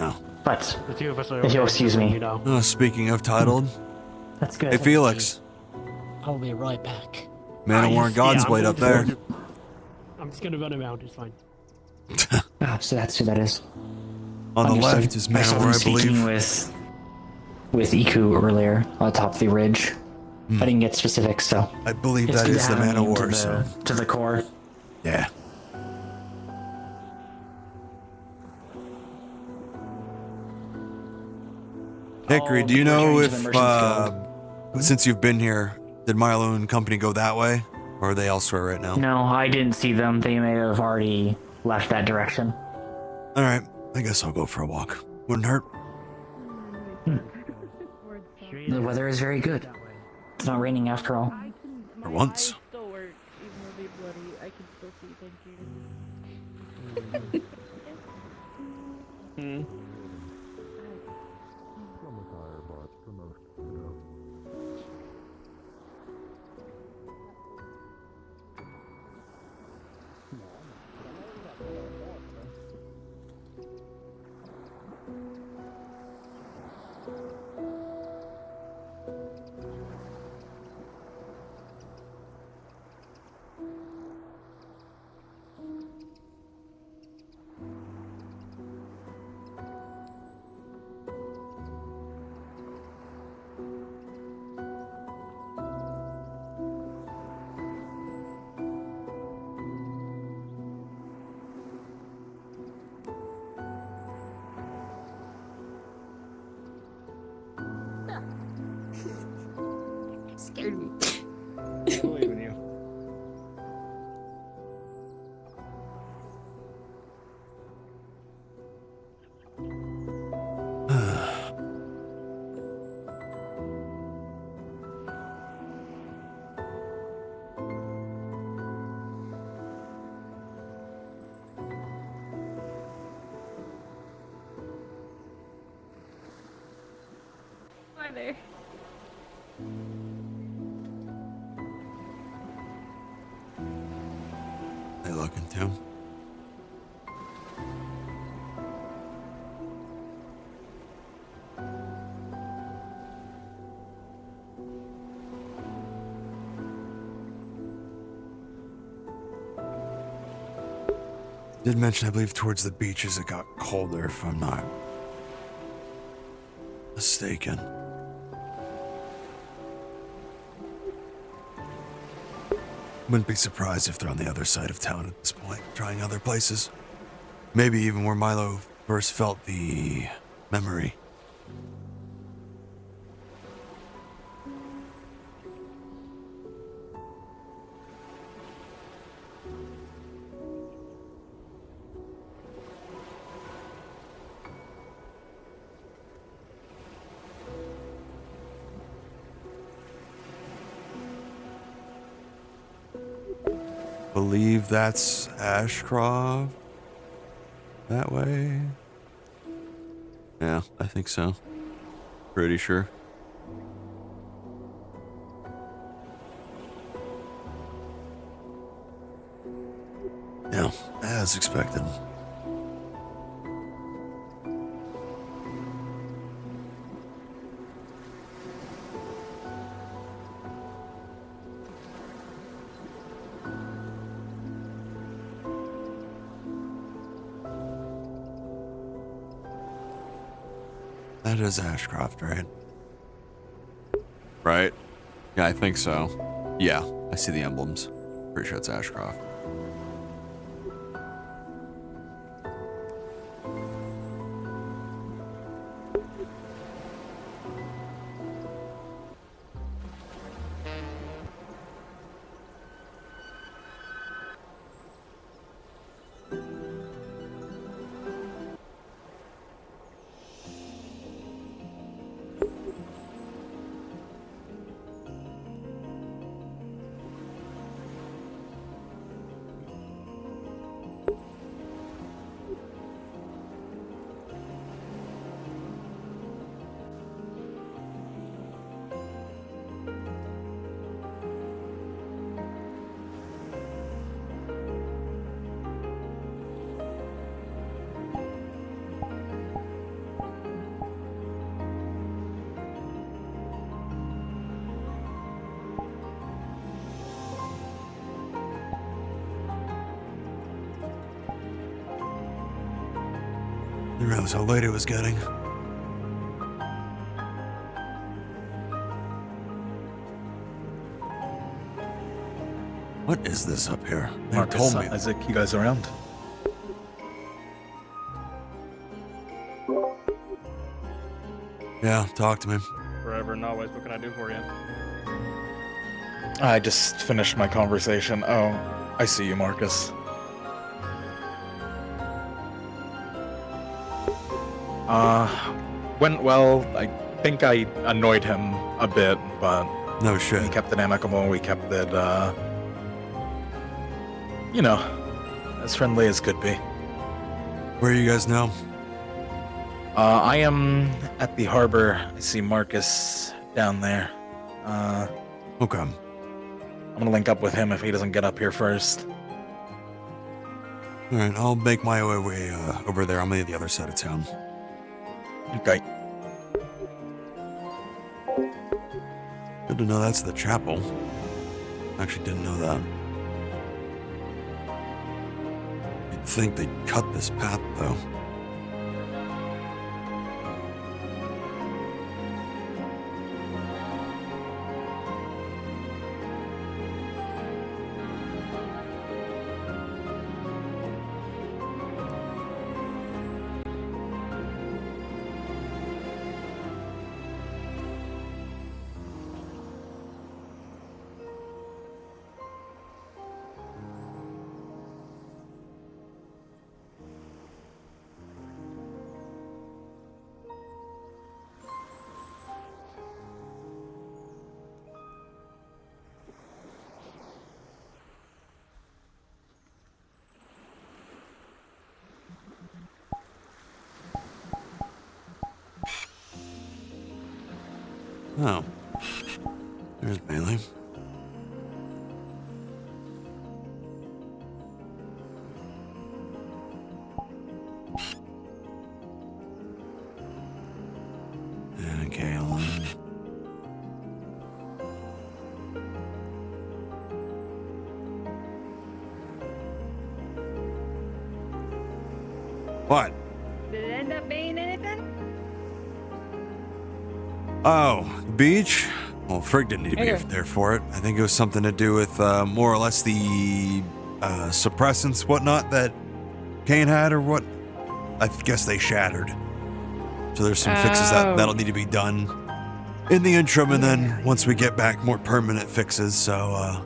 No. But The two of us are if you'll okay, excuse so me. you know. Speaking of titled, That's good. hey Felix, I'll be right back. Man of War God's Blade up there. I'm just gonna run around. It's fine. So that's who that is. On the Understood. left is I Man saw of him War, I speaking believe. with Iku earlier on top of the ridge. I didn't get specifics, so I believe it's that good is to the have Man him of War. to So to the core. yeah. Hickory, do you know returning to if, the Merchant's since you've been here, did Milo and company go that way, or are they elsewhere right now? No, I didn't see them. They may have already left that direction. All right, I guess I'll go for a walk. Wouldn't hurt. The weather is very good. It's not raining after all. For once. Scared me. I believe in you. Hi there. They looking too. Did mention, I believe, towards the beaches it got colder, if I'm not mistaken. Wouldn't be surprised if they're on the other side of town at this point, trying other places. Maybe even where Milo first felt the memory. Believe that's Ashcroft. That way. Yeah, I think so. Pretty sure. Yeah, as expected. That is Ashcroft, right? Right? Yeah, I think so. Yeah, I see the emblems. Pretty sure it's Ashcroft. Didn't realize how late it was getting. What is this up here? They Marcus, told me. Isaac, you guys around? Yeah, talk to me. Forever and always, what can I do for you? I just finished my conversation. Oh, I see you, Marcus. Went well. I think I annoyed him a bit, but no shit. We kept it amicable. We kept it, you know, as friendly as could be. Where are you guys now? I am at the harbor. I see Marcus down there. Okay. I'm gonna link up with him if he doesn't get up here first. All right, I'll make my way over there. I'm on the other side of town. Okay. Good to know that's the chapel. Actually didn't know that. You'd think they'd cut this path, though. Oh. There's Bailey. And Kaylin. What? Did it end up being anything? Oh, the beach? Well, Frigg didn't need to be Okay. there for it. I think it was something to do with more or less the suppressants, whatnot, that Kane had, or what? I guess they shattered. So there's some fixes that'll need to be done in the interim, and then once we get back, more permanent fixes. So,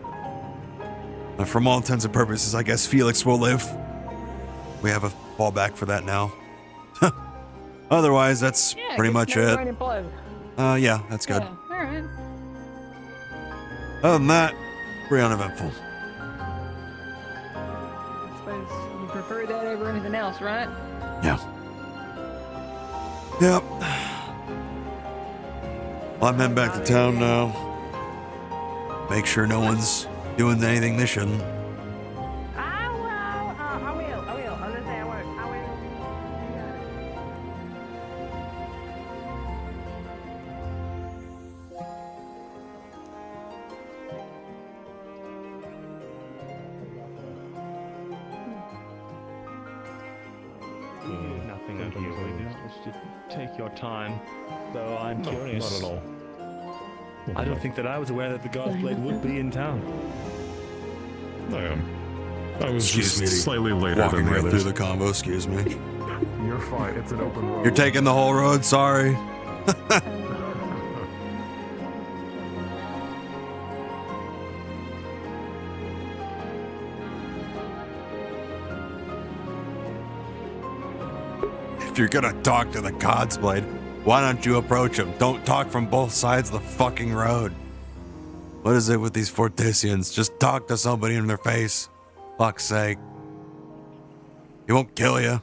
from all intents and purposes, I guess Felix will live. We have a fallback for that now. Otherwise, that's pretty much it. Yeah, that's good. Yeah, all right. Other than that, pretty uneventful. I suppose you prefer that over anything else, right? Yeah. Yep. Well, I'm heading back to town now. Make sure no one's doing anything they shouldn't. I will. I will. I was gonna say I will. Nothing unusual. Just take your time. Though I'm curious. Not at all. I don't think that I was aware that the Godblade would be in town. I am. I was Excuse just me. slightly later Walking than the right others. through the combo, excuse me. You're fine. It's an open road. You're taking the whole road, sorry. If you're gonna talk to the Godsblade, why don't you approach him? Don't talk from both sides of the fucking road. What is it with these Forticians? Just talk to somebody in their face. Fuck's sake. He won't kill you.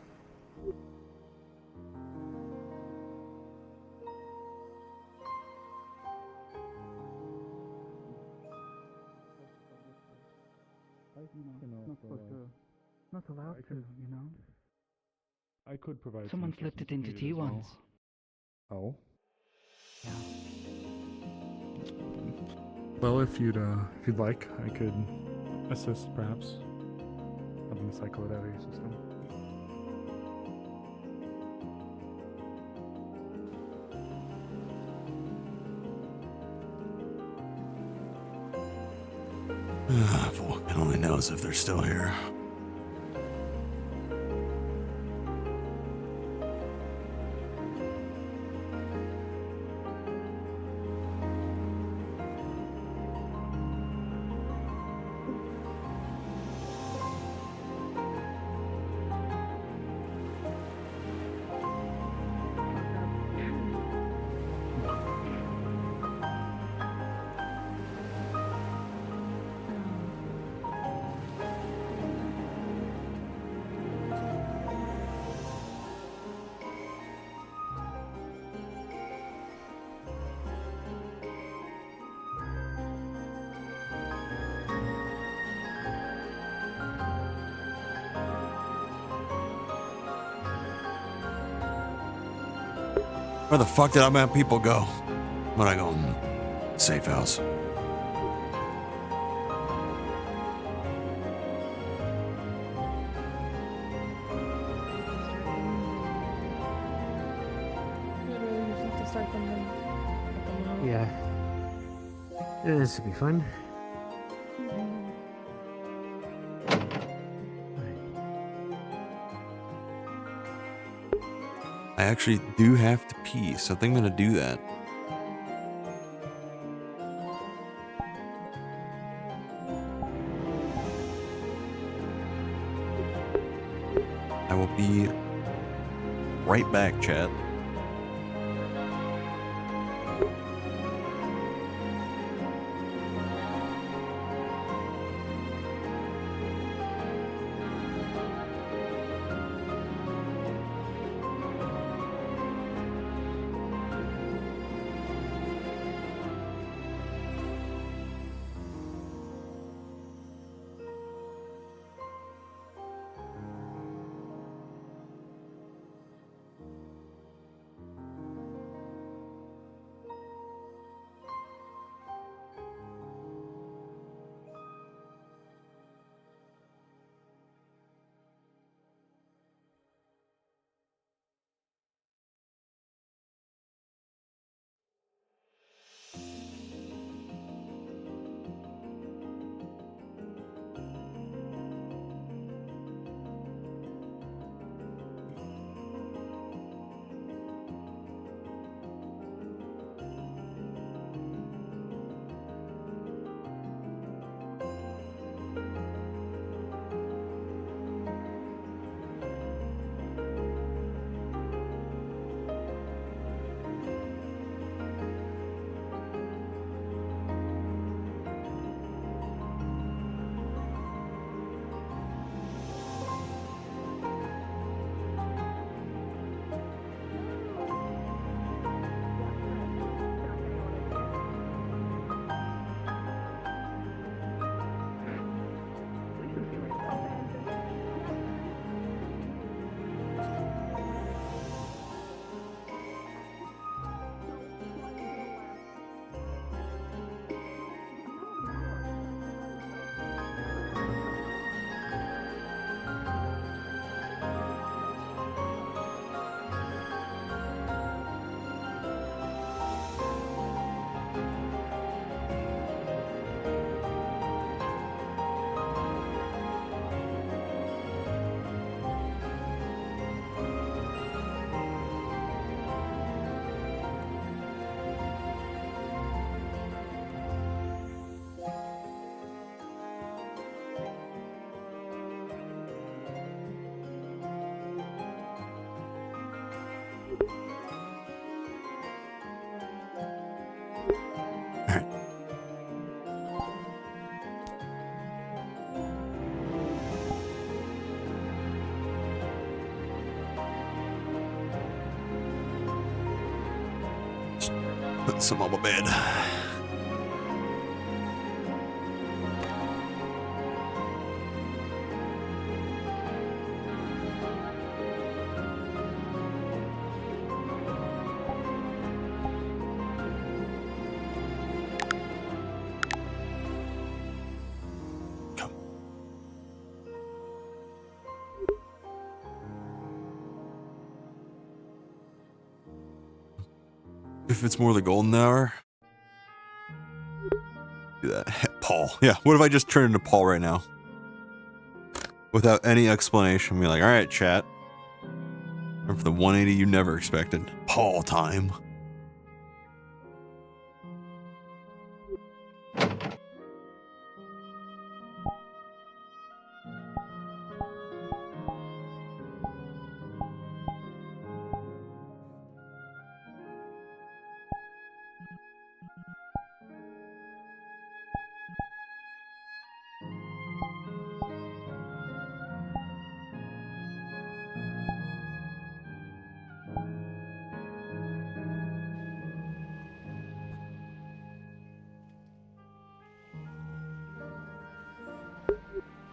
Not allowed to, you know. I could provide. Someone slipped it into tea once. Oh. Yeah. Well, if you'd like, I could assist, perhaps, having the cycle at system. Vulcan only knows if they're still here. Where the fuck did all my people go? When I go safe house. Yeah. This will be fun. I actually do have to pee, so I think I'm gonna do that. I will be right back, chat. Put some on my bed. If it's more the golden hour, do that. Paul. Paul. Yeah, what if I just turn into Paul right now? Without any explanation. Be like, all right, chat. Time for the 180 you never expected. Paul time.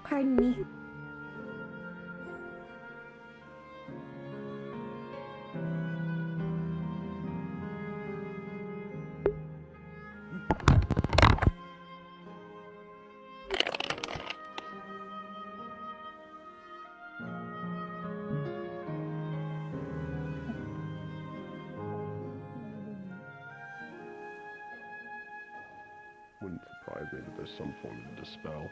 Pardon me. Wouldn't surprise me that there's some form of dispel.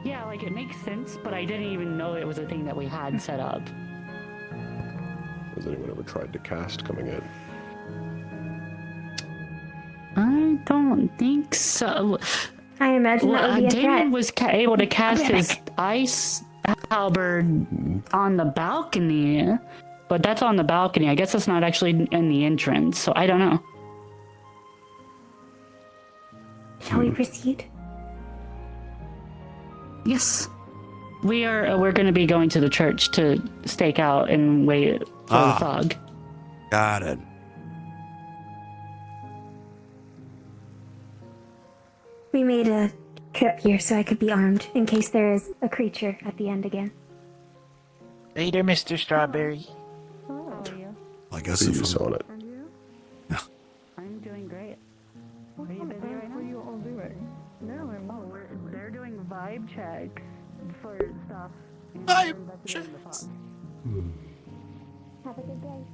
Yeah, like it makes sense, but I didn't even know it was a thing that we had set up. Has anyone ever tried to cast coming in? I don't think so. I imagine that would be a Damon threat. was able to cast his ice halberd on the balcony, but that's on the balcony. I guess that's not actually in the entrance, so I don't know. Shall we proceed? Yes. We're going to be going to the church to stake out and wait for the fog. Got it. We made a trip here so I could be armed in case there is a creature at the end again. Later, Mr. Strawberry. I guess See if you I'm- on it. I'm doing great. Are you busy right now? What are you all doing? No, they're doing vibe checks for stuff. Vibe checks. Have a good day.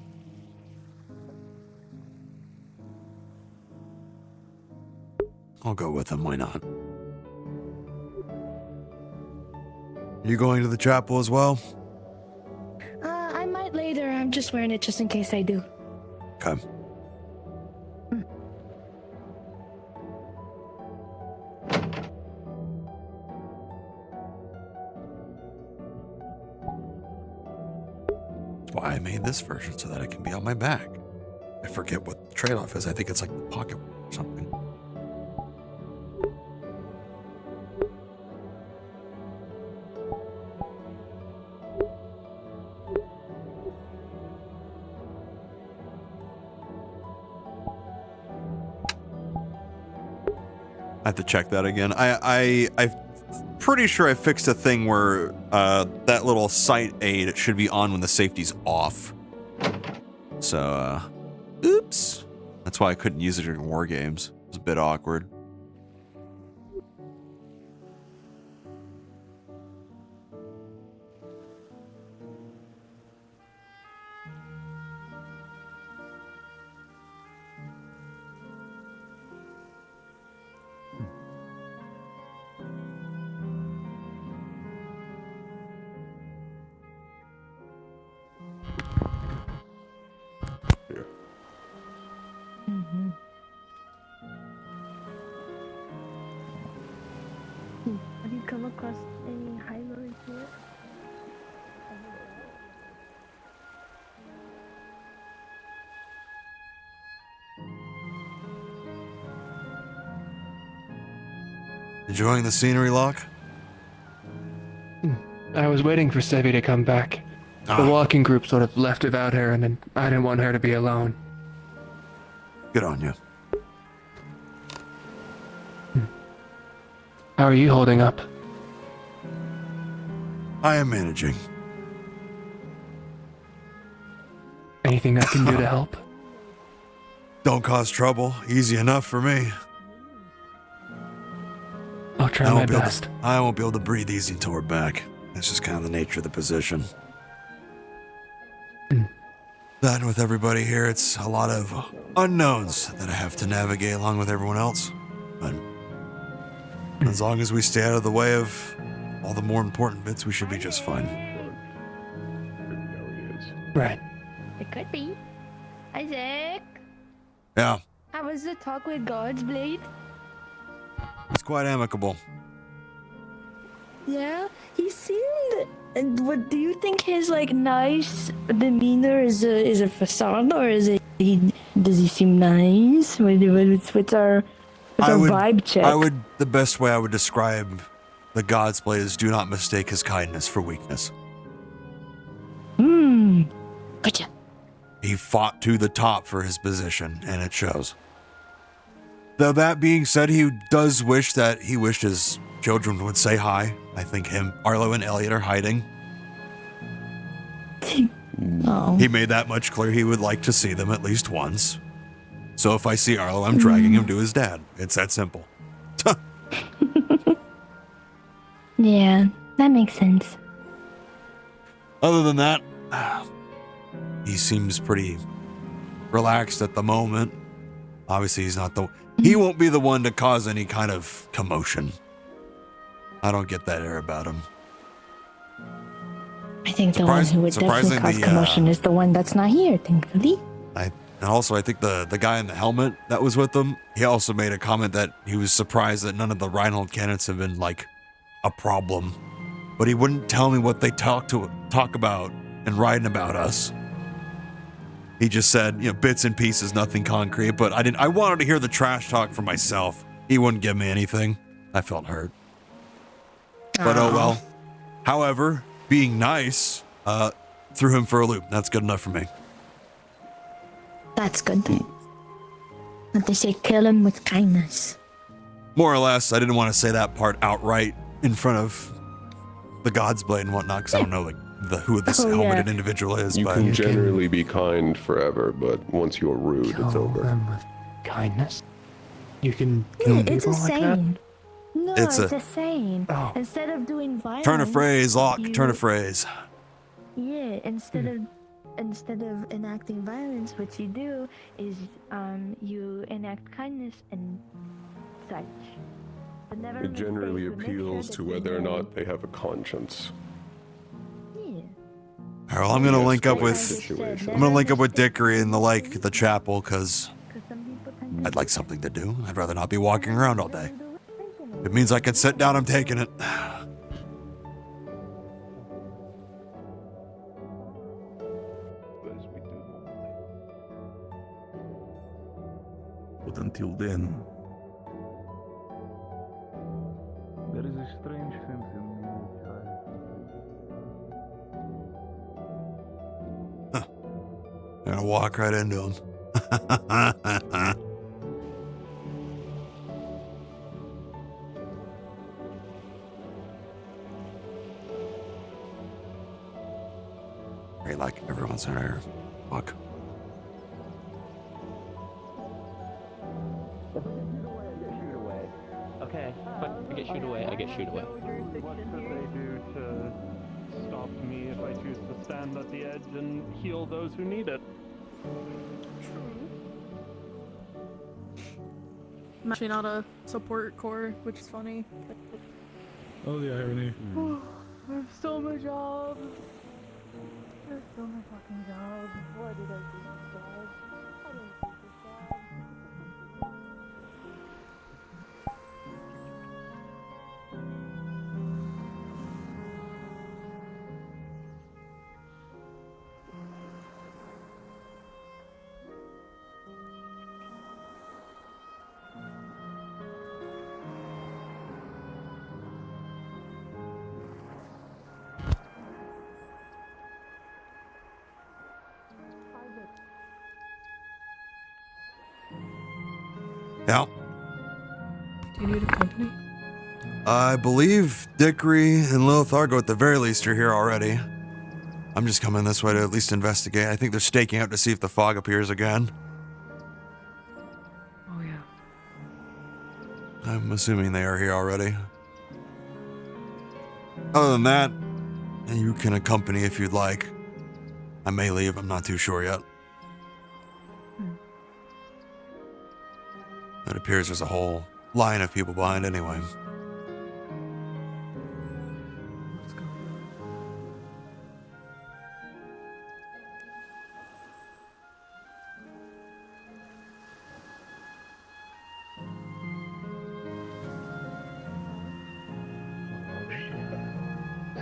I'll go with him. Why not? You going to the chapel as well? I might later. I'm just wearing it just in case I do. Okay. That's why I made this version, so that it can be on my back. I forget what the trade-off is. I think it's like the pocket or something. I have to check that again. I'm pretty sure I fixed a thing where that little sight aid should be on when the safety's off. So, oops. That's why I couldn't use it during war games. It was a bit awkward. Have you come across any Hylords yet? Enjoying the scenery, Locke? I was waiting for Sevi to come back. The walking group sort of left without her, and I didn't want her to be alone. Good on you. How are you holding up? I am managing. Anything I can do to help? Don't cause trouble. Easy enough for me. I'll try my best. I won't be able to breathe easy until we're back. That's just kind of the nature of the position. That and with everybody here, it's a lot of unknowns that I have to navigate along with everyone else. But As long as we stay out of the way of all the more important bits, we should be just fine. Right. It could be. Isaac, Yeah, how was the talk with God's Blade? it's quite amicable. Yeah, he seemed. And what do you think his like nice demeanor is a facade, or is it does he seem nice? What's our vibe check? The best way I would describe the God's Blade is do not mistake his kindness for weakness. Gotcha. He fought to the top for his position, and it shows. Though that being said, he does wish that he wished his children would say hi. I think Arlo and Elliot are hiding. Oh. He made that much clear he would like to see them at least once. So if I see Arlo, I'm dragging him to his dad. It's that simple. Yeah, that makes sense. Other than that, he seems pretty relaxed at the moment. Obviously, he won't be the one to cause any kind of commotion. I don't get that air about him. I think the one who would definitely cause commotion is the one that's not here, thankfully. And also, I think the guy in the helmet that was with him, he also made a comment that he was surprised that none of the Reinhold cannons have been, like, a problem. But he wouldn't tell me what they talk about and writing about us. He just said, bits and pieces, nothing concrete, but I wanted to hear the trash talk for myself. He wouldn't give me anything. I felt hurt. But oh well. However, being nice, threw him for a loop. That's good enough for me. That's good. But they say kill him with kindness. More or less, I didn't want to say that part outright in front of the God's Blade and whatnot, because I don't know who this helmeted individual is. You can generally be kind forever, but once you're rude, it's over. Them with kindness. You can kill It's people a like that. saying. No, It's it's a- a saying. Oh. Instead of doing violence. Turn a phrase, Locke. you- Turn a phrase. Yeah, instead of enacting violence, what you do is you enact kindness and such. But never It generally mistake, but make sure appeals that to you whether or know. not they have a conscience. Yeah. All right, well, I'm gonna link up with Dickory and the chapel, because I'd like something to do. I'd rather not be walking around all day. If it means I can sit down, I'm taking it. But until then, There is a strange sense in you, child. I'm gonna walk right into him. Right, like everyone's in there. Fuck. Okay, but I get shoot away. I get shoot away. What could they do to stop me if I choose to stand at the edge and heal those who need it? I'm actually not a support core, which is funny. oh, the irony. I'm still my job. I'm still my fucking job. Why did I do this job? I didn't do this job. Yeah. Do you need a company? I believe Dickory and Lilith Argo at the very least are here already. I'm just coming this way to at least investigate. I think they're staking out to see if the fog appears again. Oh yeah. I'm assuming they are here already. Other than that, you can accompany if you'd like. I may leave, I'm not too sure yet. It appears there's a whole line of people behind anyway.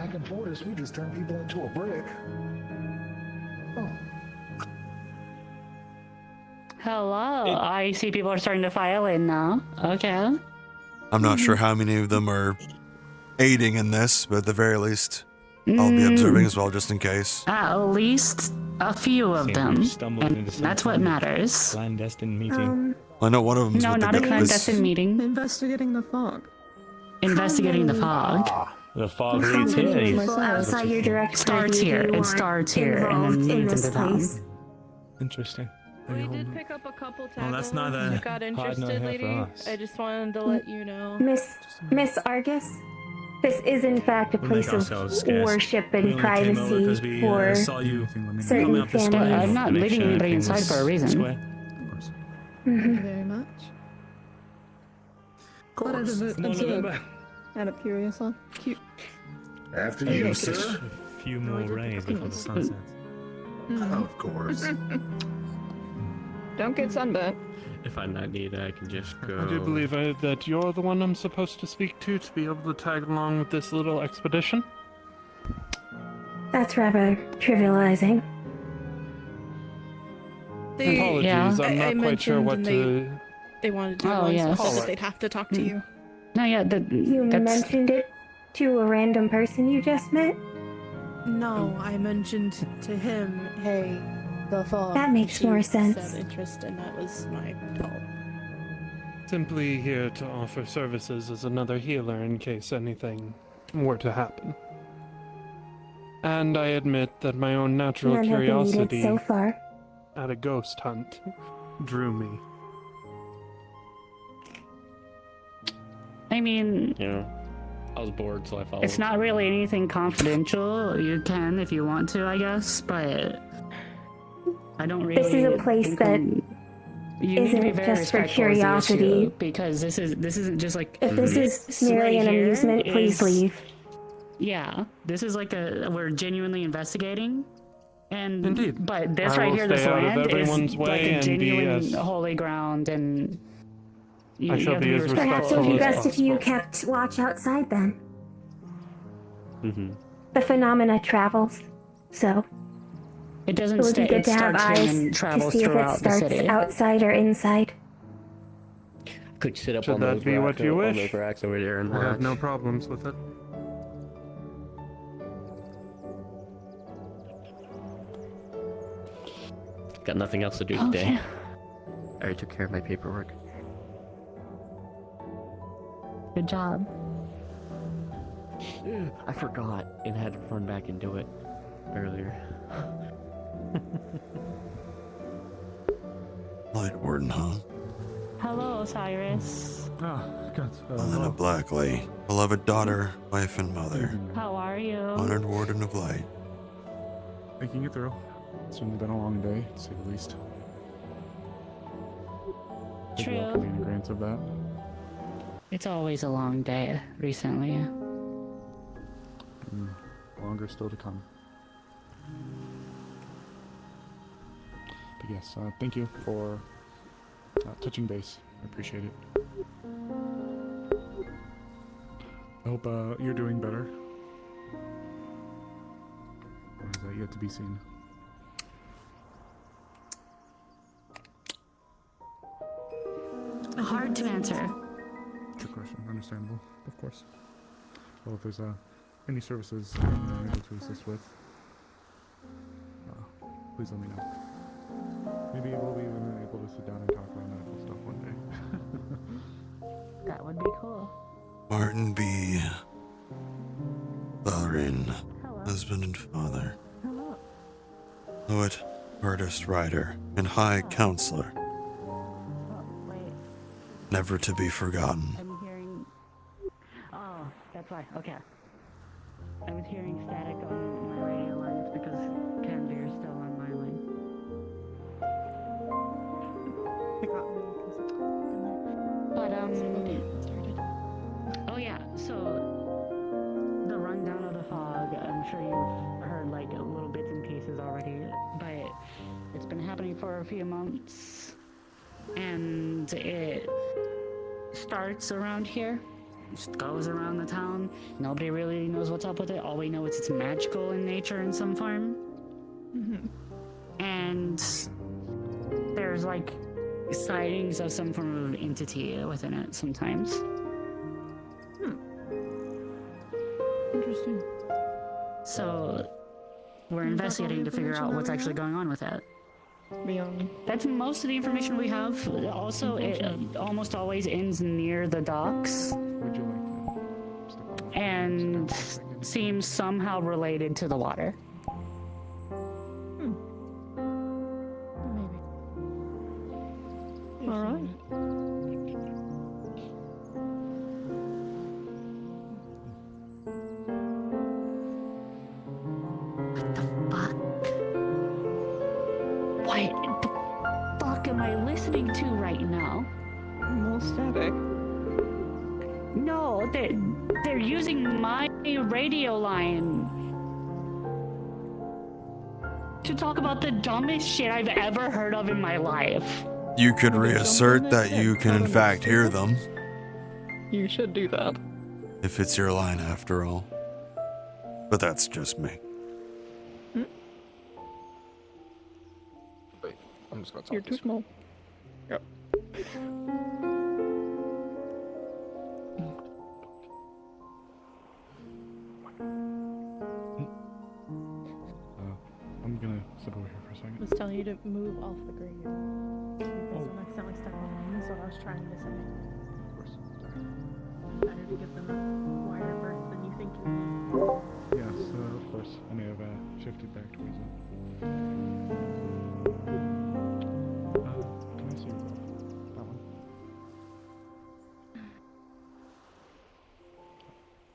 back and Fortis, we just turn people into a brick. Hello. I see people are starting to file in now. Okay. I'm not sure how many of them are aiding in this, but at the very least, I'll be observing as well, just in case. At least a few of them. And that's what matters. Clandestine meeting. I know one of them's No, with not the a clandestine meeting. Investigating the fog. Investigating the fog. The fog leads here. Outside your direct Starts purview, here. you It aren't starts here and then involved in leads this into town. place. Interesting. We did pick up a couple tackles. Well, that's neither You got hard nor interested, hair lady? for us. I just wanted to let you know. Miss Argus, this is in fact a We'll place make of ourselves scarce. worship We and only came over 'cause privacy we, for saw you certain come out the families. stairs I'm not to make leaving sure anybody everything inside was for a reason. square. Thank you very much. What Come on, November. Out of curiosity. After Hey, you, look, sir. just a few more rays before the sun sets. Of course. Don't get sunburnt. If I need, I can just go. I do believe that you're the one I'm supposed to speak to be able to tag along with this little expedition. That's rather trivializing. Apologies, I'm not quite sure what to... They wanted to Oh, on yes. call, but they'd have to talk to you. No, yeah, You that's... mentioned it to a random person you just met? No, I mentioned to him, hey, the fog. That makes He more said sense. interest, and that was my fault. Simply here to offer services as another healer in case anything were to happen. And I admit that my own natural None have been needed curiosity so far. at a ghost hunt drew me. I mean, Yeah. I was bored, so I followed. it's not really anything confidential. You can if you want to, I guess, but I don't really. This is a place think that you need to be isn't very just for respectful of the curiosity. issue, because this isn't just like If this is merely right an here amusement, please is- leave. Yeah, this is like we're genuinely investigating, and Indeed. But this I right will here, this stay out of land everyone's is way like a and be genuine as- holy ground, and you, I shall have be to as respectful. Perhaps it respectful would be as best if you kept watch outside then. Mm-hmm. The phenomena travels, so It it doesn't would be stay. good It to have starts here eyes and to travels see if it throughout the starts city. outside or inside. Could sit up Should on that those be racks, what you on wish? those racks over there and I have watch. no problems with it. Got nothing else to do Okay. today. I already took care of my paperwork. Good job. I forgot and had to run back and do it earlier. Light Warden, huh? Hello, Cyrus. Ah, got Elena Blackley, beloved daughter, wife, and mother. How are you? Honored Warden of Light. making it through. It's certainly been a long day, to say the least. Big True. welcoming and grants of that. It's always a long day recently. Longer still to come. But yes, thank you for touching base. I appreciate it. I hope you're doing better. Or is that yet to be seen? Hard to answer. Good question. Understandable, of course. Well, if there's any services I'm able to assist with, please let me know. Maybe we'll be even able to sit down and talk about medical stuff one day. That would be cool. Martin B. Valrin, husband and father. Poet, artist, writer, and high counselor. Never to be forgotten. I'm hearing. Oh, that's why. Okay. I was hearing static on my radio lines because Canby is still on my line. But oh yeah. So the rundown of the fog. I'm sure you've heard like little bits and pieces already, but it's been happening for a few months, and it starts around here just goes around the town. Nobody really knows what's up with it. All we know is it's magical in nature in some form. And there's like sightings of some form of entity within it sometimes. Interesting. So we're investigating to figure out what's actually going on with it. That's most of the information we have. Also, it almost always ends near the docks. And seems somehow related to the water. All right. What the fuck am I listening to right now? More static. No, they're using my radio line to talk about the dumbest shit I've ever heard of in my life. You could reassert that you can in fact hear them. You should do that. If it's your line after all. But that's just me. Wait, I'm just gonna talk. You're too small. Yep. I'm gonna step over here for a second. I was telling you to move off the grid. Because I'm accidentally stuck on them, so I was trying to say. Of course. Better to give them a wider berth than you think you need. Yes, of course. I may have shifted back towards it. Can I see that one?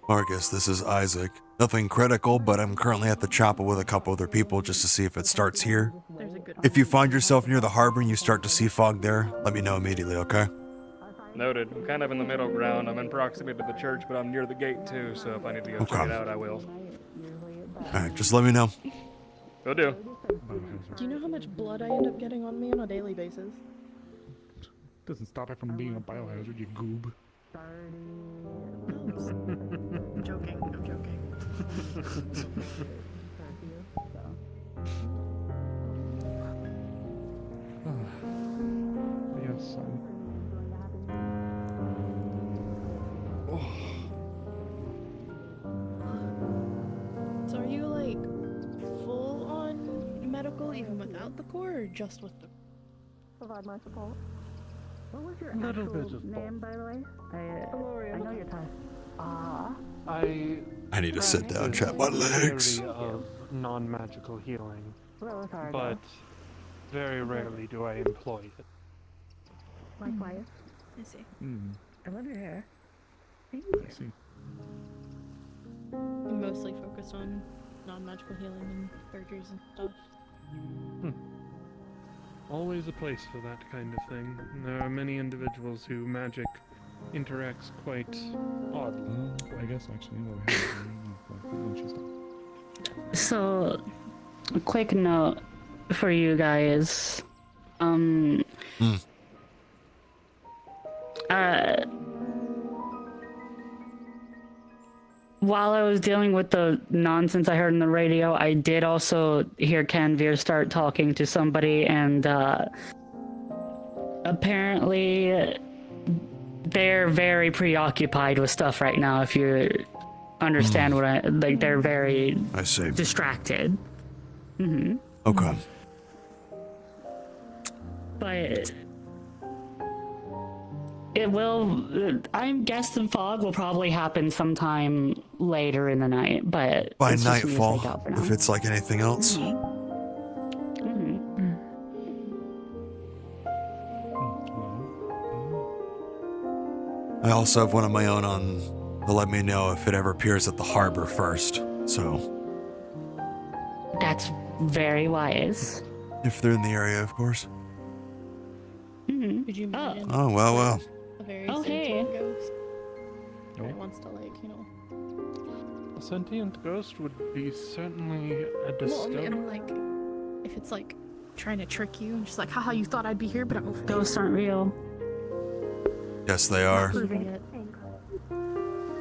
Marcus, this is Isaac. Nothing critical, but I'm currently at the chapel with a couple other people just to see if it starts here. If you find yourself near the harbor and you start to see fog there, let me know immediately, okay? Noted. I'm kind of in the middle ground. I'm in proximity to the church, but I'm near the gate too, so if I need to go check it out, I will. Alright, just let me know. Will do. Do you know how much blood I end up getting on me on a daily basis? Doesn't stop it from being a biohazard, you goob. I'm joking. I'm joking. Yes, So are you like full on medical even without the core, or just with the? Provide my support. What was your Little bit of name, by the way? I know your time. I need to sit down, chat my legs. Of non-magical healing, but very rarely do I employ it. Likewise. I see. I love your hair. Thank I see. I'm mostly focused on non-magical healing and surgeries and stuff. Always a place for that kind of thing. There are many individuals who magic interacts quite oddly. I guess actually, what we have when she's done. So, a quick note for you guys. While I was dealing with the nonsense I heard on the radio, I did also hear Canvir start talking to somebody, and apparently they're very preoccupied with stuff right now. If you understand what I like, they're very distracted. Okay. But it will. I'm guessing fog will probably happen sometime later in the night, but By it's just me to nightfall, stake out for now. if it's like anything else. I also have one of my own on to let me know if it ever appears at the harbor first, so. That's very wise. If they're in the area, of course. Could you imagine? Oh, well. A very hey. sentient ghost that wants to, like, you know. A sentient ghost would be certainly a Well, I disturbing. mean, like, if it's like trying to trick you and just like, haha, you thought I'd be here, but I'm over Ghosts aren't real. Yes, they are. proving it.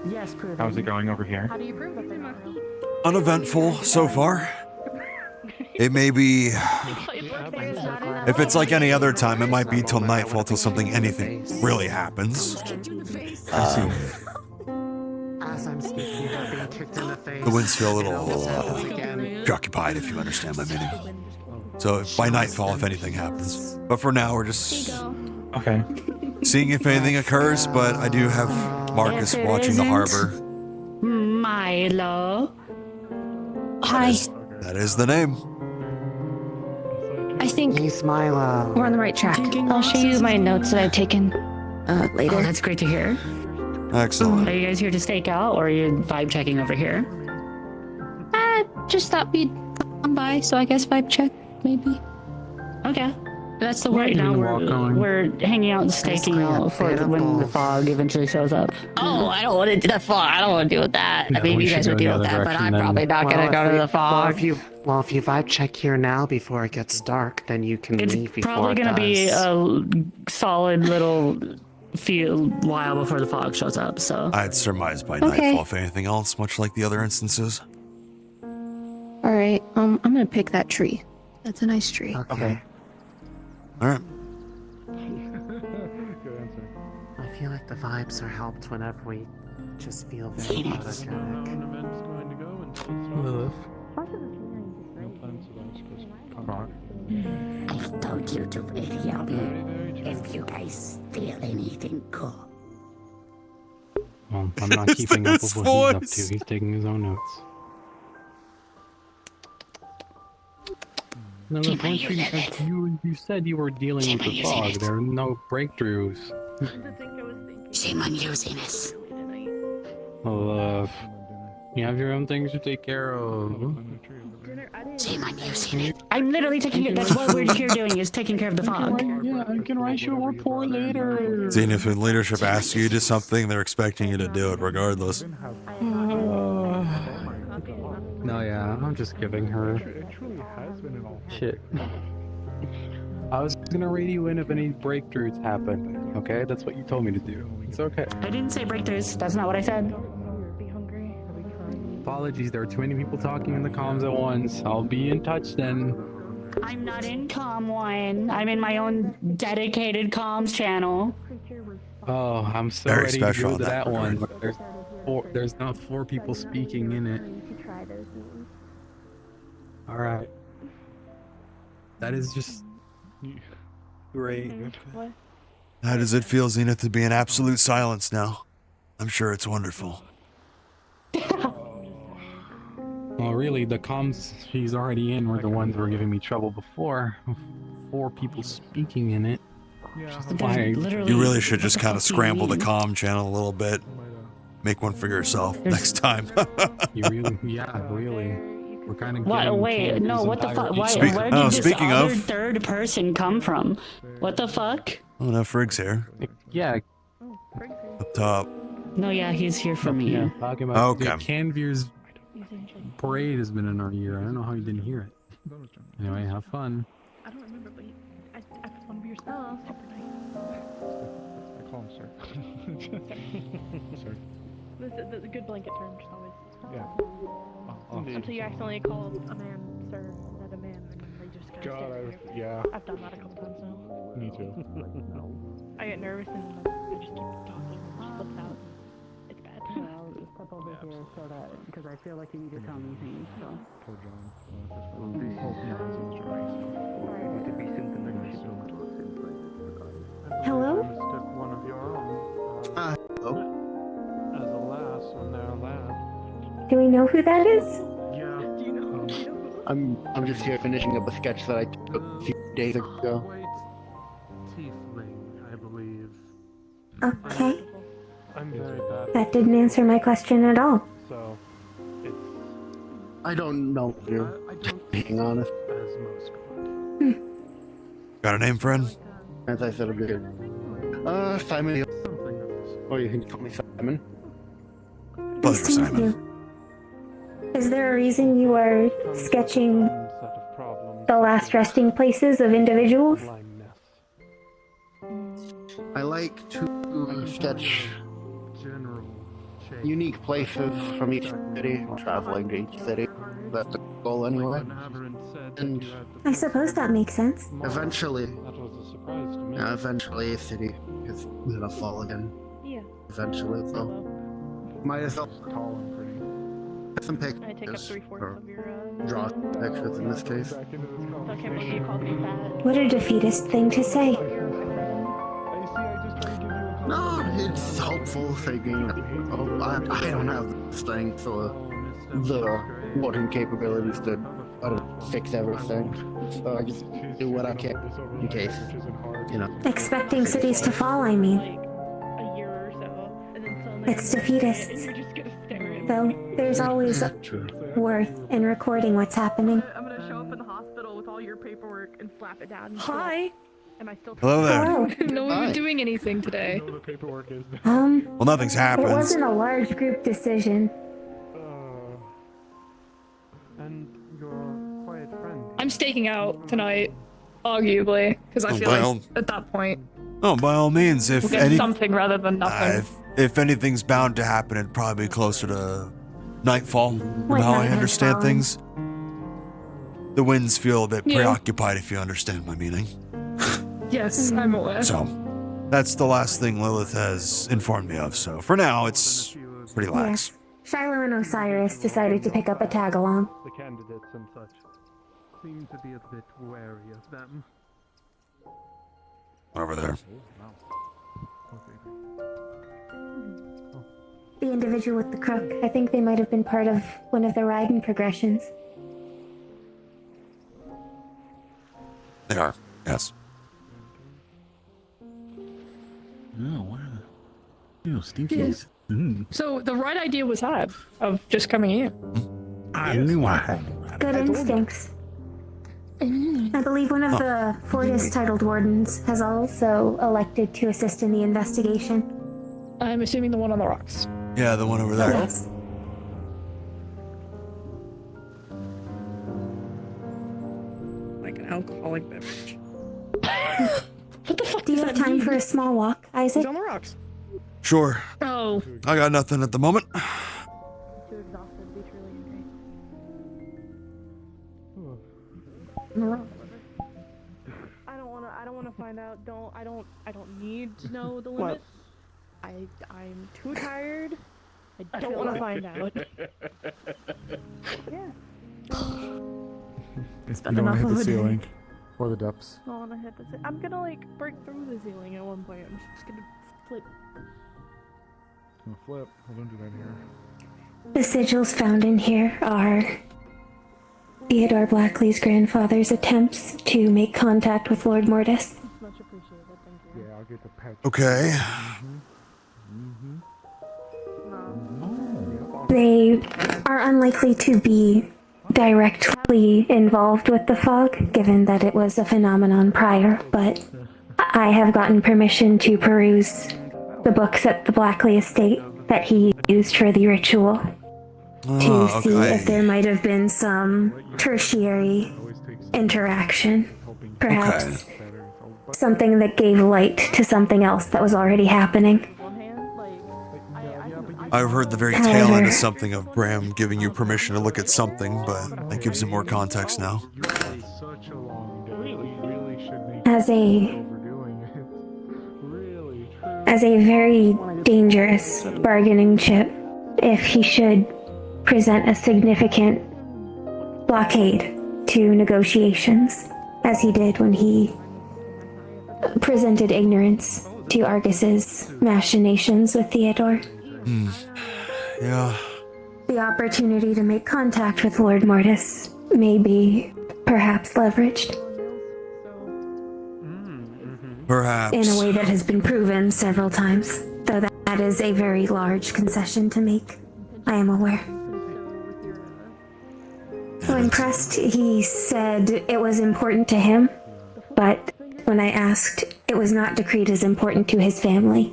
Yes, prove How's it going over here? How do you prove that they're not real? Uneventful so far. It may be. If it's like any other time, it might be till nightfall till anything really happens. I see. As I'm speaking, her being kicked in the face. The winds feel a little preoccupied, if you understand my meaning. So by nightfall, if anything happens. But for now, we're just seeing if anything occurs. But I do have Marcus watching the harbor. Milo. Hi. That is the name. I think He's Milo. we're on the right track. I'll show you my notes that I've taken later. Oh, that's great to hear. Excellent. Are you guys here to stake out, or are you vibe checking over here? Just thought we'd come by, so I guess vibe check, maybe. Okay. That's the right now we're hanging out and staking out for when the fog eventually shows up. Oh, I don't want to do the fog. I don't want to deal with that. No, I mean, we you guys should would go deal the with that, other but I'm direction probably not then. going to go to the fog. Well, if you vibe check here now before it gets dark, then you can It's leave before probably it going to be does. a solid little while before the fog shows up. So I'd surmise by Okay. nightfall, if anything else, much like the other instances. All right, I'm going to pick that tree. That's a nice tree. Okay. All right. I feel like the vibes are helped whenever we just feel very photogenic. Lilith. I told you to radio me if you guys feel anything cool. Well, I'm not keeping up with what he's up to. He's taking his own notes. No, the one thing that you said you were dealing with the fog. There are no breakthroughs. Shame on you, Zenas. Love. You have your own things to take care of. Shame on you, Zenas. I'm literally taking it. That's what we're here doing, is taking care of the fog. Yeah, I can write you a report later. Seeing if when leadership asks you to do something, they're expecting you to do it regardless. No, yeah, I'm just giving her. Shit. I was gonna radio in if any breakthroughs happen. Okay, that's what you told me to do. It's okay. I didn't say breakthroughs. That's not what I said. Apologies, there are too many people talking in the comms at once. I'll be in touch then. I'm not in Com One. I'm in my own dedicated comms channel. Oh, I'm so Very ready to special go on to that that one. There's not 4 people speaking in it. Alright. That is just great. How does it feel, Zenith, to be in absolute silence now? I'm sure it's wonderful. Well, really, the comms she's already in were the ones that were giving me trouble before. 4 people speaking in it. Why? You really should just kind of scramble the comm channel a little bit. Make one for yourself next time. You really, yeah, really. We're kind of. What? Wait, no. What the fuck? Where did this speaking other of- third person come from? What the fuck? Oh no, Frigg's here. Yeah. Up top. No, yeah, he's here for me. Yeah, talking about Okay. Canvier's parade has been in our ear. I don't know how you didn't hear it. Anyway, have fun. I don't remember, but I put one of your stuff. I call him sir. Sir. The good blanket term, just always. Yeah. Until you accidentally call a man sir instead of man, and they just kind of yeah. I've done that a couple times now. Me too. I get nervous and I just keep talking. It just slips out. It's bad. I'll step over here so that, because I feel like you need to tell me things, so. Poor John. Hello? One of your own. Hello? As a lass on their lab. Do we know who that is? I'm just here finishing up a sketch that I took a few days ago. Tiefling, I believe. Okay. I'm very bad. That didn't answer my question at all. So, it's I don't know if you're being honest. as most good. Got a name, friend? As I said earlier. Simon. Or you can call me Simon. Pleasure, Simon. Is there a reason you are sketching the last resting places of individuals? I like to sketch unique places from each city, traveling to each city. That's the goal anyway. And I suppose that makes sense. eventually, eventually a city is gonna fall again. Yeah. Eventually, so might as well some pictures. I take up 3/4 of your, draw pictures in this case. I can't believe you called me fat. What a defeatist thing to say. No, it's hopeful thinking. Oh, I don't have the strength or the modern capabilities to fix everything. So I just do what I can in case, you know. Expecting cities to fall, I mean. A year or so, and then suddenly It's defeatist. you're just gonna stare at Though there's always worth in recording what's happening. I'm gonna show up in the hospital with all your paperwork and slap it down. Hi. Am I still? Hello there. Hello. No one Hi. was doing anything today. Well, nothing's It happened. wasn't a large group decision. And your quiet friend. I'm staking out tonight, arguably, because I Oh, feel well. like at that point Oh, by all means, if we'll get any, something rather than nothing. if anything's bound to happen, it'd probably be closer to nightfall. When How I night has understand fallen. things. The winds feel a bit Yeah. preoccupied, if you understand my meaning. Yes, I'm aware. So, that's the last thing Lilith has informed me of. So, for now, it's pretty lax. Yes. Shiloh and Osiris decided to pick up a tag along. The candidates and such seem to be a bit wary of them. Over there. The individual with the crook, I think they might have been part of one of the riding progressions. They are, yes. Oh, wow. You stinkies. So the right idea was had of just coming here. I knew I had. Good instincts. I believe one of the Fortis titled wardens has also elected to assist in the investigation. I'm assuming the one on the rocks. Yeah, the one over there. Yes. Like an alcoholic beverage. What the fuck? Do you have time for a small walk, Isaac? He's on the rocks. Sure. Oh. I got nothing at the moment. Too exhausted to be truly angry. I don't wanna find out. I don't need to know the What? limit. I'm too tired. I don't wanna find out. Yeah. It's been enough of a day. Or the depths. I wanna hit the I'm gonna like break through the ceiling at one point. I'm just gonna flip. Flip. I don't do that here. The sigils found in here are Theodore Blackley's grandfather's attempts to make contact with Lord Mortis. Much appreciated, thank you. Yeah, I'll get the patch. Okay. They are unlikely to be directly involved with the fog, given that it was a phenomenon prior, but I have gotten permission to peruse the books at the Blackley estate that he used for the ritual to see if there might have been some tertiary interaction. Perhaps something that gave light to something else that was already happening. I've heard the very tail end of something of Bram giving you permission to look at something, but that gives him more context now. As a very dangerous bargaining chip, if he should present a significant blockade to negotiations, as he did when he presented ignorance to Argus's machinations with Theodore. Yeah. The opportunity to make contact with Lord Mortis may be perhaps leveraged. Perhaps. In a way that has been proven several times, though that is a very large concession to make. I am aware. When pressed, he said it was important to him, but when I asked, it was not decreed as important to his family.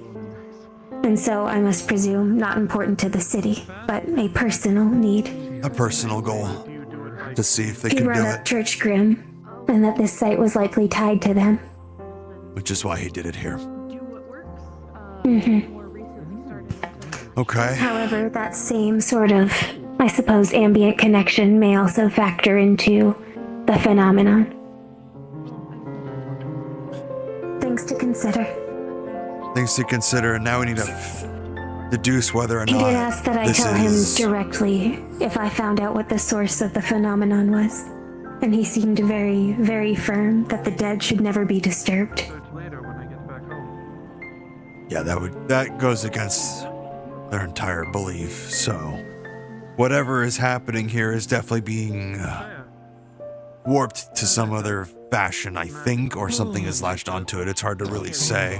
And so I must presume not important to the city, but a personal need. A personal goal. To see if they He can brought do up it. Church Grim, and that this site was likely tied to them. Which is why he did it here. Mm-hmm. Okay. However, that same sort of, I suppose, ambient connection may also factor into the phenomenon. Things to consider. Things to consider, and now we need to deduce whether or He not did ask that I this tell him is... directly if I found out what the source of the phenomenon was. And he seemed very, very firm that the dead should never be disturbed. Yeah, that goes against their entire belief. So, whatever is happening here is definitely being warped to some other fashion, I think, or something is latched onto it. It's hard to really say.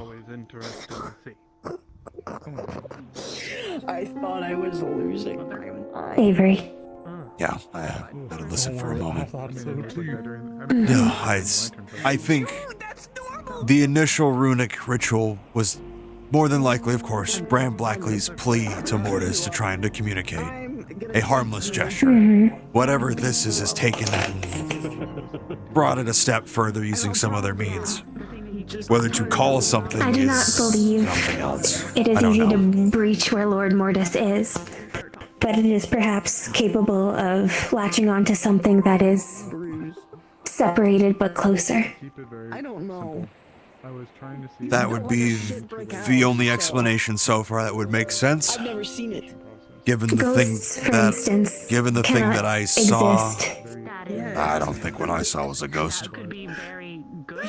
I thought I was losing my mind. Avery. Yeah, I had to listen for a moment. Yeah, I think the initial runic ritual was more than likely, of course, Bram Blackley's plea to Mortis to try and to communicate. A harmless gesture. Whatever this is taken and brought it a step further using some other means. Whether to call something I do not is believe something else. it is I don't easy know. to breach where Lord Mortis is, but it is perhaps capable of latching onto something that is separated but closer. I don't know. That would be the only explanation so far that would make sense. I've never seen it. Given the Ghosts, thing for that, instance, given the thing cannot that I saw, exist. I don't think what I saw was a ghost.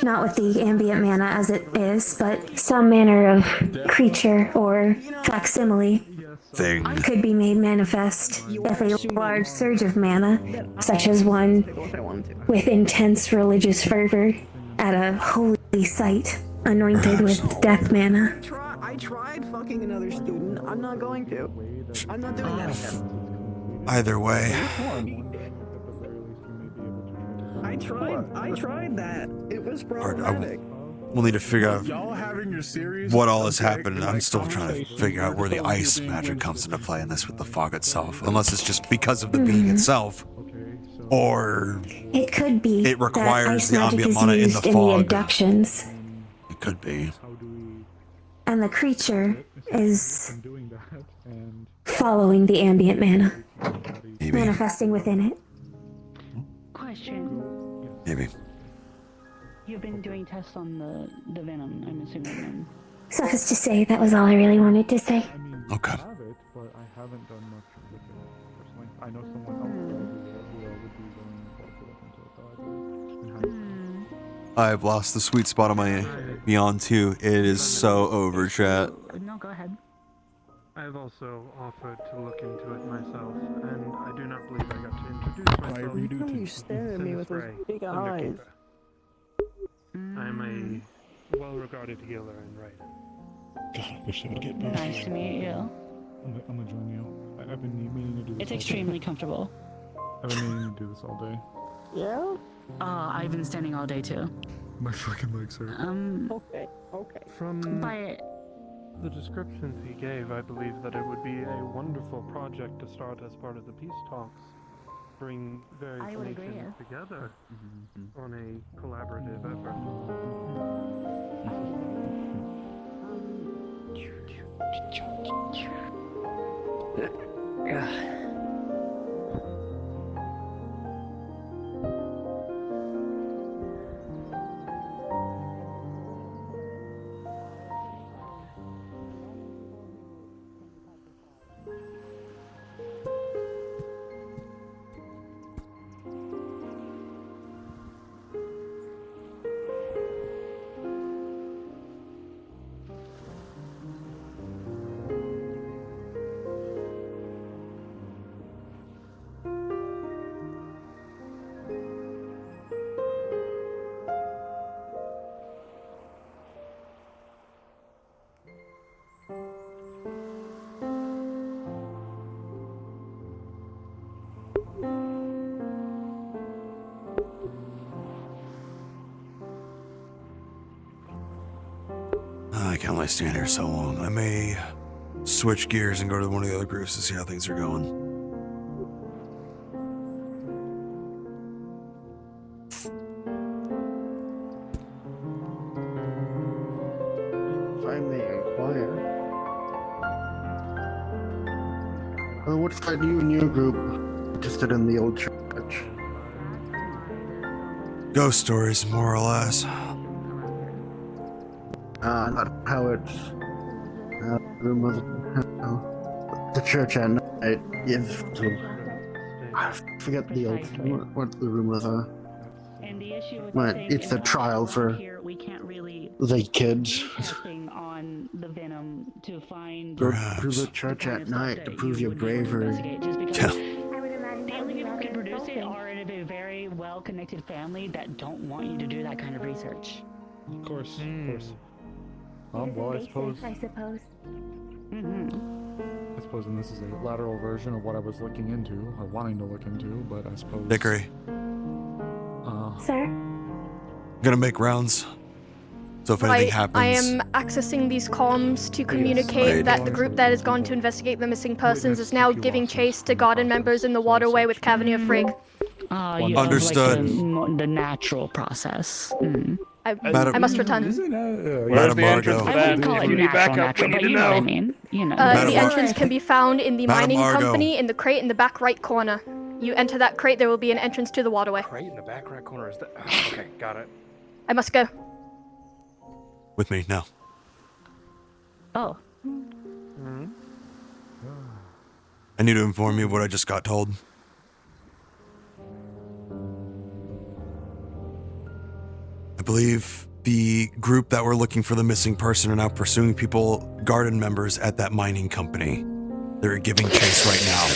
Not with the ambient mana as it is, but some manner of creature or facsimile Thing. could be made manifest if a large surge of mana, such as one with intense religious fervor at a holy site, anointed with death mana. I tried fucking another student. I'm not going to. I'm not doing that again. Either way, I tried that. It was hard. problematic. We'll need to figure out Y'all having your series? what all has happened. I'm still trying to figure out where the ice magic comes into play in this with the fog itself. Unless it's just because of the being itself, or It could be it requires that the ice magic ambient is mana in used the in the fog. abductions, It could be. and the creature is following the ambient mana, manifesting within it. Question. Maybe. You've been doing tests on the venom, I'm assuming. Then. Suffice to say, that was all I really wanted to say. Okay. But I haven't done much with it personally. I know someone else who would be willing to look into it. I've lost the sweet spot on my Beyond 2. It is so over, chat. No, go ahead. I've also offered to look into it myself, and I do not believe I got to introduce myself. Why are you staring at me with those big eyes? I'm a well-regarded healer in Raiden. God, I wish I would get back. Nice to meet you. I'm gonna join you. I've been meaning to do this. It's all extremely day. comfortable. I've been meaning to do this all day. Yeah? I've been standing all day too. My fucking legs hurt. Okay. From But the descriptions he gave, I believe that it would be a wonderful project to start as part of the peace talks. Bring various I would agree, nations together on a collaborative effort. I can't only stand here so long. I may switch gears and go to one of the other groups to see how things are going. If I may inquire, what's that you and your group interested in the old church? Ghost stories, more or less. Not how it's room of the church at night is to. I forget the old what the room of but it's the trial for the kids. On the venom to find Go to the church at night to prove your bravery. The only people who can produce it are in a very well-connected family that don't want you to do that kind of research. Of course, of course. Well, I suppose. I suppose. I suppose, and this is a lateral version of what I was looking into or wanting to look into, but I suppose. Dickory. Sir. Gonna make rounds. So if anything happens. I am accessing these comms to communicate that the group that has gone to investigate the missing persons is now giving chase to garden members in the waterway with Cavalier Frigg. You Understood. Like the natural process. I must return. Where's the entrance for that? If you need backup, we need to know. What I mean. You know. The entrance can be found in the Madam mining Margot. company in the crate in the back right corner. You enter that crate, there will be an entrance to the waterway. Crate in the back right corner is that? Okay, got it. I must go. With me now. Oh. I need to inform you of what I just got told. I believe the group that were looking for the missing person are now pursuing people, garden members at that mining company. They're giving chase right now.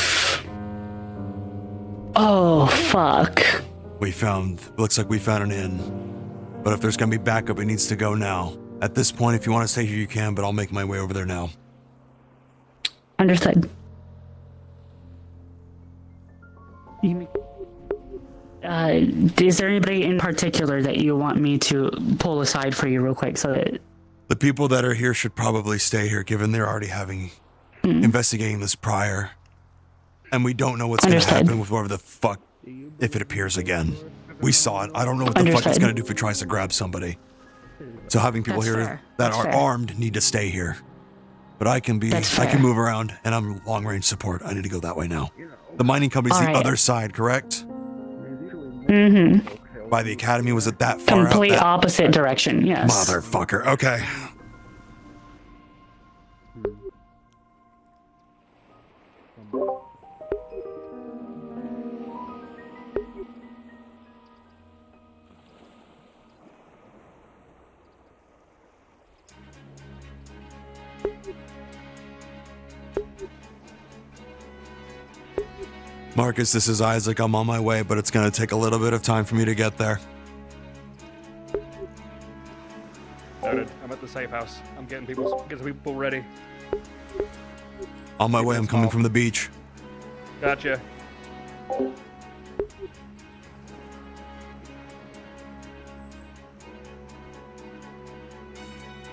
Oh, fuck. Looks like we found an inn. But if there's gonna be backup, it needs to go now. At this point, if you want to stay here, you can, but I'll make my way over there now. Understood. Is there anybody in particular that you want me to pull aside for you real quick so that... The people that are here should probably stay here, given they're already investigating this prior. And we don't know what's going to happen with whoever the fuck, if it appears again. We saw it. I don't know what the fuck it's going to do if it tries to grab somebody. So having people here that are armed need to stay here. But I can move around, and I'm long-range support. I need to go that way now. The mining company's the other side, correct? Mm-hmm. By the academy, was it that far out? Complete opposite direction, yes. Motherfucker, okay. Marcus, this is Isaac. I'm on my way, but it's going to take a little bit of time for me to get there. Noted. I'm at the safe house. I'm getting people ready. On my way, I'm coming from the beach. Gotcha.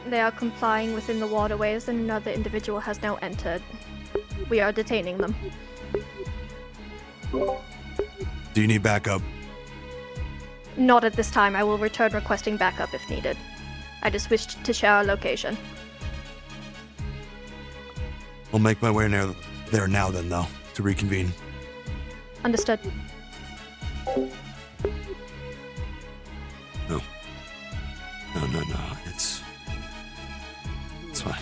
They are complying within the waterways, and another individual has now entered. We are detaining them. Do you need backup? Not at this time. I will return requesting backup if needed. I just wished to share our location. I'll make my way there now then, though, to reconvene. Understood. No. It's fine.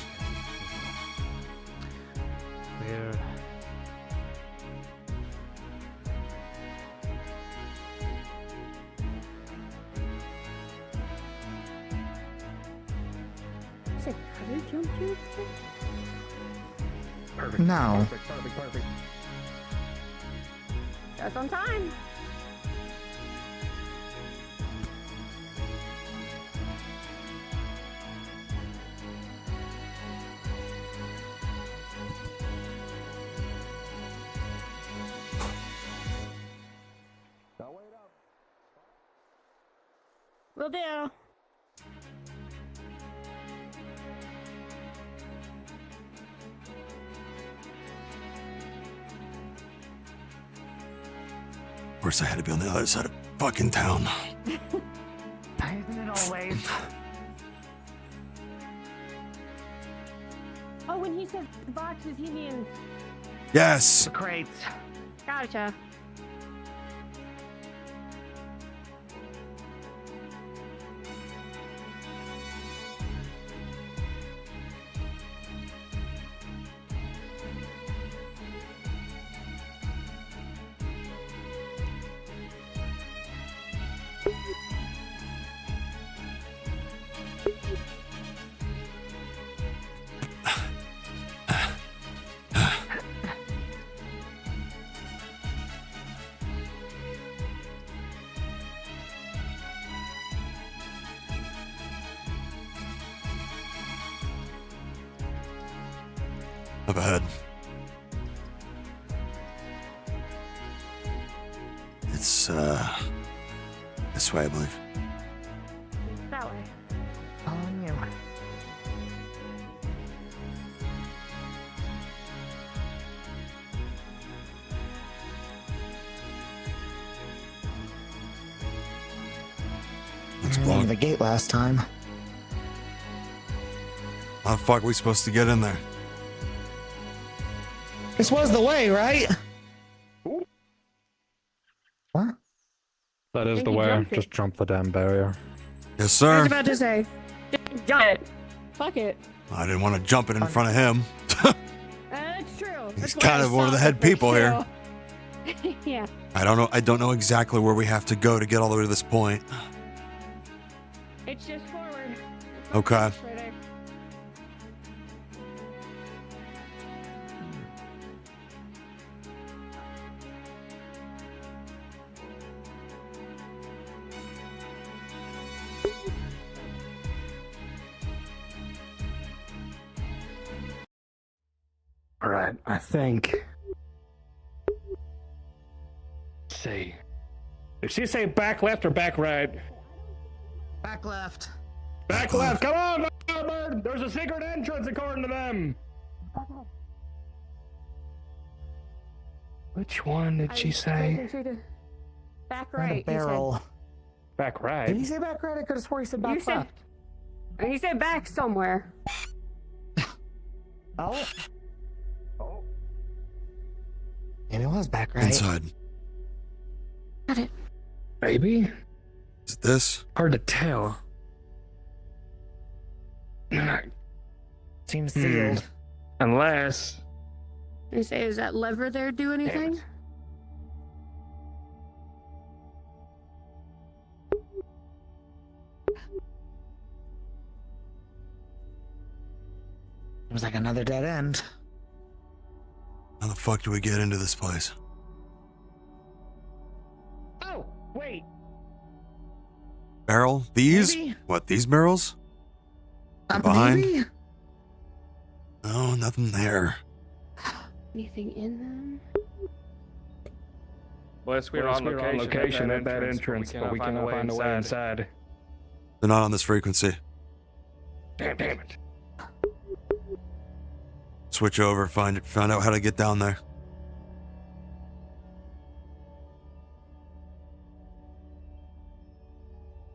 Perfect. No. Perfect. Just on time. Will do. Of course, I had to be on the other side of fucking town. Isn't it always? Oh, when he says boxes, he means Yes. The crates. Gotcha. Up ahead. It's this way, I believe. That way. Following you. Looks I blocked. the gate last time. How the fuck are we supposed to get in there? This was the way, right? What? That is think the you way. jumped it. Just jump the damn barrier. Yes, I sir. was about to say, got it. Fuck it. I didn't want to jump it in front of him. That's true. He's kind of one of the head people here. Yeah. I don't know exactly where we have to go to get all the way to this point. It's just forward. Okay. Right there. All right, I think. Let's see. Did she say back left or back right? Back left. Back left. Come on, Firebird. There's a secret entrance according to them. Which one did she say? Back Right, right. barrel. Back right. Did he say back right? I could have swore he said back You said- left. He said back somewhere. Oh. And it was back right. Inside. Got it. Maybe? Is it this? Hard to tell. Seems sealed. Unless. You say, is that lever there do anything? It was like another dead end. How the fuck do we get into this place? Oh, wait. Barrel? These? Maybe. What, these barrels? Behind? Maybe? No, nothing there. Anything in them? Unless we're on location at that entrance, but we cannot find a way inside. They're not on this frequency. Damn it. Switch over, find out how to get down there.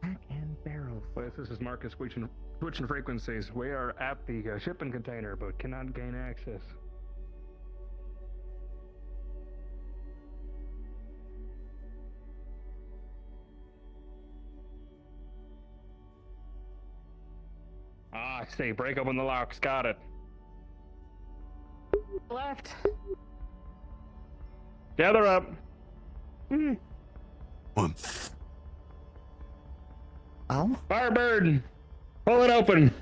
Back and barrel. Well, this is Marcus switching frequencies. We are at the shipping container, but cannot gain access. Ah, I see. Break open the locks. Got it. Left. Gather up. One. Oh? Firebird, pull it open.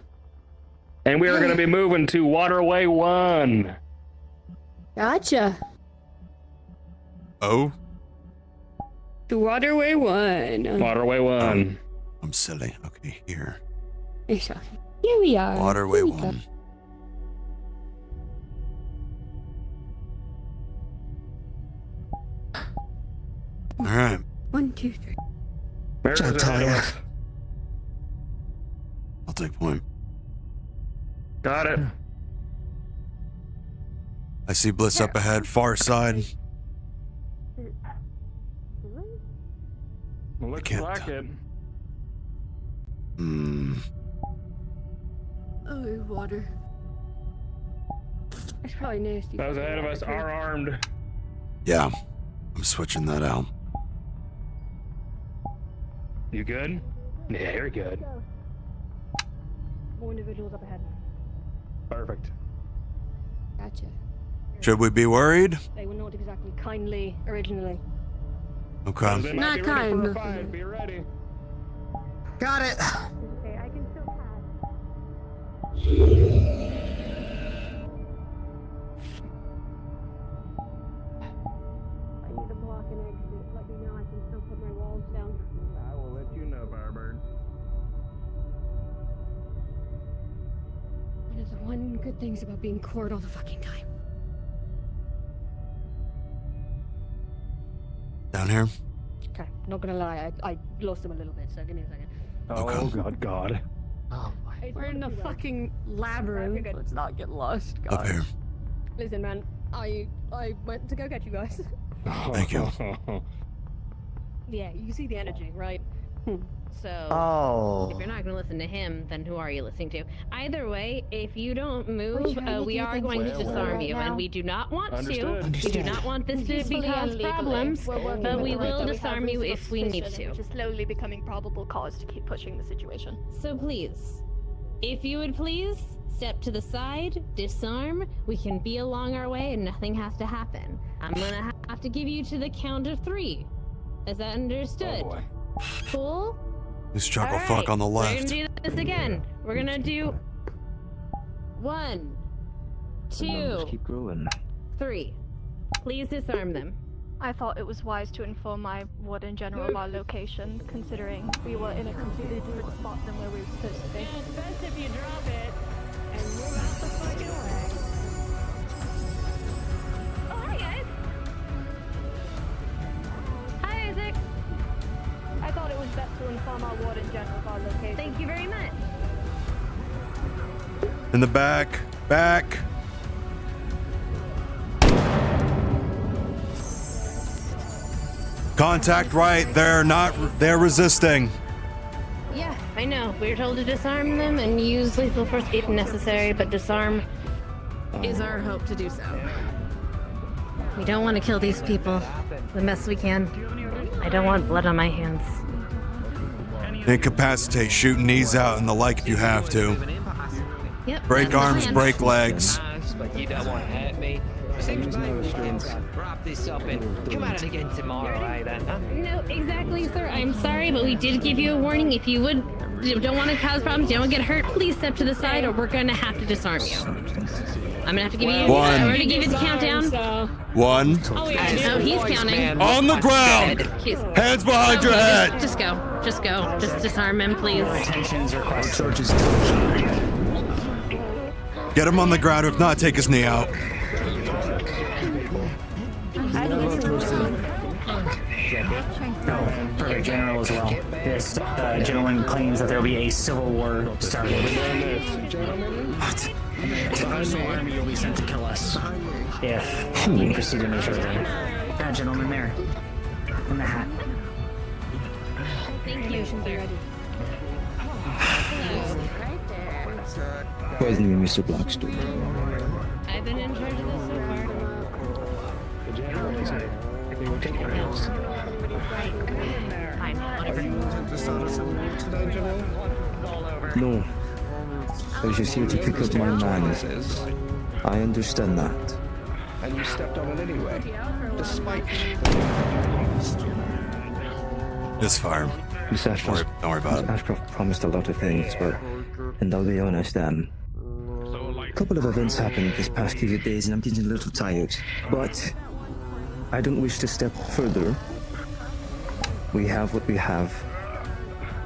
And we are going to be moving to Waterway 1. Gotcha. Oh? To Waterway 1. Waterway 1. I'm silly. Okay, here. Here we are. Waterway Here we go. 1. All right. 1, 2, 3. Where is I'll tell ya. it? I'll take point. Got it. I see Bliss up ahead, far side. Looks can't like tell. it. Oh, water. That's probably nasty. Those ahead of us are armed. Yeah, I'm switching that out. You good? Yeah, you're good. More individuals up ahead. Perfect. Gotcha. Should we be worried? They were not exactly kindly originally. Okay. Not kind. Be ready. Got it. Okay, I can still pass. I need to block an exit. Let me know I can still put my walls down. I will let you know, Firebird. One of the one good things about being court all the fucking time. Down here? Okay, not gonna lie, I lost him a little bit, so give me a second. Oh, God. Oh, We're in the fucking labyrinth. Let's not get lost, guys. Up here. Listen, man, I went to go get you guys. Thank you. Yeah, you see the energy, right? So, if you're not going to listen to him, then who are you listening to? Either way, if you don't move, we are going to disarm you, and we do not want to. We do not want this to cause problems, but we will disarm you if we need to. Which is slowly becoming probable cause to keep pushing the situation. So please, if you would please step to the side, disarm. We can be along our way, and nothing has to happen. I'm gonna have to give you to the count of 3. Is that understood? Oh boy. Cool. This chuckle All fuck right, on the We're left. gonna do this again. We're gonna do 1, 2, Keep growing. 3. Please disarm them. I thought it was wise to inform my warden general of our location, considering we were in a completely different spot than where we were supposed to be. Yeah, it's best if you drop it and move out the fucking way. Oh, hi guys! Hi Isaac! I thought it was best to inform our warden general of our location. Thank you very much. In the back. Back. Contact right. They're resisting. Yeah, I know. We were told to disarm them and use lethal force if necessary, but disarm is our hope to do so. We don't want to kill these people the best we can. I don't want blood on my hands. Incapacitate, shoot knees out and the like if you have to. Yep. Break that's the arms, plan. break legs. But you don't want to hurt me. Seems my restraints. Wrap this up and come at it again tomorrow, eh, then, huh? No, exactly, sir. I'm sorry, but we did give you a warning. If you don't want to cause problems, you don't get hurt, please step to the side or we're going to have to disarm you. I'm going to have to give you... One. I already gave you the countdown. 1. Oh, he's counting. On the ground! Hands behind your head! Just go. Just go. Just disarm him, please. Attention's requested. Get him on the ground, if not, take his knee out. Perfect general as well. This gentleman claims that there will be a civil war started. What? The Universal Army will be sent to kill us if we proceed any further. That gentleman there, in the hat. Thank you, sir. Where's me, Mr. Blackstone? I've been in charge of this so far. The general is here. They will take your hands. No. I was just here to pick up my man. I understand that. And you stepped on it anyway, despite. This fire. Miss Ashcroft, Don't worry about it. Ashcroft promised a lot of things, but, and I'll be honest, a couple of events happened this past few days and I'm getting a little tired. But I don't wish to step further. We have what we have.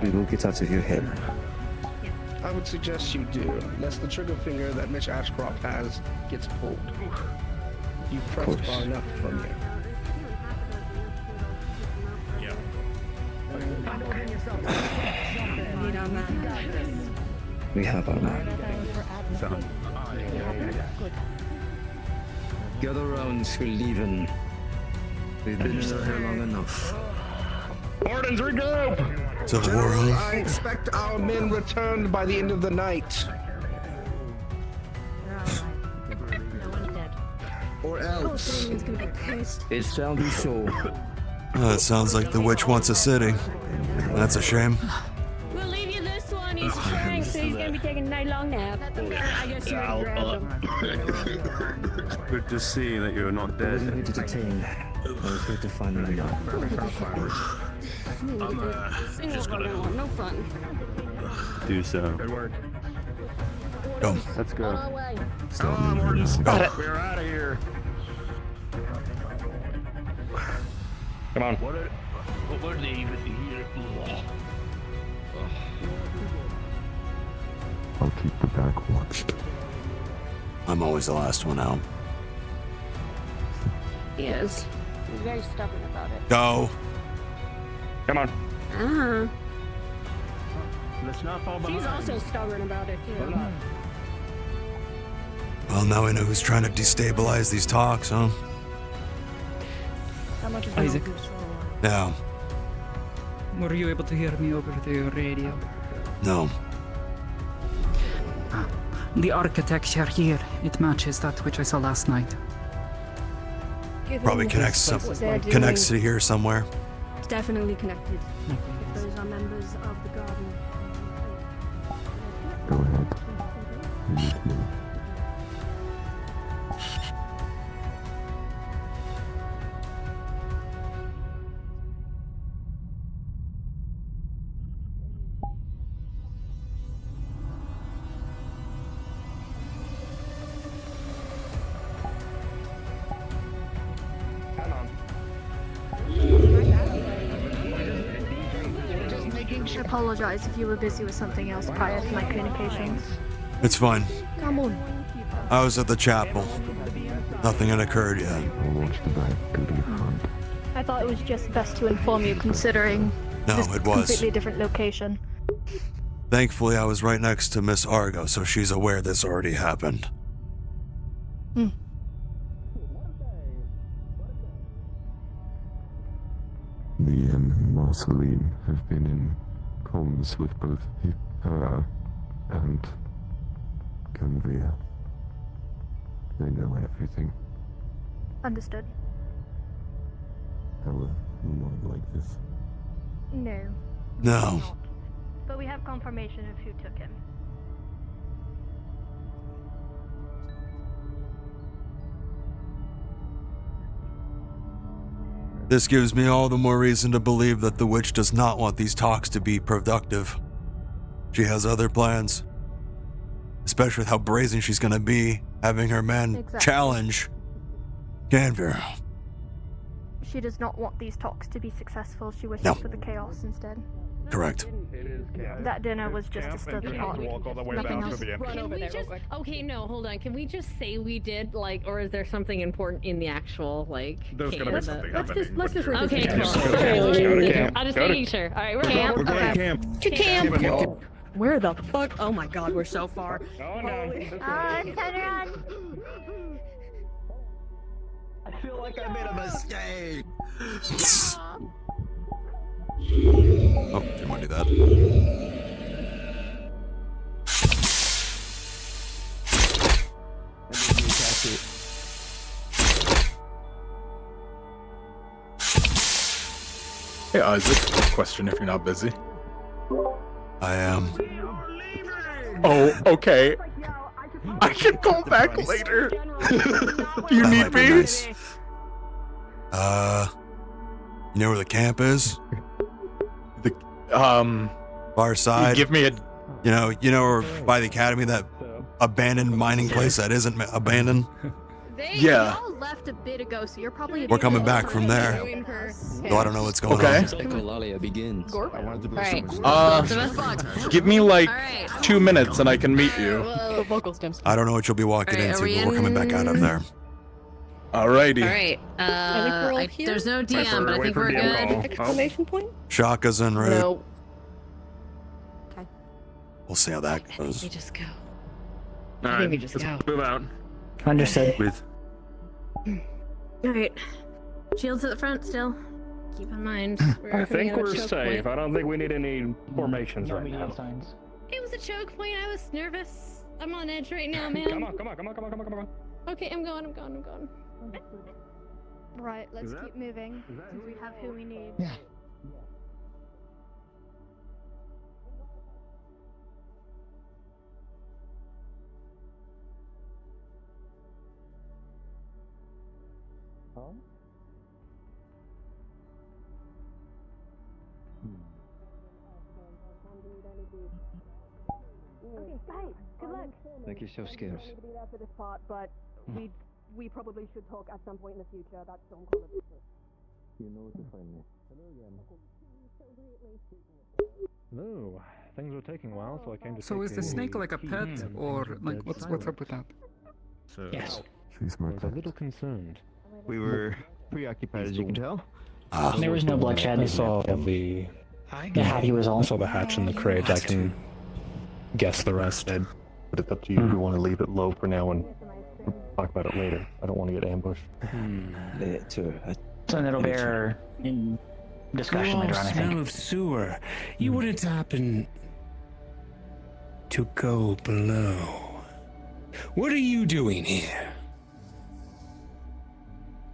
We will get out of your hair. I would suggest you do, lest the trigger finger that Mitch Ashcroft has gets pulled. You've pressed far enough from here. We have our man. Gather round, we're leaving. We've been here long enough. Wardens, regroup! Civil War, General, huh? I expect our men returned by the end of the night. or else. It sounded so. It sounds like the witch wants a city. That's a shame. We'll leave you this one. He's crying, so he's gonna be taking a night long nap. I guess you already grabbed him. Good to see that you're not dead. Here to detain. I was here to find them now. Just gonna no fun. Do so. Good work. Go. Let's go. Come on, Morton. Go. We're out of here. Come on. What were they even here? I'll keep the back watched. I'm always the last one out. He is. He's very stubborn about it. Go. Come on. Uh-huh. Let's not fall behind. She's also stubborn about it, too. Well, now we know who's trying to destabilize these talks, huh? How much is Isaac. Yeah. Were you able to hear me over the radio? No. The architecture here, it matches that which I saw last night. Probably connects to here somewhere. It's definitely connected. If those are members of the garden. Go ahead. You need me. I apologize if you were busy with something else prior to my communications. It's fine. Come on. I was at the chapel. Nothing had occurred yet. I'll watch the back, go to the front. I thought it was just best to inform you considering No, this it was. completely different location. Thankfully, I was right next to Miss Argo, so she's aware this already happened. Me and Marceline have been in comms with both her and Ganvia. They know everything. Understood. However, not like this. No. No. But we have confirmation of who took him. This gives me all the more reason to believe that the witch does not want these talks to be productive. She has other plans. Especially with how brazen she's gonna be, having her men challenge Ganvir. She does not want these talks to be successful. She wishes for the chaos instead. Correct. That dinner was just to stir the pot. Nothing else. Can we just, okay, no, hold on. Can we just say we did, like, or is there something important in the actual, like, There's gonna be something happening. Let's just okay, read cool. Go to camp. I'm just Go to- making sure. All right, we're Camp. We're going to camp. To camp. Where the fuck? Oh my god, we're so far. Going down. Turn around. I feel like I made a mistake. Oh, didn't want to do that. Hey Isaac, question if you're not busy. I am. Oh, okay. I can call back later. Do you need me? Nice. You know where the camp is? Far side. Give me a. You know, where by the academy, that abandoned mining place that isn't abandoned. They all left a bit ago, so you're probably. We're coming back from there. So I don't know what's going on. Echolalia begins. Give me like 2 minutes and I can meet you. Vocal stems. I don't know what you'll be walking into, but we're coming back out of there. Alrighty. All right. There's no DM, but I think we're good. Exclamation point? Shaka's en route. No. Okay. We'll see how that goes. We just go. All think we right, just let's go. move out. Understood. With All right. Shields at the front still. Keep in mind. I think we're safe. I don't think we need any formations right now. It was a choke point. I was nervous. I'm on edge right now, man. Come on. Okay, I'm going. Right, let's keep moving, since we have who we need. Yeah. Okay, guys, good luck. Like you're so scarce. We're be there for this part, but we probably should talk at some point in the future about Stone Cold business. You know what to find me. No, things were taking a while, so I came to. So is the snake like a pet, or like what's up with that? So Yes. I was a little concerned. We were preoccupied, as you can tell. There was no bloodshed. I saw the hattie was all. I saw the hatch in the crate. I can guess the rest. But it's up to you if you want to leave it low for now and talk about it later. I don't want to get ambushed. So that'll bear in discussion later on, I think. Smell of sewer. You wouldn't happen to go below. What are you doing here?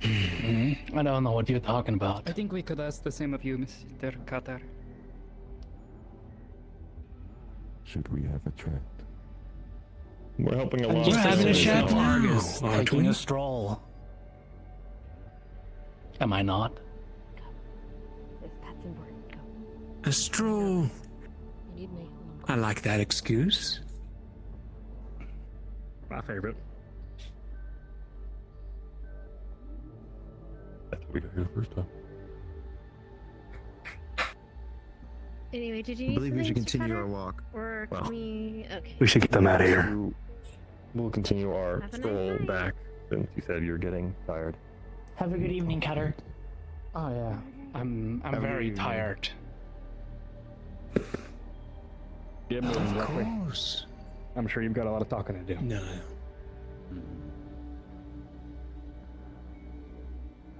I don't know what you're talking about. I think we could ask the same of you, Mr. Qatar. Should we have a chat? We're helping a lot. We're having a chat now, Argus, aren't taking we? a stroll. Am I not? That's important. Go. A stroll. You need me. I like that excuse. My favorite. That's what we got here the first time. Anyway, did you I need believe we should something, Mr. continue Cutter? our walk. Or can we... Okay. We should get them out of here. We'll continue our Have a nice stroll night. back since you said you're getting tired. Have a good evening, Cutter. Oh yeah, I'm Have a very good evening. tired. Get moving, Of Jeffrey. course. I'm sure you've got a lot of talking to do. No.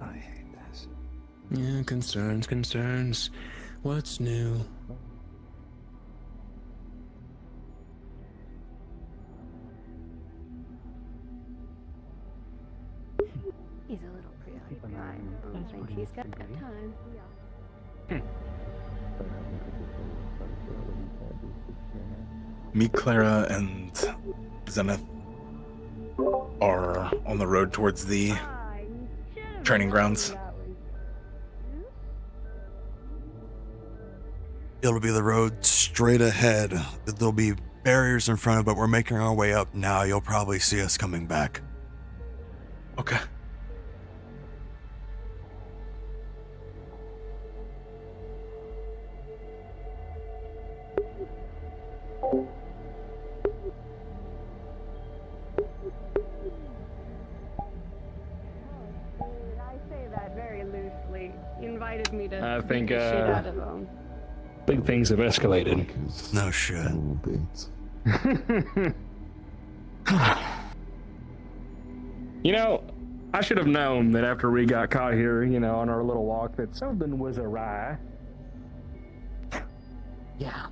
I hate this. Yeah, concerns. What's new? He's a little preoccupied. I don't think he's got time. Me, Clara, and Zenith are on the road towards the training grounds. It'll be the road straight ahead. There'll be barriers in front of it, but we're making our way up now. You'll probably see us coming back. Okay. I say that very loosely. You invited me to I think, beat the shit out of him. Big things have escalated. No shit. You know, I should have known that after we got caught here, you know, on our little walk, that something was awry. Yeah.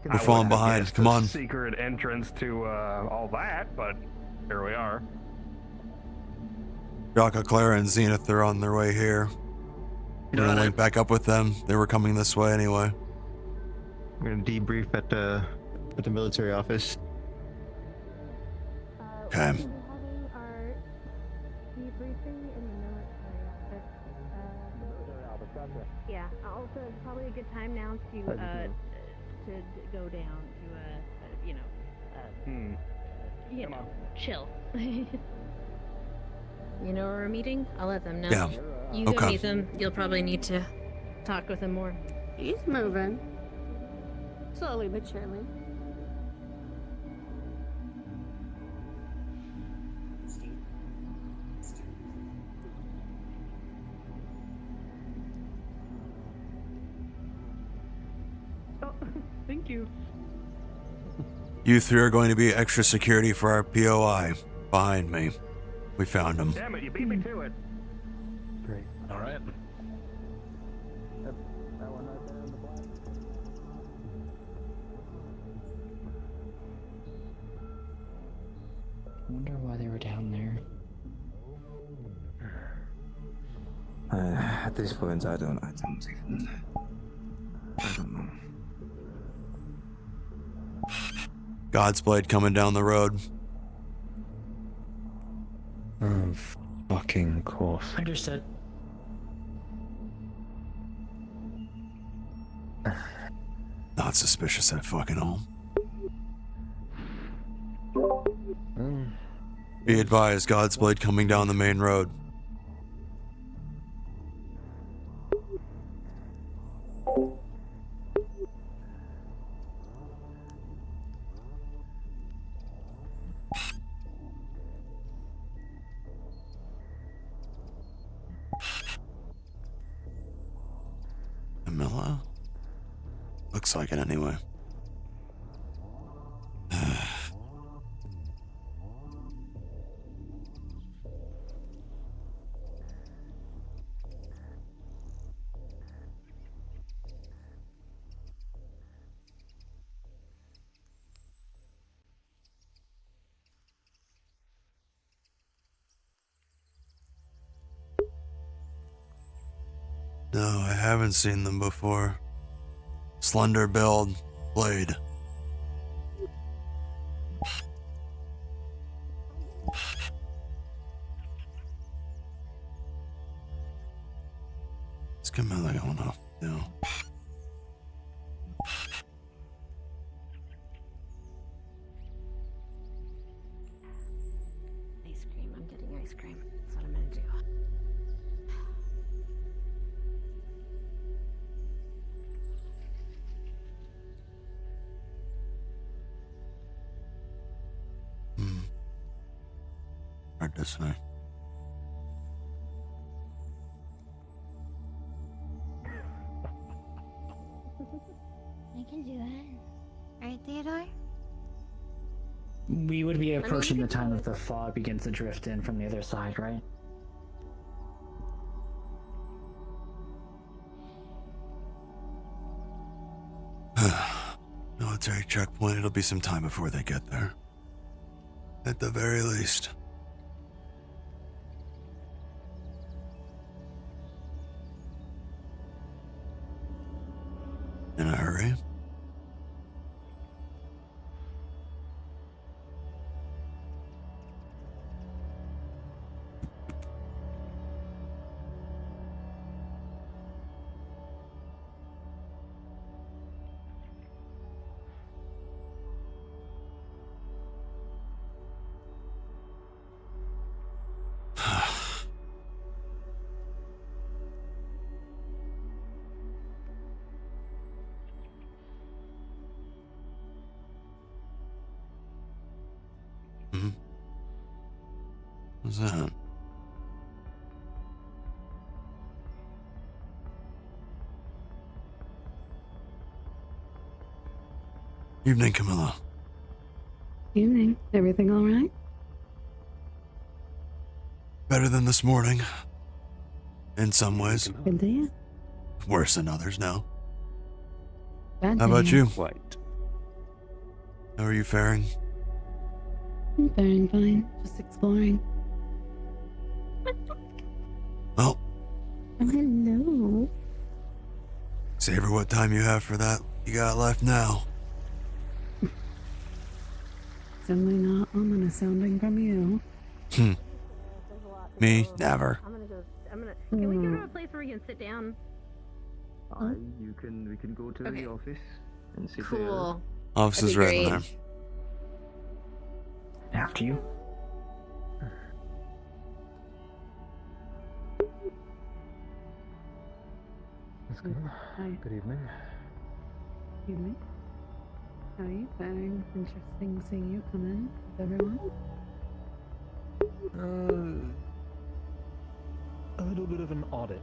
We're falling behind. Come on. Secret entrance to all that, but here we are. Jaka, Clara, and Zenith are on their way here. We're gonna link back up with them. They were coming this way anyway. We're gonna debrief at the military office. Okay. We'll be having our debriefing in the military office. Yeah. Also, it's probably a good time now to go down to chill. You know where we're meeting? I'll let them know. Yeah. You go Okay. meet them. You'll probably need to talk with them more. He's moving. Slowly but surely. Oh, thank you. You three are going to be extra security for our POI. Behind me. We found him. Damn it, you beat me to it. Great. All right. I wonder why they were down there. At this point, I don't know. God's Blade coming down the road. Oh, fucking course. Understood. Not suspicious at fucking all. Be advised, God's Blade coming down the main road. Camilla? Looks like it anyway. No, I haven't seen them before. Slender build, blade. It's Camilla going off now. Ice cream. I'm getting ice cream. That's what I'm gonna do. Hard to say. I can do that. Right, Theodore? We would be approaching the time that the fog begins to drift in from the other side, right? Military checkpoint, it'll be some time before they get there. At the very least. In a hurry? What's that? Evening, Camilla. Evening. Everything all right? Better than this morning. In some ways. Good to hear. Worse than others now. Bad How to about hear. you? How are you faring? I'm faring fine. Just exploring. Well, Oh, hello. savor what time you have for that you got left now. Certainly not ominous sounding from you. Me? Never. Can we give her a place where we can sit down? We can go to Okay. the office and sit Cool. Office is right in there. After you. Hi. Good evening. Evening. How are you faring? Interesting seeing you come in with everyone. A little bit of an audit.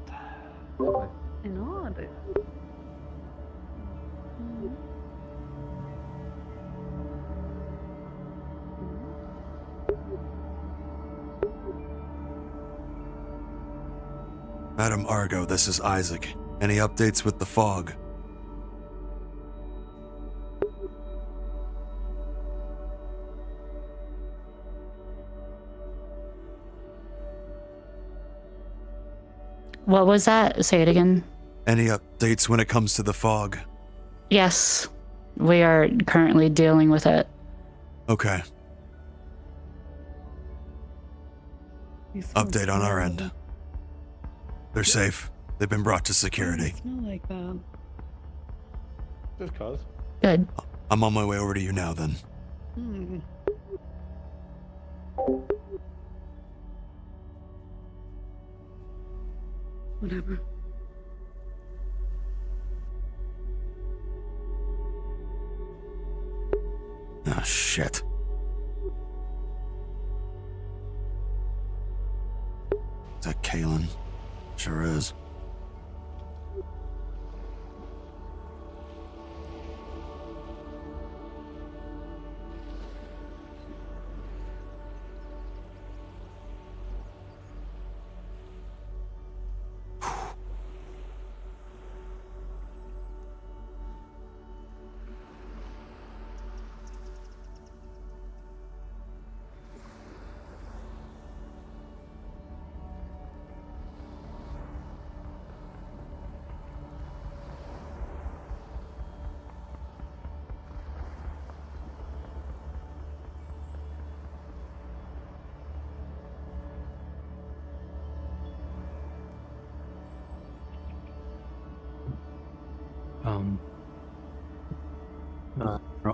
An audit. Madam Argo, this is Isaac. Any updates with the fog? What was that? Say it again. Any updates when it comes to the fog? Yes, we are currently dealing with it. Okay. Update on our end. They're safe. They've been brought to security. Not like that. Just cause. Good. I'm on my way over to you now then. Whatever. Oh, shit. Is that Kalen? Sure is.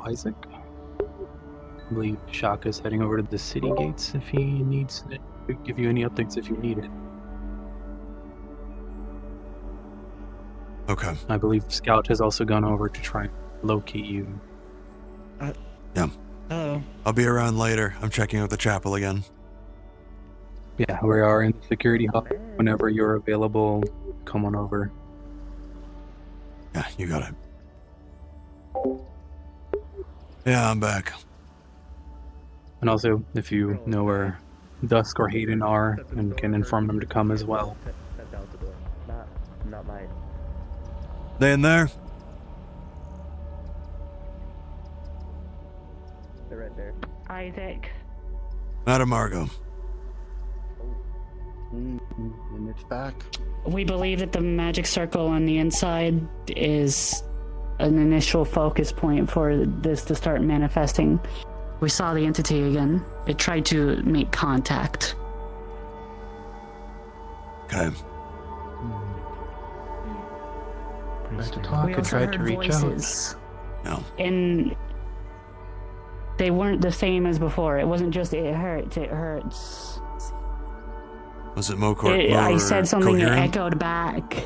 Isaac? I believe Shaka's heading over to the city gates if he needs it. He'll give you any updates if you need it. Okay. I believe Scout has also gone over to try and locate you. Yeah. Hello. I'll be around later. I'm checking out the chapel again. Yeah, we are in the security hub. Whenever you're available, come on over. Yeah, you got it. Yeah, I'm back. And also, if you know where Dusk or Hayden are, and can inform them to come as well. That's out the door. Not mine. They in there? They're right there. Isaac. Madam Margot. And it's back. We believe that the magic circle on the inside is an initial focus point for this to start manifesting. We saw the entity again. It tried to make contact. Okay. Tried to talk and tried to reach out. No. And they weren't the same as before. It wasn't just it hurts, it hurts. Was it I said something that coherent? echoed back.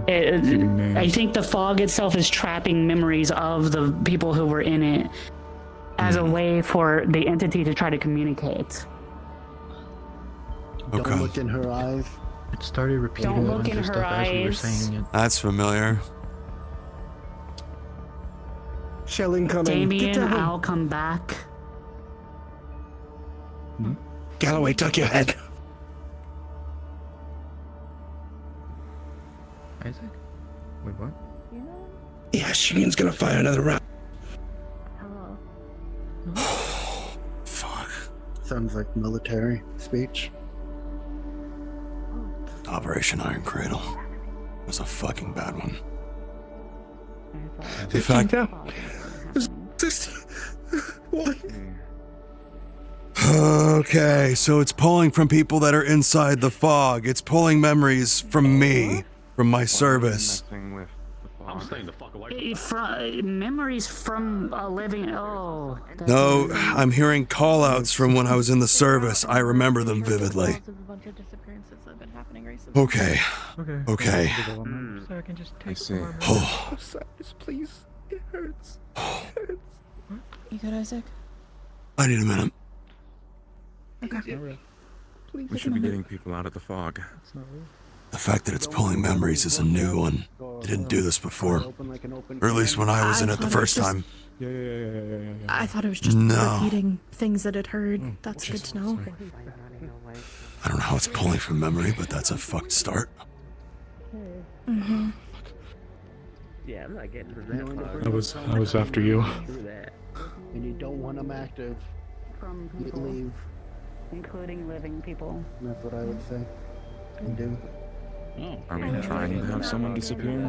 I think the fog itself is trapping memories of the people who were in it as a way for the entity to try to communicate. Don't look in her eyes. It started repeating Don't a look bunch in of her stuff as we were eyes. saying it. That's familiar. Shell incoming. Damien, Get down. I'll come back. Galloway, tuck your head. Isaac? Wait, what? Yeah, Sheen's gonna fire another round. Fuck. Sounds like military speech. Operation Iron Cradle. Was a fucking bad one. In fact, what? Okay, so it's pulling from people that are inside the fog. It's pulling memories from me, from my service. I'm staying the fuck away. Memories from a living. Oh. that's No, amazing. I'm hearing call-outs from when I was in the service. I remember them vividly. Okay. Okay. So I can just take see. some more Oh. Osiris, please. It hurts. It hurts. You good, Isaac? I need a minute. Okay. We should be getting people out of the fog. The fact that it's pulling memories is a new one. It didn't do this before. Or at least when I was in it the first time. I thought it was just No. repeating things that it heard. That's good to know. I don't know how it's pulling from memory, but that's a fucked start. Mm-hmm. Yeah, I'm not getting through that. I was after you. And you don't want them active. From You leave. including living people. That's what I would say. And do. Are we trying to have someone disappear?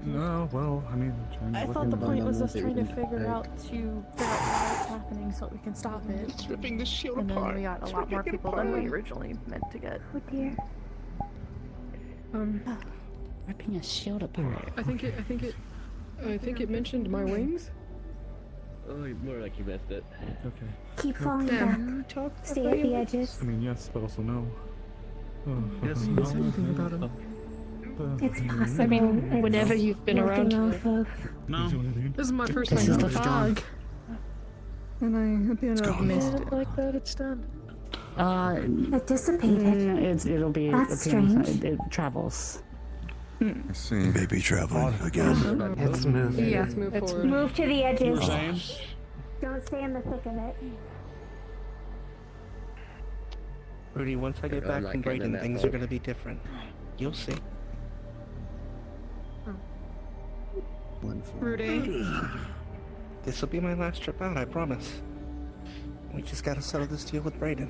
No, well, I mean, I thought the point was us trying to figure out why it's happening so we can stop it. It's ripping the shield and apart. then we got a lot more people than we originally meant to get. Oh dear. Ripping a shield apart. I think it mentioned my wings. Oh, more like you missed it. Okay. Keep falling back. Stay at the edges. I mean, yes, but also no. Yes, no. Say anything about him. It's possible. I mean, It's whenever you've been working around. off of. No. This is my first This time is in the the fog. And I appear to have missed Is it. it like that? It's done. It dissipated. It'll be. That's strange. It travels. I see. Maybe traveling again. Let's move. Yeah, let's move forward. Move to the You edges. were saying? Don't stay in the thick of it. Rudy, once I get back from Brayden, things are gonna be different. You'll see. Rudy. This will be my last trip out, I promise. We just gotta settle this deal with Brayden.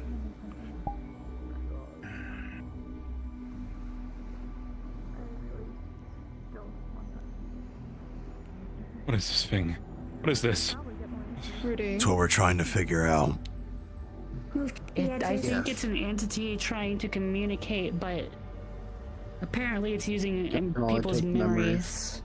What is this thing? What is this? Rudy. That's what we're trying to figure out. I think it's an entity trying to communicate, but apparently it's using people's take memories.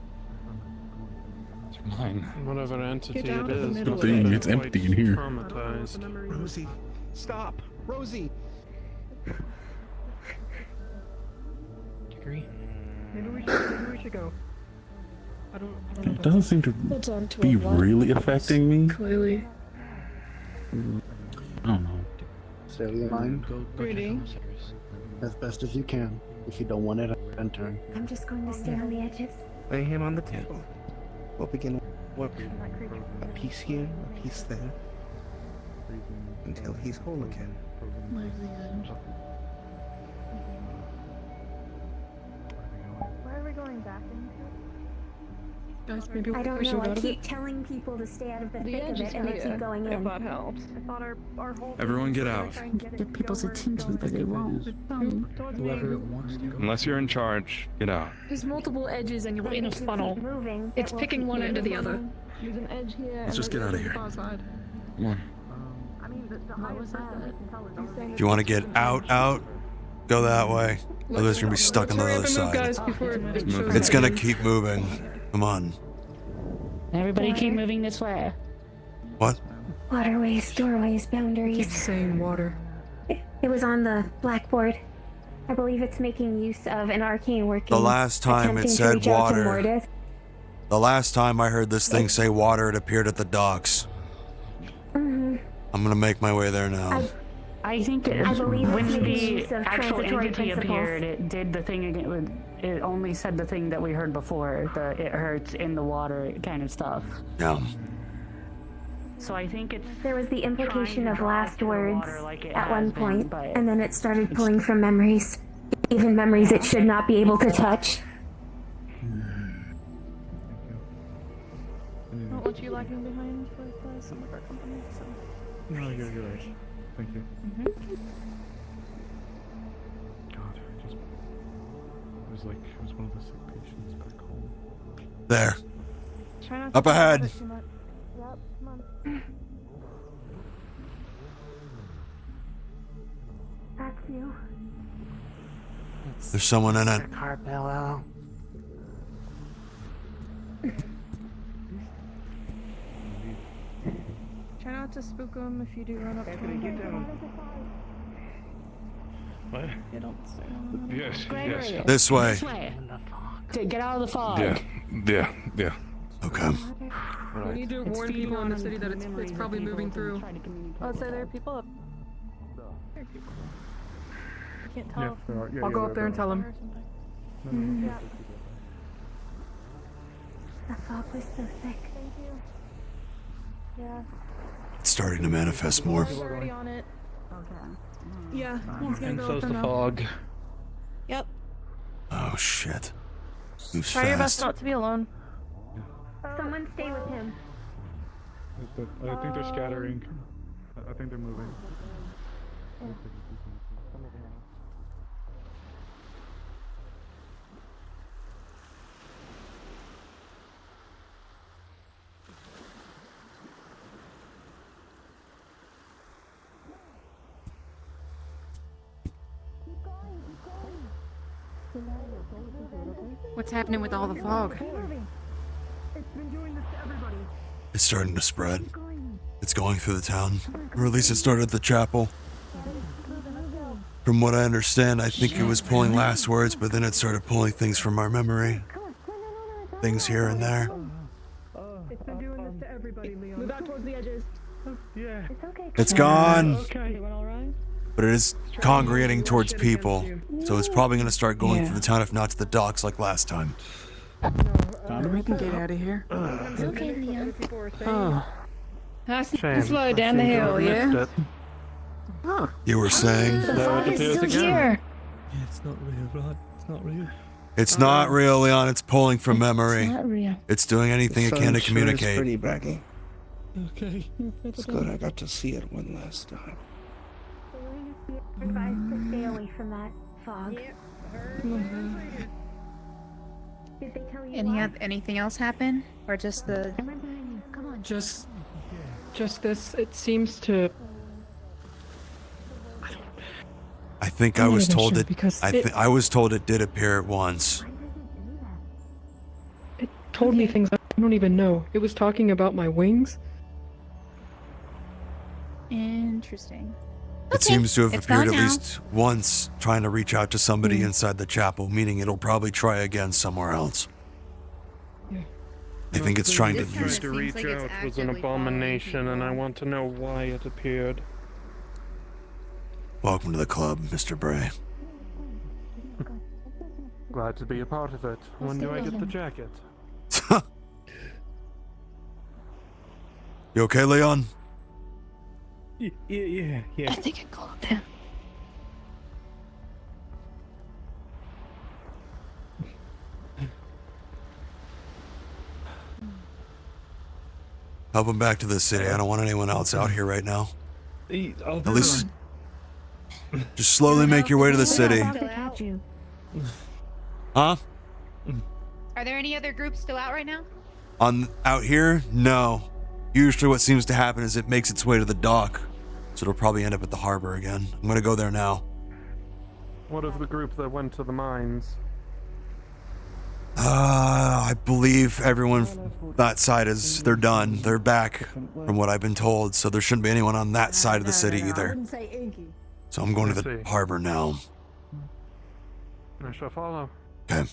It's mine. Whatever entity Get out it of the is. middle looks of it. like It's empty in here. Traumatized. Rosie, stop! Rosie! Agree. Maybe we should go. I don't know. It doesn't seem to It's on to be a lot. really affecting me. Clearly. I don't know. Stay in line Rudy. as best as you can if you don't want it entering. I'm just going to stay on the edges. Lay him on the table. We'll begin work. A piece here, a piece there. Until he's whole again. Where are we going back into? Guys, maybe I don't we should know. go I to keep telling people to stay out of the thick of edge it, is and they clear, keep going if in. that helps. I thought our whole Everyone get out. Get people's attention, but they won't. Whoever wants to go. Unless you're in charge, get out. There's multiple edges and you're in a funnel. Moving. It's picking one end or the other. There's an edge here. Let's just get out of here. Far side. Come on. I mean, the highest person we can tell is If you want to get out, go that way. Others are gonna be stuck on the other side. Guys, before it shows It's up. gonna keep moving. Come on. Everybody keep moving this way. What? Waterways, doorways, boundaries. Keep saying water. It was on the blackboard. I believe it's making use of an arcane working. The last time it attempting to said reach out to water. Mortis. The last time I heard this thing say water, it appeared at the docks. Mhm. I'm gonna make my way there now. I think I believe it's when making the use of actual transitory entity principles. appeared, it did the thing again. It only said the thing that we heard before, the it hurts in the water kind of stuff. Yeah. So I think it's There was the implication trying to of draw last through the words water like it at one has been, point, but and then it started pulling from memories, even memories it should not be able to touch. not what you lagging behind with some of our company. So. No, you're right. Thank you. God, it was one of the sick patients back home. There. Try not Up to ahead. think about it too much. Yep, come on. That's you. There's someone in it. Carpello. Try not to spook them if you do run up to them. Get down. What? You don't say. Yes, Gregory, This way. This way. Get out of the fog. Yeah. Okay. We need to warn people in the city that it's probably moving through. Oh, so there are people up. There are people. I can't tell. Yeah, there are. Yeah, I'll yeah, go up there and tell them. Yeah. The fog was so thick. Thank you. Yeah. It's starting to manifest more. We're already on it. Yeah. And so's the fog. Yep. Oh shit. Moves Try your best fast. not to be alone. Someone stay with him. I think they're scattering. I think they're moving. What's happening with all the fog? It's starting to spread. It's going through the town. Or at least it started at the chapel. From what I understand, I think it was pulling last words, but then it started pulling things from our memory. Things here and there. It's been doing this to everybody, Leon. Move out towards the edges. Yeah. It's gone! Everyone all right? But it is congregating towards people, so it's probably going to start going Yeah. through the town, if not to the docks like last time. We can get out of here. It's okay, Leon. Oh. Nice Shame. and slow down the I seem to hill, have yeah? missed it. Huh. You were saying? The fog is still here. Yeah, it's not real, right? It's not real. It's not real, Leon. It's pulling from memory. It's not real. It's doing anything it can to communicate. Pretty braggy. Okay. It's good I got to see it one last time. Advised to stay away from that fog. Did they tell you Anything else happen? Or just the... Come on. Just this. It seems to. I think I'm I not was even told sure it. because I was told it did appear once. It told me things I don't even know. It was talking about my wings. Interesting. It seems to have it's appeared gone at now. least once, trying to reach out to somebody inside the chapel, meaning it'll probably try again somewhere else. Yeah. I think it's trying to Trying use. to reach out was an abomination, and I want to know why it appeared. Welcome to the club, Mr. Bray. Glad to be a part of it. When do I get the jacket? You okay, Leon? Yeah. I think it calmed down. Help him back to the city. I don't want anyone else out here right now. At least, just slowly make your way to the city. Huh? Are there any other groups still out right now? Out here? No. Usually what seems to happen is it makes its way to the dock. So it'll probably end up at the harbor again. I'm gonna go there now. What of the group that went to the mines? I believe everyone that side they're done. They're back from what I've been told. So there shouldn't be anyone on that side of the city either. So I'm going to the harbor now. I shall follow. Okay.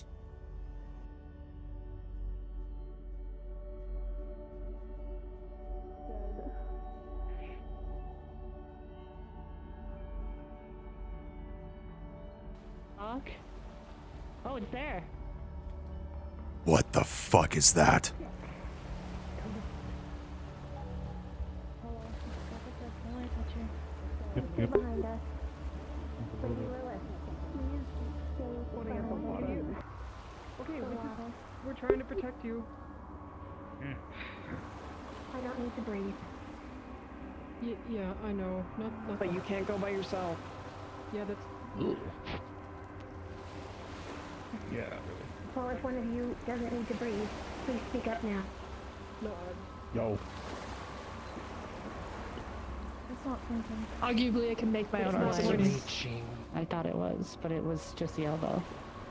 Oh, it's there. What the fuck is that? Yep. Behind us. Okay, we're trying to protect you. I don't need to breathe. Yeah, I know. Not but you can't go by yourself. Yeah, that's. Yeah. Well, if one of you doesn't need to breathe, please speak up now. No, Yo. It's not thinking. Arguably, I can make my own It's not oxygen. I thought it was, but it was just the elbow.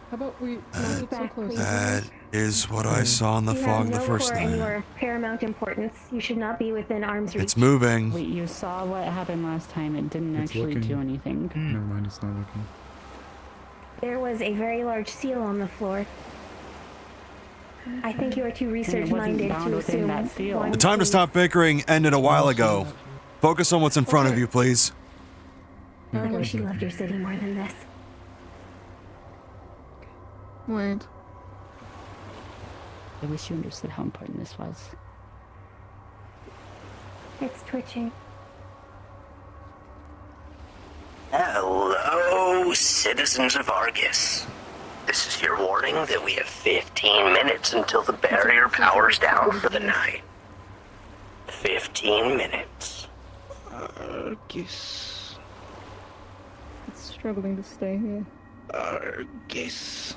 How about we not get so close? That is what I saw in the You fog have the no first core time. anywhere paramount importance. You should not be within arm's reach. It's moving. Wait, you saw what happened last time. It didn't It's actually looking. do anything. Never mind, it's not looking. There was a very large seal on the floor. I think you are too wasn't research-minded bound to within assume that seal. one The time to thing. stop bickering ended a while ago. Focus on what's in front of you, please. I wish you loved your city more than this. Word. I wish you understood how important this was. It's twitching. Hello, citizens of Argus. This is your warning that we have 15 minutes until the barrier powers down for the night. 15 minutes. Argus. It's struggling to stay here. Argus.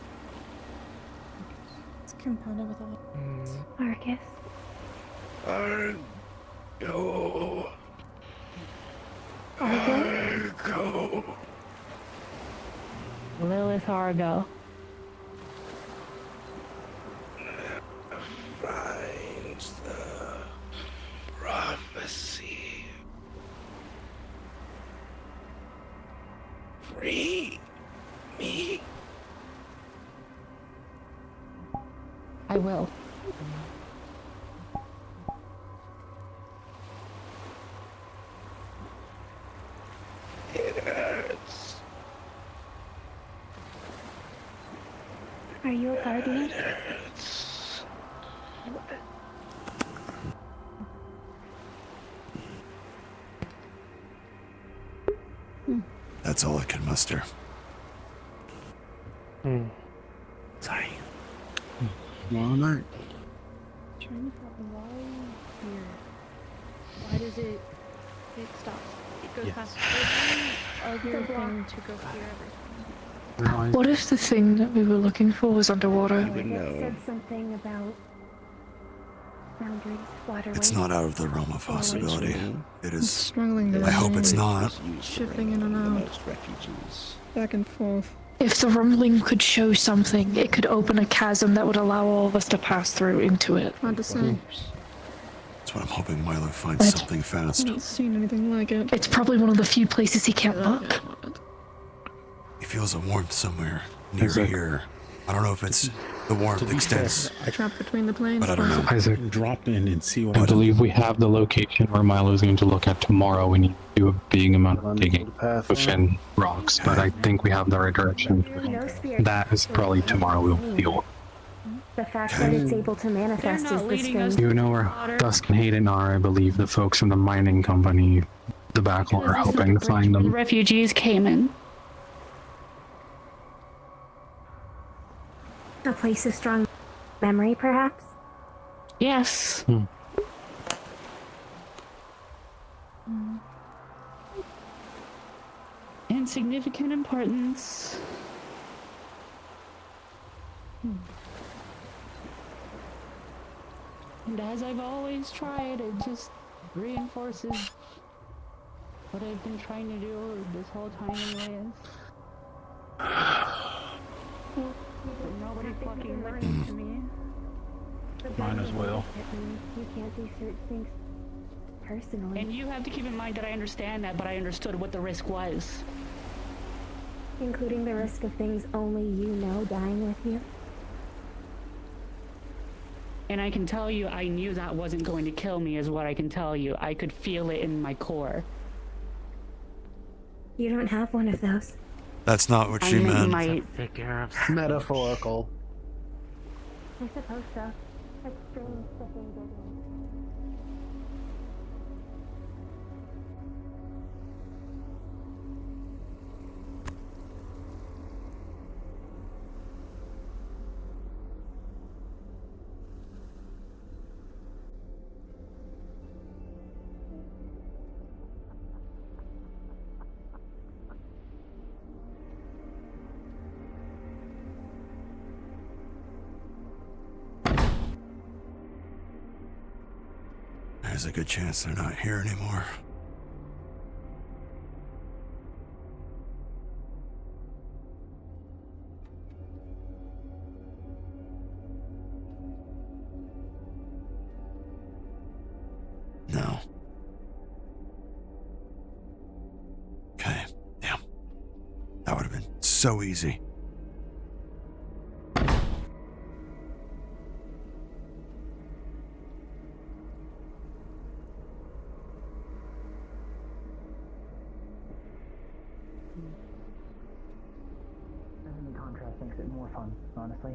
It's compounded with a Argus. Argo. Argo? Argo. Lilith Argo. I will. Are you a guardian? That's all I can muster. Sorry. Well, night. Trying to find why here. Why does it stops? It goes past every other thing to go here every time. What if the thing that we were looking for was underwater? It said something about boundaries, waterways. It's not out of the realm of possibility. It is. Struggling to I hope it's not. Shifting in and out. Back and forth. If the rumbling could show something, it could open a chasm that would allow all of us to pass through into it. Hard to say. That's what I'm hoping Milo finds something I've fast. not seen anything like it. It's probably one of the few places he can't look. He feels a warmth somewhere near here. I don't know if it's the warmth extends. Trapped between the planes. But I don't know. Isaac, drop in and see what I believe we have the location where Milo's going to look at tomorrow. We need to do a big amount of digging within rocks, but I think we have the right direction. That is probably tomorrow we'll deal. The fact that it's able to manifest is the strange. You know where Dusk and Hayden are, I believe. The folks from the mining company, the backhaul, are hoping to find The them. refugees came in. A place of strong memory, perhaps? Yes. Insignificant importance. And as I've always tried, it just reinforces what I've been trying to do this whole time anyways. But nobody fucking listens to me. Mine as well. You can't do certain things personally. And you have to keep in mind that I understand that, but I understood what the risk was. Including the risk of things only you know dying with you. And I can tell you, I knew that wasn't going to kill me, is what I can tell you. I could feel it in my core. You don't have one of those. That's not what she meant. Metaphorical. I suppose so. That's strange to think of. There's a good chance they're not here anymore. No. Okay. Damn. That would have been so easy. The contrast makes it more fun, honestly.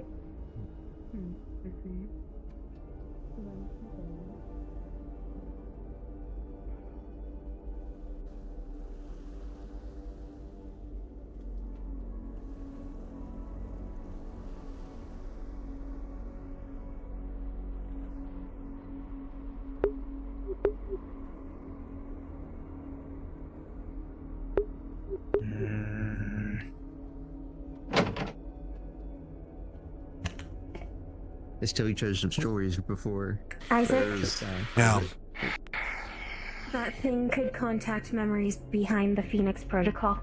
Let's tell each other some stories before. Isaac? Yeah. That thing could contact memories behind the Phoenix Protocol.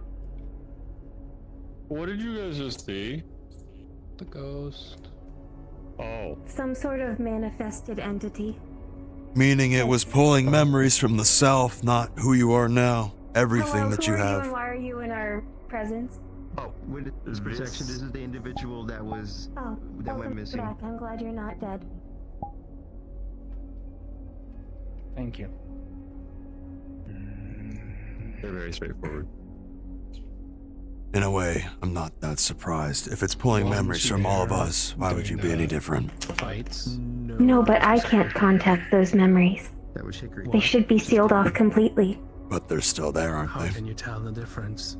What did you guys just see? The ghost. Oh. Some sort of manifested entity. Meaning it was pulling memories from the self, not who you are now. Everything Hello, that who you are have. and why are you in our presence? Oh, Witness protection. This is the individual that was that went missing. Back. I'm glad you're not dead. Thank you. They're very straightforward. In a way, I'm not that surprised. If it's pulling memories from all of us, why would you be any different? Fights. No, but I can't contact those memories. That was Hickory. They should be sealed off completely. But they're still there, aren't How they? can you tell the difference?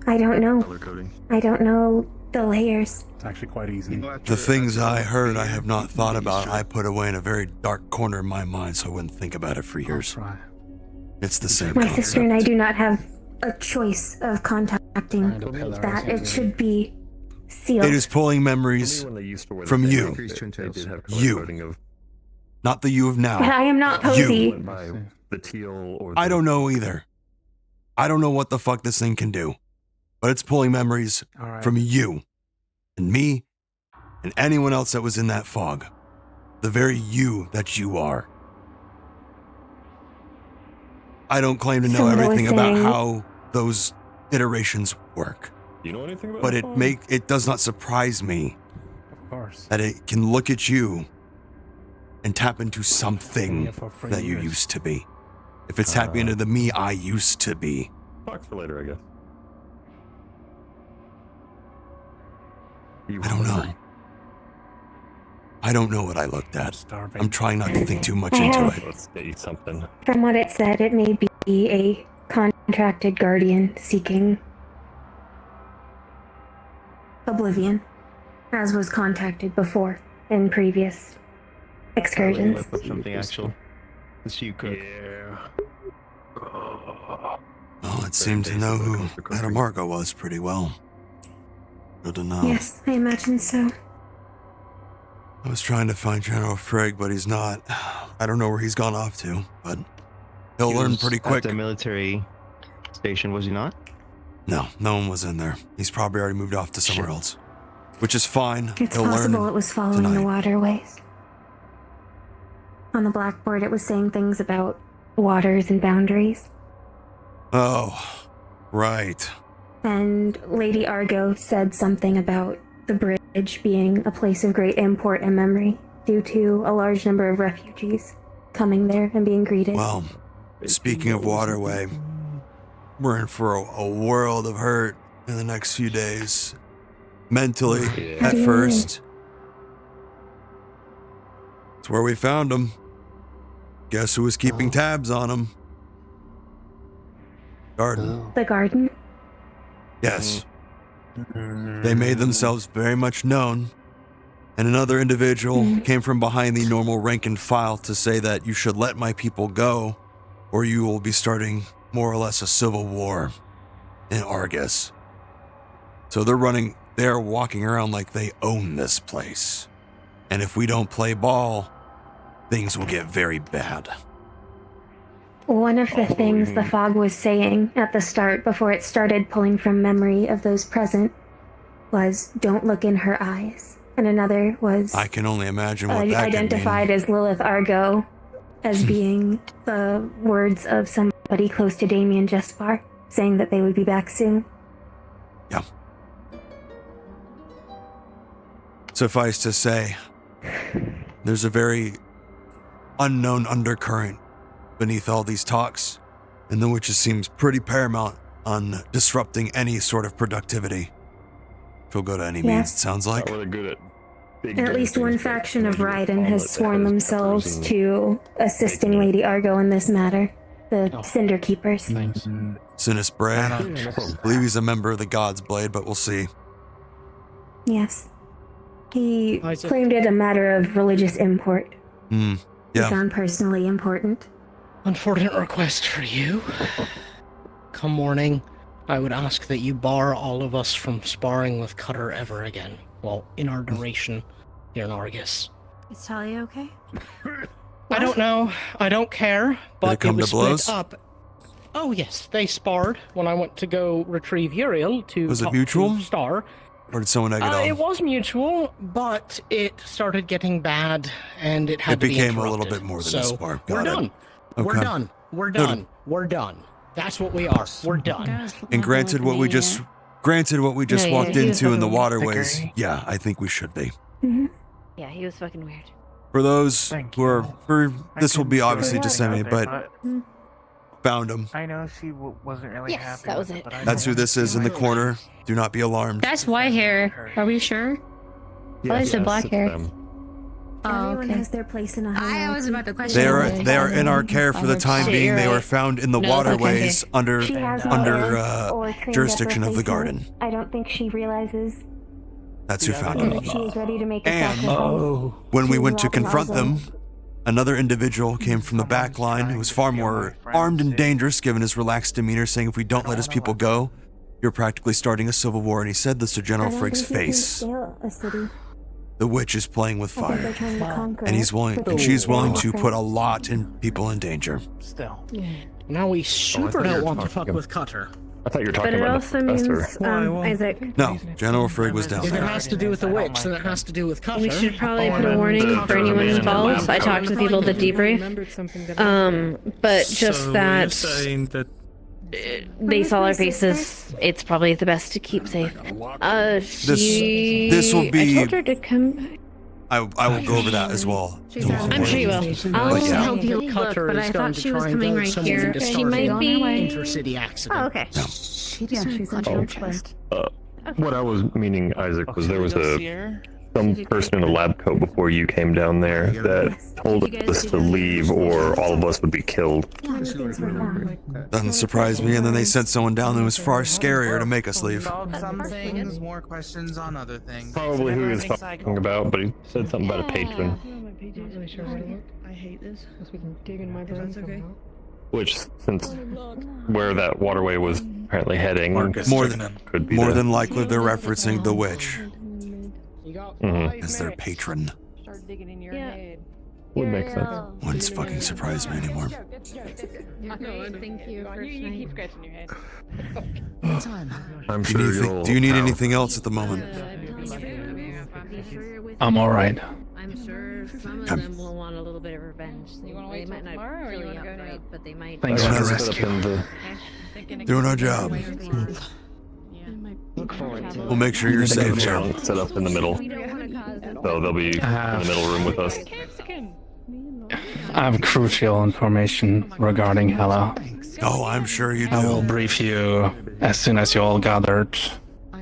I don't know. Color coding. I don't know the layers. It's actually quite easy. The things I heard I have not thought about, I put away in a very dark corner of my mind so I wouldn't think about it for years. It's the same My concept. sister and I do not have a choice of contacting that. It should be sealed. It is pulling memories from you. You. Not the you of now. But I am not Posey. You. I don't know either. I don't know what the fuck this thing can do. But it's pulling memories from you and me and anyone else that was in that fog. The very you that you are. I don't claim to know So what I was everything about saying- how those iterations work. You know anything about But that? it does not surprise me Of course. that it can look at you and tap into something that you used to be. If it's tapping into the me I used to be. Talk for later, I guess. I don't know. I don't know what I looked at. I'm trying not to think too much into it. Let's eat something. From what it said, it may be a contracted guardian seeking oblivion, as was contacted before in previous excursions. Something actual. Let's see you cook. Well, it seemed to know who that Amargo was pretty well. Good to know. Yes, I imagine so. I was trying to find General Frigg, but he's not. I don't know where he's gone off to, but he'll He learn was pretty quick. At the military station, was he not? No, no one was in there. He's probably already moved off to somewhere else, which is fine. It's He'll possible learn it was following the tonight. waterways. On the blackboard, it was saying things about waters and boundaries. Oh, right. And Lady Argo said something about the bridge being a place of great import and memory due to a large number of refugees coming there and being greeted. Well, speaking of waterway, we're in for a world of hurt in the next few days. Mentally, How at do you first. It's where we found him. Guess who was keeping tabs on him? Garden. The garden? Yes. They made themselves very much known, and another individual came from behind the normal rank and file to say that you should let my people go, or you will be starting more or less a civil war in Argus. So they're walking around like they own this place. And if we don't play ball, things will get very bad. One of the things the fog was saying at the start before it started pulling from memory of those present was, "Don't look in her eyes." And another was I can only imagine what that identified as Lilith Argo as being the words of somebody close to Damien Jespar, saying that they would be back soon. Yeah. Suffice to say, there's a very unknown undercurrent beneath all these talks, and the which seems pretty paramount on disrupting any sort of productivity. She'll go to any Yeah. means, it sounds like. Really good at At least one faction of Raiden has sworn themselves to assisting Lady Argo in this matter. The Cinder Keepers. Sinus Bray. I believe he's a member of the God's Blade, but we'll see. Yes. He claimed it a matter of religious import. He Yeah. found personally important. Unfortunate request for you. Come morning, I would ask that you bar all of us from sparring with Cutter ever again. Well, in our duration here in Argus. Is Talia okay? I don't know. I don't care. But it come was to blows? split up. Oh yes, they sparred when I went to go retrieve Uriel to Was it talk to mutual? Star. Or did someone egg it on? It was mutual, but it started getting bad, and it had It to be became a little interrupted. bit more than so a spar. We're Got it. done. We're Okay. done. We're Noted. done. We're done. That's what we are. We're done. And granted, what we just Granted, what we just No, yeah, walked he was into in the fucking waterways, thicker. yeah, I think we should be. Yeah, he was fucking weird. For those who are, this will be obviously disseminated, but found him. I know she wasn't really Yes, happy. that was with it. but I That's who don't- this is in the corner. Do not be alarmed. That's white hair. Are we sure? Oh, I said black hair. Oh, Everyone okay. has their place in a high. I was about to question. They are in our care for the time being. They were found in the No, it's okay. waterways under She has no heirs or trained jurisdiction of the replacement. garden. I don't think she realizes. That's who found And him. if she is ready to make a And sacrifice, when we she's went to walking confront also. them, another individual came from the back line who was far more armed and dangerous given his relaxed demeanor, saying if we don't let his people go, you're practically starting a civil war. And he said this to General I don't Frigg's think you can face. scale a city. The witch is playing with I think fire. they're trying to conquer And it he's willing, with and the she's willing war to effort. put a lot in people in danger. Still. Now we Oh, super you were don't want to talking fuck about- with Cutter. I thought you were But talking it about also the means, professor. Isaac, No, General Frigg was down If it there. has to do with the witch, then it has to do with Cutter. we should probably Oh, put a warning for anyone involved. I talked to people that debrief. But just that saying that they saw our faces. It's probably the best to keep safe. This will be- I told her to come. I will go over that as well. I'm sure you will. I'll But yeah. help you look, Cutter but is I going thought to she was try and coming go right somewhere here. to She start might an be. intercity accident. Oh, okay. Yeah, she's on transplant. What I was meaning, Isaac, was there was some person in a lab coat before you came down there that told us to leave or all of us would be killed. Doesn't surprise me. And then they sent someone down that was far scarier to make us leave. Solve some things, more questions on other things. Probably who he was talking about, but he said something about a patron. I hate this. Because we can dig in my brain. That's okay. Which, since where that waterway was apparently heading, More than could be more the- than likely they're referencing the witch Mhm. as their patron. Start digging in your head. Would make sense. Wouldn't fucking surprise me anymore. Thank you for You keep scratching your head. I'm Do sure you, need, you'll. do you need anything else at the moment? I'm alright. I'm sure some of Okay. them will want a little bit of revenge. They wait might till not tomorrow, or kill you you wanna go outright, but they might. Thanks I for the set up rescue. in the Doing our job. Look forward to We'll make sure you're safe, Joe. chunk set up in the middle. So they'll be in the middle room with us. I have crucial information regarding Hella. Oh, I'm sure you I will do. brief you as soon as you all gathered,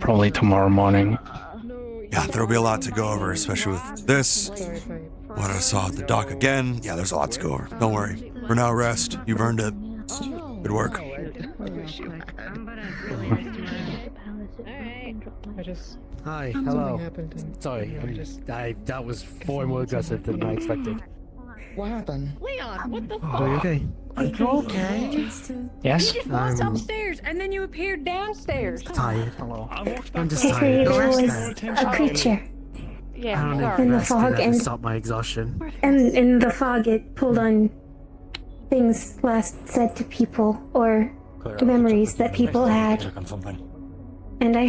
probably tomorrow morning. Yeah, there'll be a lot to go over, especially with this. What I saw at the dock again. Yeah, there's a lot to go over. Don't worry. For now, rest. You've earned it. Good work. Hi, hello. Sorry, that was 4 more aggressive than I expected. What happened? Leon, what the Are you okay? Are you okay? Yes? You just walked upstairs and then you appeared downstairs. Tired. Hello. I'm just I figured tired. it was a creature. Yeah, I don't sorry. In the rest fog to and stop my exhaustion. and in the fog it pulled on things last said to people or memories that people had. And I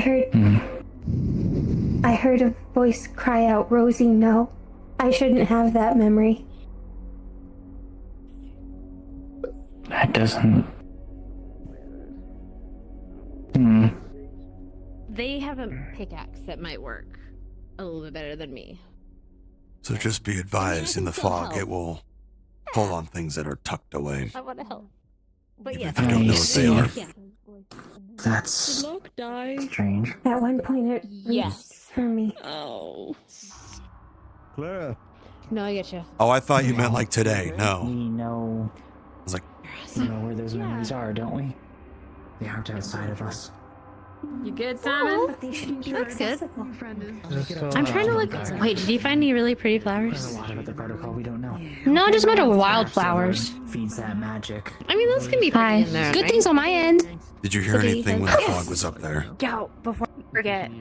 heard a voice cry out, "Rosie, no. I shouldn't have that memory." That doesn't. They have a pickaxe that might work a little bit better than me. So just be advised, in the fog, it will pull on things that are tucked away. I want to help. But Even yes, if you don't know what they are. yeah. That's strange. At one point it Yes. for me. Oh. Clara. No, I get you. Oh, I thought you meant like today. No. We know. I was like, We know where those memories are, don't we? They aren't outside of us. You good, Simon? But they shouldn't be Looks good. accessible. I'm trying to look. Wait, did you find any really pretty There's flowers? a lot about the protocol we don't know. No, just about Perhaps wildflowers. someone feeds that magic. I mean, those can be Hi. pretty in there. Good right? things on my end. did you hear anything when the fog was up there? Yo, before I forget,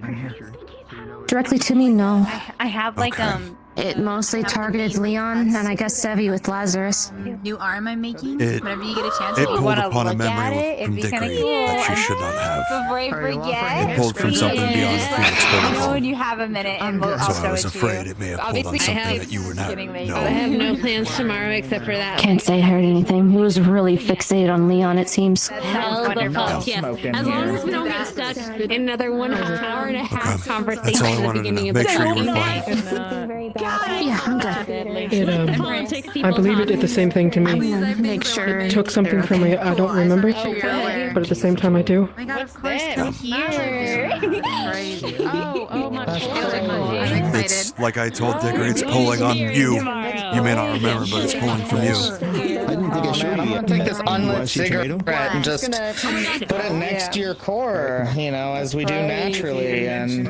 Directly to me, no. I have like Okay. It mostly targeted Leon, and I guess Sevi with Lazarus. New arm I'm making. It- Whenever you get a chance, It you pulled wanna upon a look memory at it. from It'd be kinda Dickory cool. that she should not have. Before I forget. It pulled from something beyond the Phoenix Let me know Protocol. when you have a minute, and I'll So show I was it to afraid you. it may have pulled on Obviously, something that you were not. I have no plans tomorrow except for that. Can't say I heard anything. He was really fixated on Leon, it seems. Hell the fuck yeah. As long as we don't get stuck in another 1 hour and a half conversation That's all I at the wanted to beginning know. of Make the sure you were day. fine. Yeah, I'm good. It, I believe it did the same thing to me. Make sure. It took something from me I don't remember, but at the same time I do. Oh my god, of course, they're here. Oh my god. I'm It's excited. like I told Dickory, it's pulling on you. You may not remember, but it's pulling from you. I didn't think I showed I'm you gonna yet. take this unlit cigarette and just put it next to your core, as we do naturally, and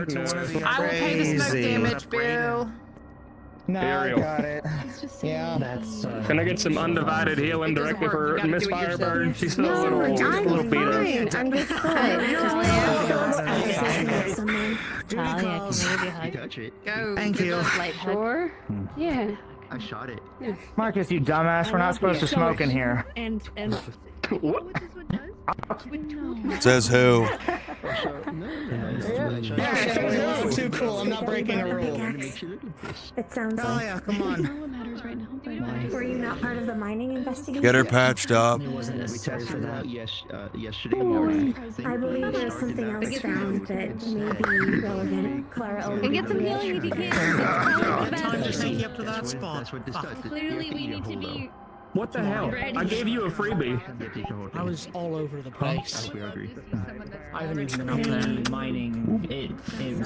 I will pay the smoke damage, Bill. No, I Ariel. got it. Yeah. Can I get some undivided healing directly for Miss Firebird? She's still a little beat up. I'm just Touch it. Go. Thank you. Sure? Yeah. I shot it. Marcus, you dumbass, we're not supposed to smoke in here. And What? Says who? Yeah, too cool, I'm not breaking a rule. It sounds Oh like. yeah, come on. Were you not part of the mining investigation? Get her patched up. We tested it out yesterday morning. I believe there's something else found that may be relevant. Clara only And get some healing if you can. Time to sneak up to that spot. That's what this does. Clearly we need to be What the hell? I gave you a freebie. I was all over the place. We agree. I haven't even been up there mining. It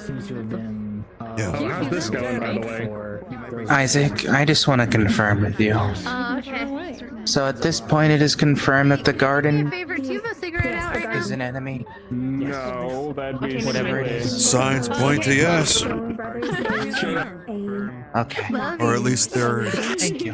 seems to have been. Yeah. Oh, how's this going, by the way? Isaac, I just want to confirm with you. Oh, okay. So at this point, it is confirmed that the garden Favorite tuba cigarette out right now? is an enemy. No, that'd be Whatever it is. Signs point to yes. Okay. Or at least they're Thank you.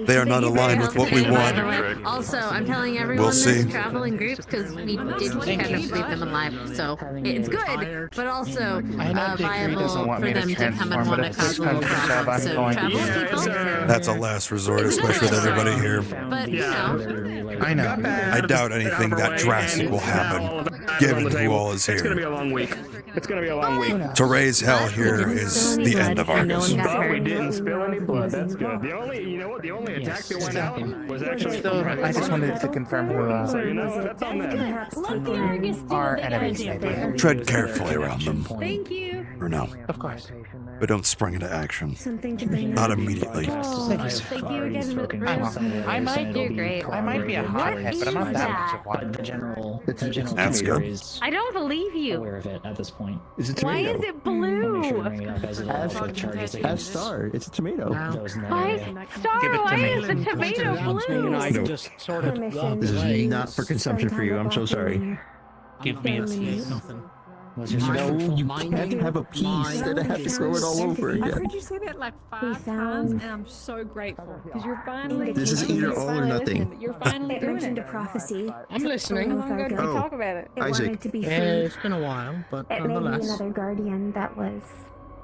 they are not aligned with what we want. Also, I'm telling everyone We'll see. that's traveling groups because we did kind of leave them alive, so it's good, but also I know Dickory viable doesn't want for me to them to come and transform, want but to if this cause a little comes to shove, problem. I'm So going to. travel people, That's a last resort, especially with everybody here. but you know, I know. I doubt anything that drastic will happen, given who all is It's gonna be here. a long week. It's gonna be a long week. To raise hell here is the end of Argus. But we didn't spill any blood. That's good. The only attack that went out was actually from I just wanted to confirm who So you know, that's on them. our enemies may be. Tread carefully around them. thank you. For now. Of course. But don't spring into action. Something to bring Not up. immediately. Thank you again. I might You're great. I might be a hothead, but I'm not that much of one. The general. That's good. Is I don't believe you. aware of it at this point. It's a Why tomato. is it blue? Make sure to bring it up as it charges Have star. It's a tomato. those in that Why area. is Star? Why is the tomato And I blue? just sort of walked This away. is not for consumption for you. I'm so sorry. Give me a piece. Nothing. Was your No, search you mining? can't have a piece. Then I have to throw it all over I've again. heard you say that like 5 times, and I'm so grateful because you're finally. This is either all or nothing. You're finally It doing mentioned a it. prophecy. I'm listening. How long ago did we Oh. talk about it? It Isaac. wanted to be Yeah, free. it's been a while, but It may be nonetheless. another guardian that was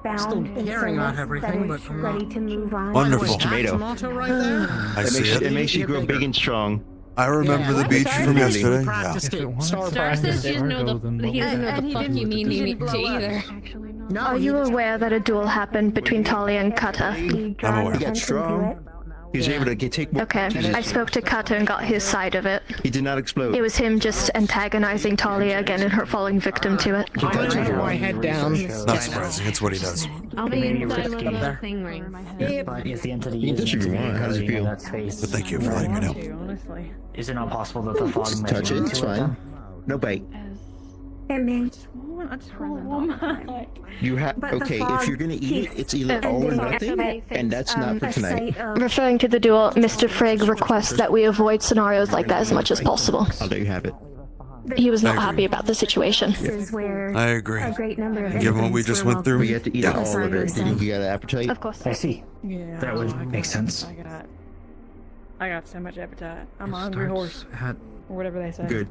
bound Still and caring about service everything, that is but I'm not- ready to move on. Wonderful. Tomato. Tomato right there. I see It it. makes you grow big and strong. I remember the beach from yesterday. Yeah. Practiced it. Star says practiced she it. doesn't know he doesn't know the fuck you mean to either. Are you aware that a duel happened between Talia and Kata? I'm aware. He got strong. He was able to take more. Okay, I spoke to Kata and got his side of it. He did not explode. It was him just antagonizing Talia again and her falling victim to it. I'm gonna put my head down. Not surprising. It's what he does. I'll be Maybe inside risky. when the thing rings. But if the entity You is touch it if you want. How does it guarding feel? that space, But thank you for letting me know. Honestly. is it not possible that the fog Just might touch be it. into It's fine. No bite. It may. I just want one. You have But the okay. fog If you're gonna eat it, keeps it's either all or ending nothing, and that's not for a tonight. site of Referring to the duel, Mr. Frigg requests that we avoid scenarios like that as much as possible. I'll let you have it. He was not I agree. happy about the situation. places where I agree. a great number of Given what we infants just were went through, We have to eat yeah. all of it. You got an appetite? Of course. I see. Yeah. That would make sense. I got so much appetite. I'm a hungry horse, or whatever they say. Good.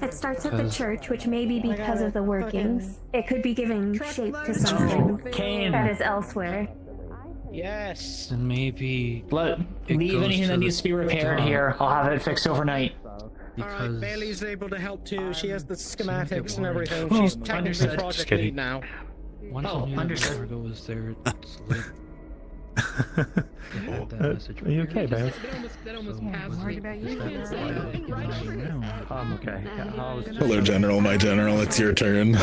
It starts at the church, which may be because of the workings. It could be giving shape to something Cain. that is elsewhere. Yes. And maybe Leave anything that needs to be repaired here. I'll have it fixed overnight. Alright, Bailey's able to help too. She has the schematics and everything. Oh, She's technically understood. project lead now. once I knew understood. Margo was there, it's like Are you okay, babe? That almost passed me. I'm okay. Hello, General. My General, it's your turn.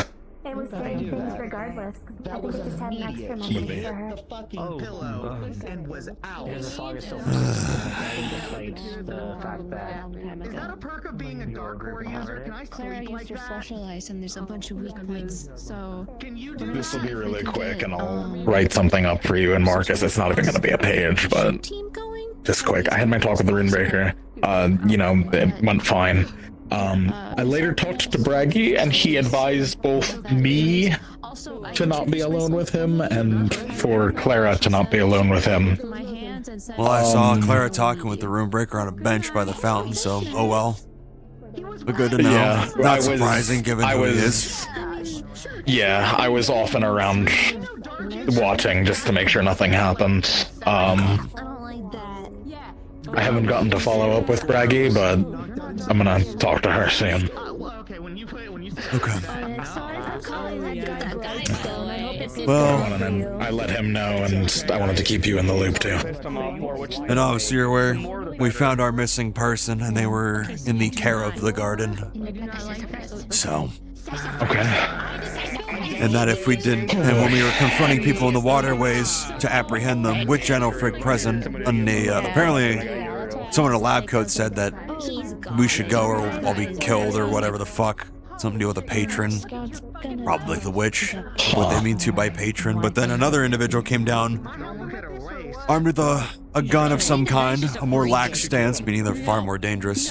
It was saying things regardless. I think it just had an extra message for her. The fucking pillow and was out. Here's a fog is still despite the fact that Is that a perk of being a dark core user? Can I Clara sleep like used her that? specialize, and there's a bunch of weak points. So Can you do This will be really quick, and I'll Um, write something up for you and Marcus. It's not even going to be a page, but just quick. I had my talk with the Runebreaker. You know, it went fine. I later talked to Braggy, and he advised both me to not be alone with him, and for Clara to not be alone with him. Well, I saw Clara talking with the Runebreaker on a bench by the fountain, so oh well. But good to know. Yeah, Not surprising given who he is. Yeah, I was off and around watching just to make sure nothing happened. I haven't gotten to follow up with Braggy, but I'm gonna talk to her soon. Okay. Well, I let him know, and I wanted to keep you in the loop too. And obviously you're aware, we found our missing person and they were in the care of the garden. So. Okay. And that if we didn't, and when we were confronting people in the waterways to apprehend them with General Frick present, and apparently someone in a lab coat said that we should go or I'll be killed or whatever the fuck. Something to do with a patron. Probably the witch. What they mean to by patron. But then another individual came down armed with a gun of some kind, a more lax stance, meaning they're far more dangerous,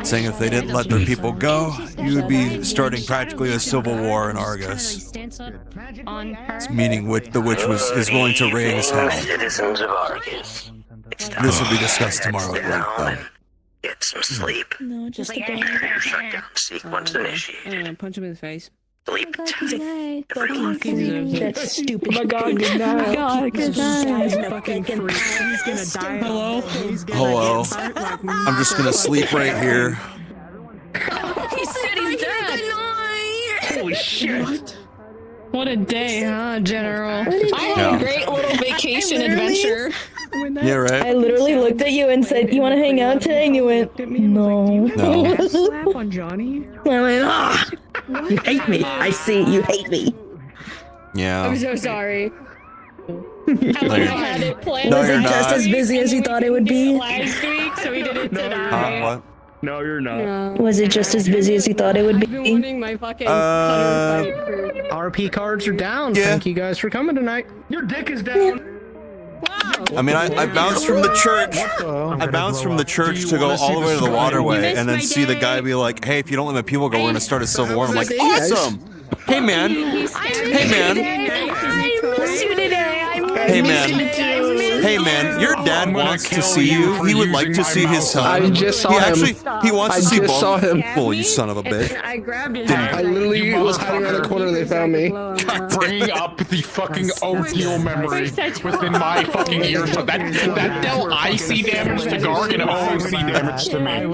saying if they didn't let their people go, you would be starting practically a civil war in Argus. It's meaning the witch is willing to raise hell. Citizens of Argus. This will be discussed tomorrow at length, though. Get some sleep. No, just a Prepare shutdown sequence initiated. Punch him in the face. Sleep tight. That's stupid. Oh my god, good night. God, good night. Fucking freak. He's gonna die. Hello? Hello. I'm just gonna sleep right here. He said he's dead. Holy shit. What a day, huh, General? I had a great little vacation adventure. Yeah, right. I literally looked at you and said, "You want to hang out today?" And you went, "No." Slap on Johnny. I went, "Ah, you hate me. I see you hate me." Yeah. I'm so sorry. No, you're, Was it just as busy as you thought it would be? Last week, so we did it today. What? No, you're not. Was it just as busy as you thought it would I've been be? wanting my fucking cutter fight for... RP cards are down. Yeah. Thank you guys for coming tonight. Your dick is down. I mean, I bounced from the church. I bounced from the church to go all the way to the waterway and then see the guy be like, "Hey, if you don't let my people go, we're gonna start a civil war." I'm like, "Awesome! Hey, man. Hey, man. Hey, man. Hey, man. Your dad wants to see you. He would like to see his son. I just saw him. He wants to see both. I just saw him. Well, you son of a bitch. I grabbed it. I literally was hiding around the corner. They found me. Bringing up the fucking Oatmeal memory within my fucking ears. So that dealt icy damage to Garg and OOC damage to me.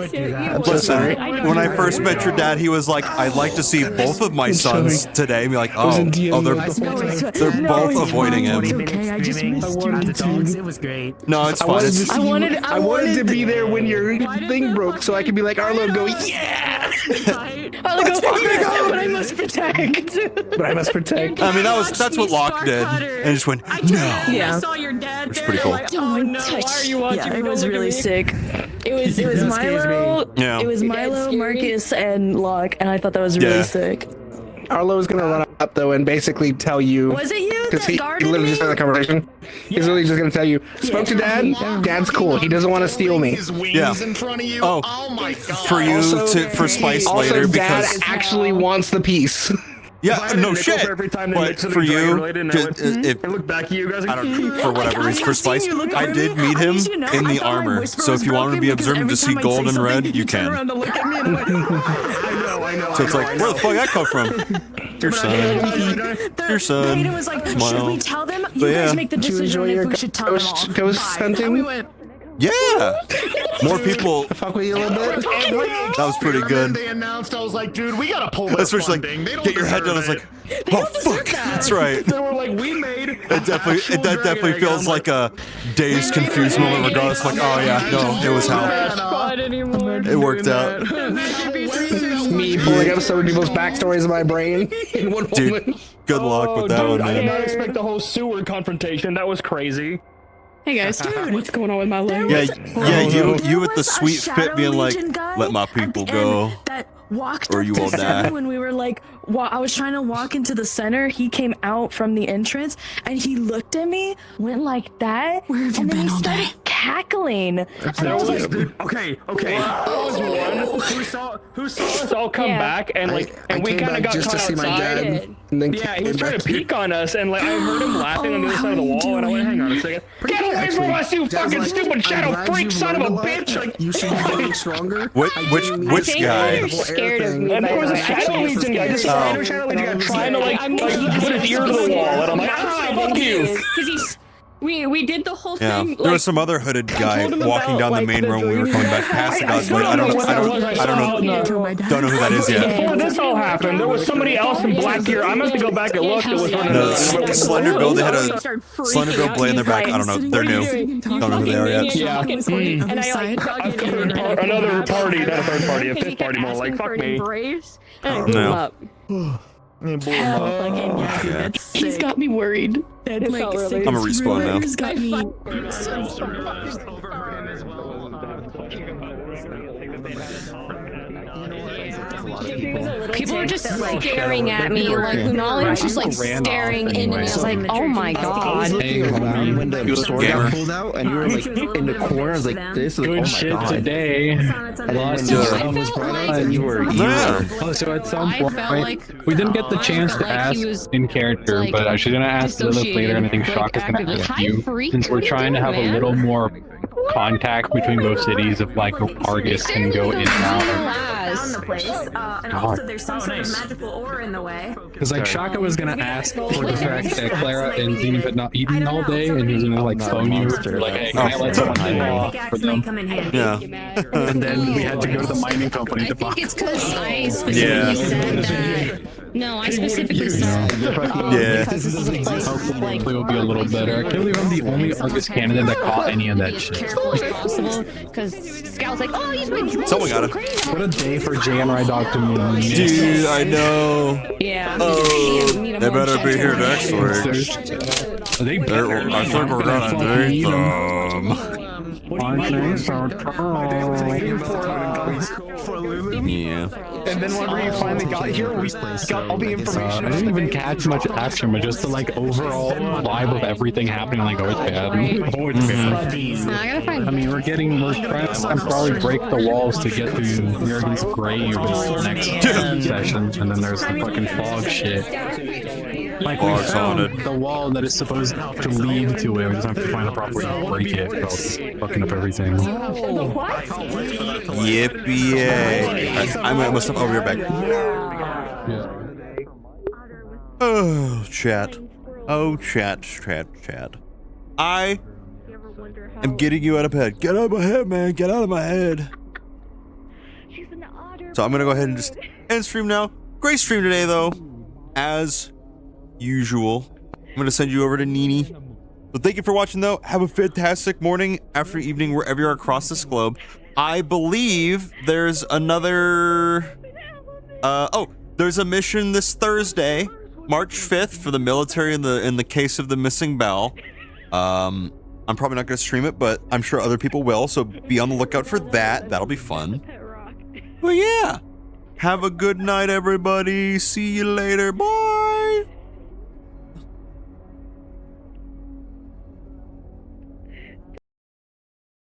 Listen, when I first met your dad, he was like, "I'd like to see both of my sons today." Be like, "Oh, they're both avoiding him." Okay, I just missed you. The dogs, it was great. No, it's fine. I wanted to be there when your thing broke, so I could be like Arlo, go, yeah. I'll go, "Oh, but I must protect." But I must protect. I mean, that's what Locke did, and just went, "No." Yeah. I saw your dad Which is there. pretty cool. Like, oh no, why are you watching Yeah, me? it Don't was look at really me. sick. It was Milo. Yeah. It was Yeah, Milo, it's scary. Marcus, and Locke, and I thought that was really Yeah. sick. Arlo was gonna run up though and basically tell you. Was it you Because that he guarded literally me? just started the conversation. He's literally just gonna tell you. Spoke to Dad. Dad's cool. He doesn't want to steal me. Yeah. In front of you. Oh My God. For you for Spice Also, later Dad because actually wants the piece. yeah, no shit. Every time they But mention for something you, dragon-related, and I went, if I look back at you guys. I don't for whatever reason for Spice, I did meet him in the armor. So if you want to be observant to see gold and red, you can. I know. So it's like, where the fuck did that come from? Your son. Your son. Hayden was like, Smile. "Should we tell them? you But guys yeah. make the Did you decision enjoy if your we should tell them all. ghost Bye. hunting? And we went, Yeah. More people. Fuck with you a little bit. That was pretty good. They announced, I was like, dude, we gotta pull this Especially funding. They don't get your head deserve down. It's like, oh fuck, that's right. They were like, we made That definitely feels like a dazed, confused moment. Regardless, like, oh yeah, no, it was how it worked out. Me pulling up so many people's backstories in my brain in one moment. Dude, good luck with that dude, one, I did man. not expect the whole sewer confrontation. That was crazy. hey guys, what's going on with my leg? Yeah, you with the sweet fit being like, let my people go, That walked or up you to will the die. center when we were like, I was trying to walk into the center. He came out from the entrance and he looked at me, went like that, and then he started cackling. And I was like, Okay. There was one who saw us all come back, and we kind of got just to caught see my outside. dad. And then Yeah, he was came trying back to peek on us, and like I heard him laughing on the other side of the wall, and I went, "Hang on a second, get away from us, you fucking stupid shadow freak, son of a bitch!" Like, You should be getting stronger. Which guy? You're scared of me. and there was a by the way. Shadow Legion guy, just a random Shadow Legion guy trying to like put his ear to the wall, and I'm like, fuck you. Because he's we did the whole Yeah, thing. there was some other hooded guy told him walking about, down the like, main the room when we were coming back past the guys. Like, I don't know who that is yet. Before this all happened, there was somebody else in black gear. I must have to go back and look. It was running. No, Slender Bill. They had a Slender Bill blade in their back. I don't know. They're new. Don't know who they are yet. Yeah. And I like I've covered another party, not a third party, a fifth party more. Like, fuck me. No. he's got me worried. That It felt really- I'm a respawn now. He's got me. People were just staring at me, like Lunali was just like staring into me. I was like, oh my god. When the sword Gamer. got pulled out and you were like in the corner, I was like, this is Good oh my shit god. today. And then when the sun was brought up and you were Oh, so at some I point, felt like we didn't get the chance to like he was, ask in character, like, but she's gonna ask Lilith later, and I think associated, Shaka's gonna like, ask actively. you, Hi, freak, since we're what are you trying to doing, have a man? little more contact between both cities of like Argus can go in and out. Found the place, and also there's some sort of magical ore in the way. Because like Shaka was gonna ask for the fact that Clara and Xena had not eaten all day, and he was gonna like phone you, like, hey, can I let someone in for them? Yeah. And then we had to go to the mining company to I think buy. it's because I specifically said that. No, I specifically said Yeah. because this is a place like Hopefully it'll be a little better. I can't believe I'm the only Argus candidate that caught any of that shit. careful as possible. Because Scout's like, oh, he's been drunk. Someone got it. What a day for Jay and Rydog to meet. Dude, I know. Yeah. Oh, they better be here next week. They better. I think we're gonna date them. Yeah. And then whenever you finally got here, we got all the information. I didn't even catch much action, but just the like overall vibe of everything happening. Like, oh, it's bad. Oh, it's bad. I gotta find. I mean, we're trying to probably break the walls to get to Jurgen's grave next session, and then there's the fucking fog shit. Like, we Fog's found haunted. the wall that is supposed to lead to it. We just have to find a proper way to break it without fucking up everything. Yippee yay. I'm gonna stuff over your back. Yeah. Oh, chat. Oh, chat. I am getting you out of bed. Get out of my head, man. Get out of my head. So I'm gonna go ahead and just end stream now. Great stream today, though. As usual. I'm gonna send you over to Nini. So thank you for watching, though. Have a fantastic morning, afternoon, evening, wherever you are across this globe. I believe there's another... there's a mission this Thursday, March 5th, for the military in the case of the missing bell. I'm probably not going to stream it, but I'm sure other people will, so be on the lookout for that. That'll be fun. But yeah, have a good night, everybody. See you later. Bye.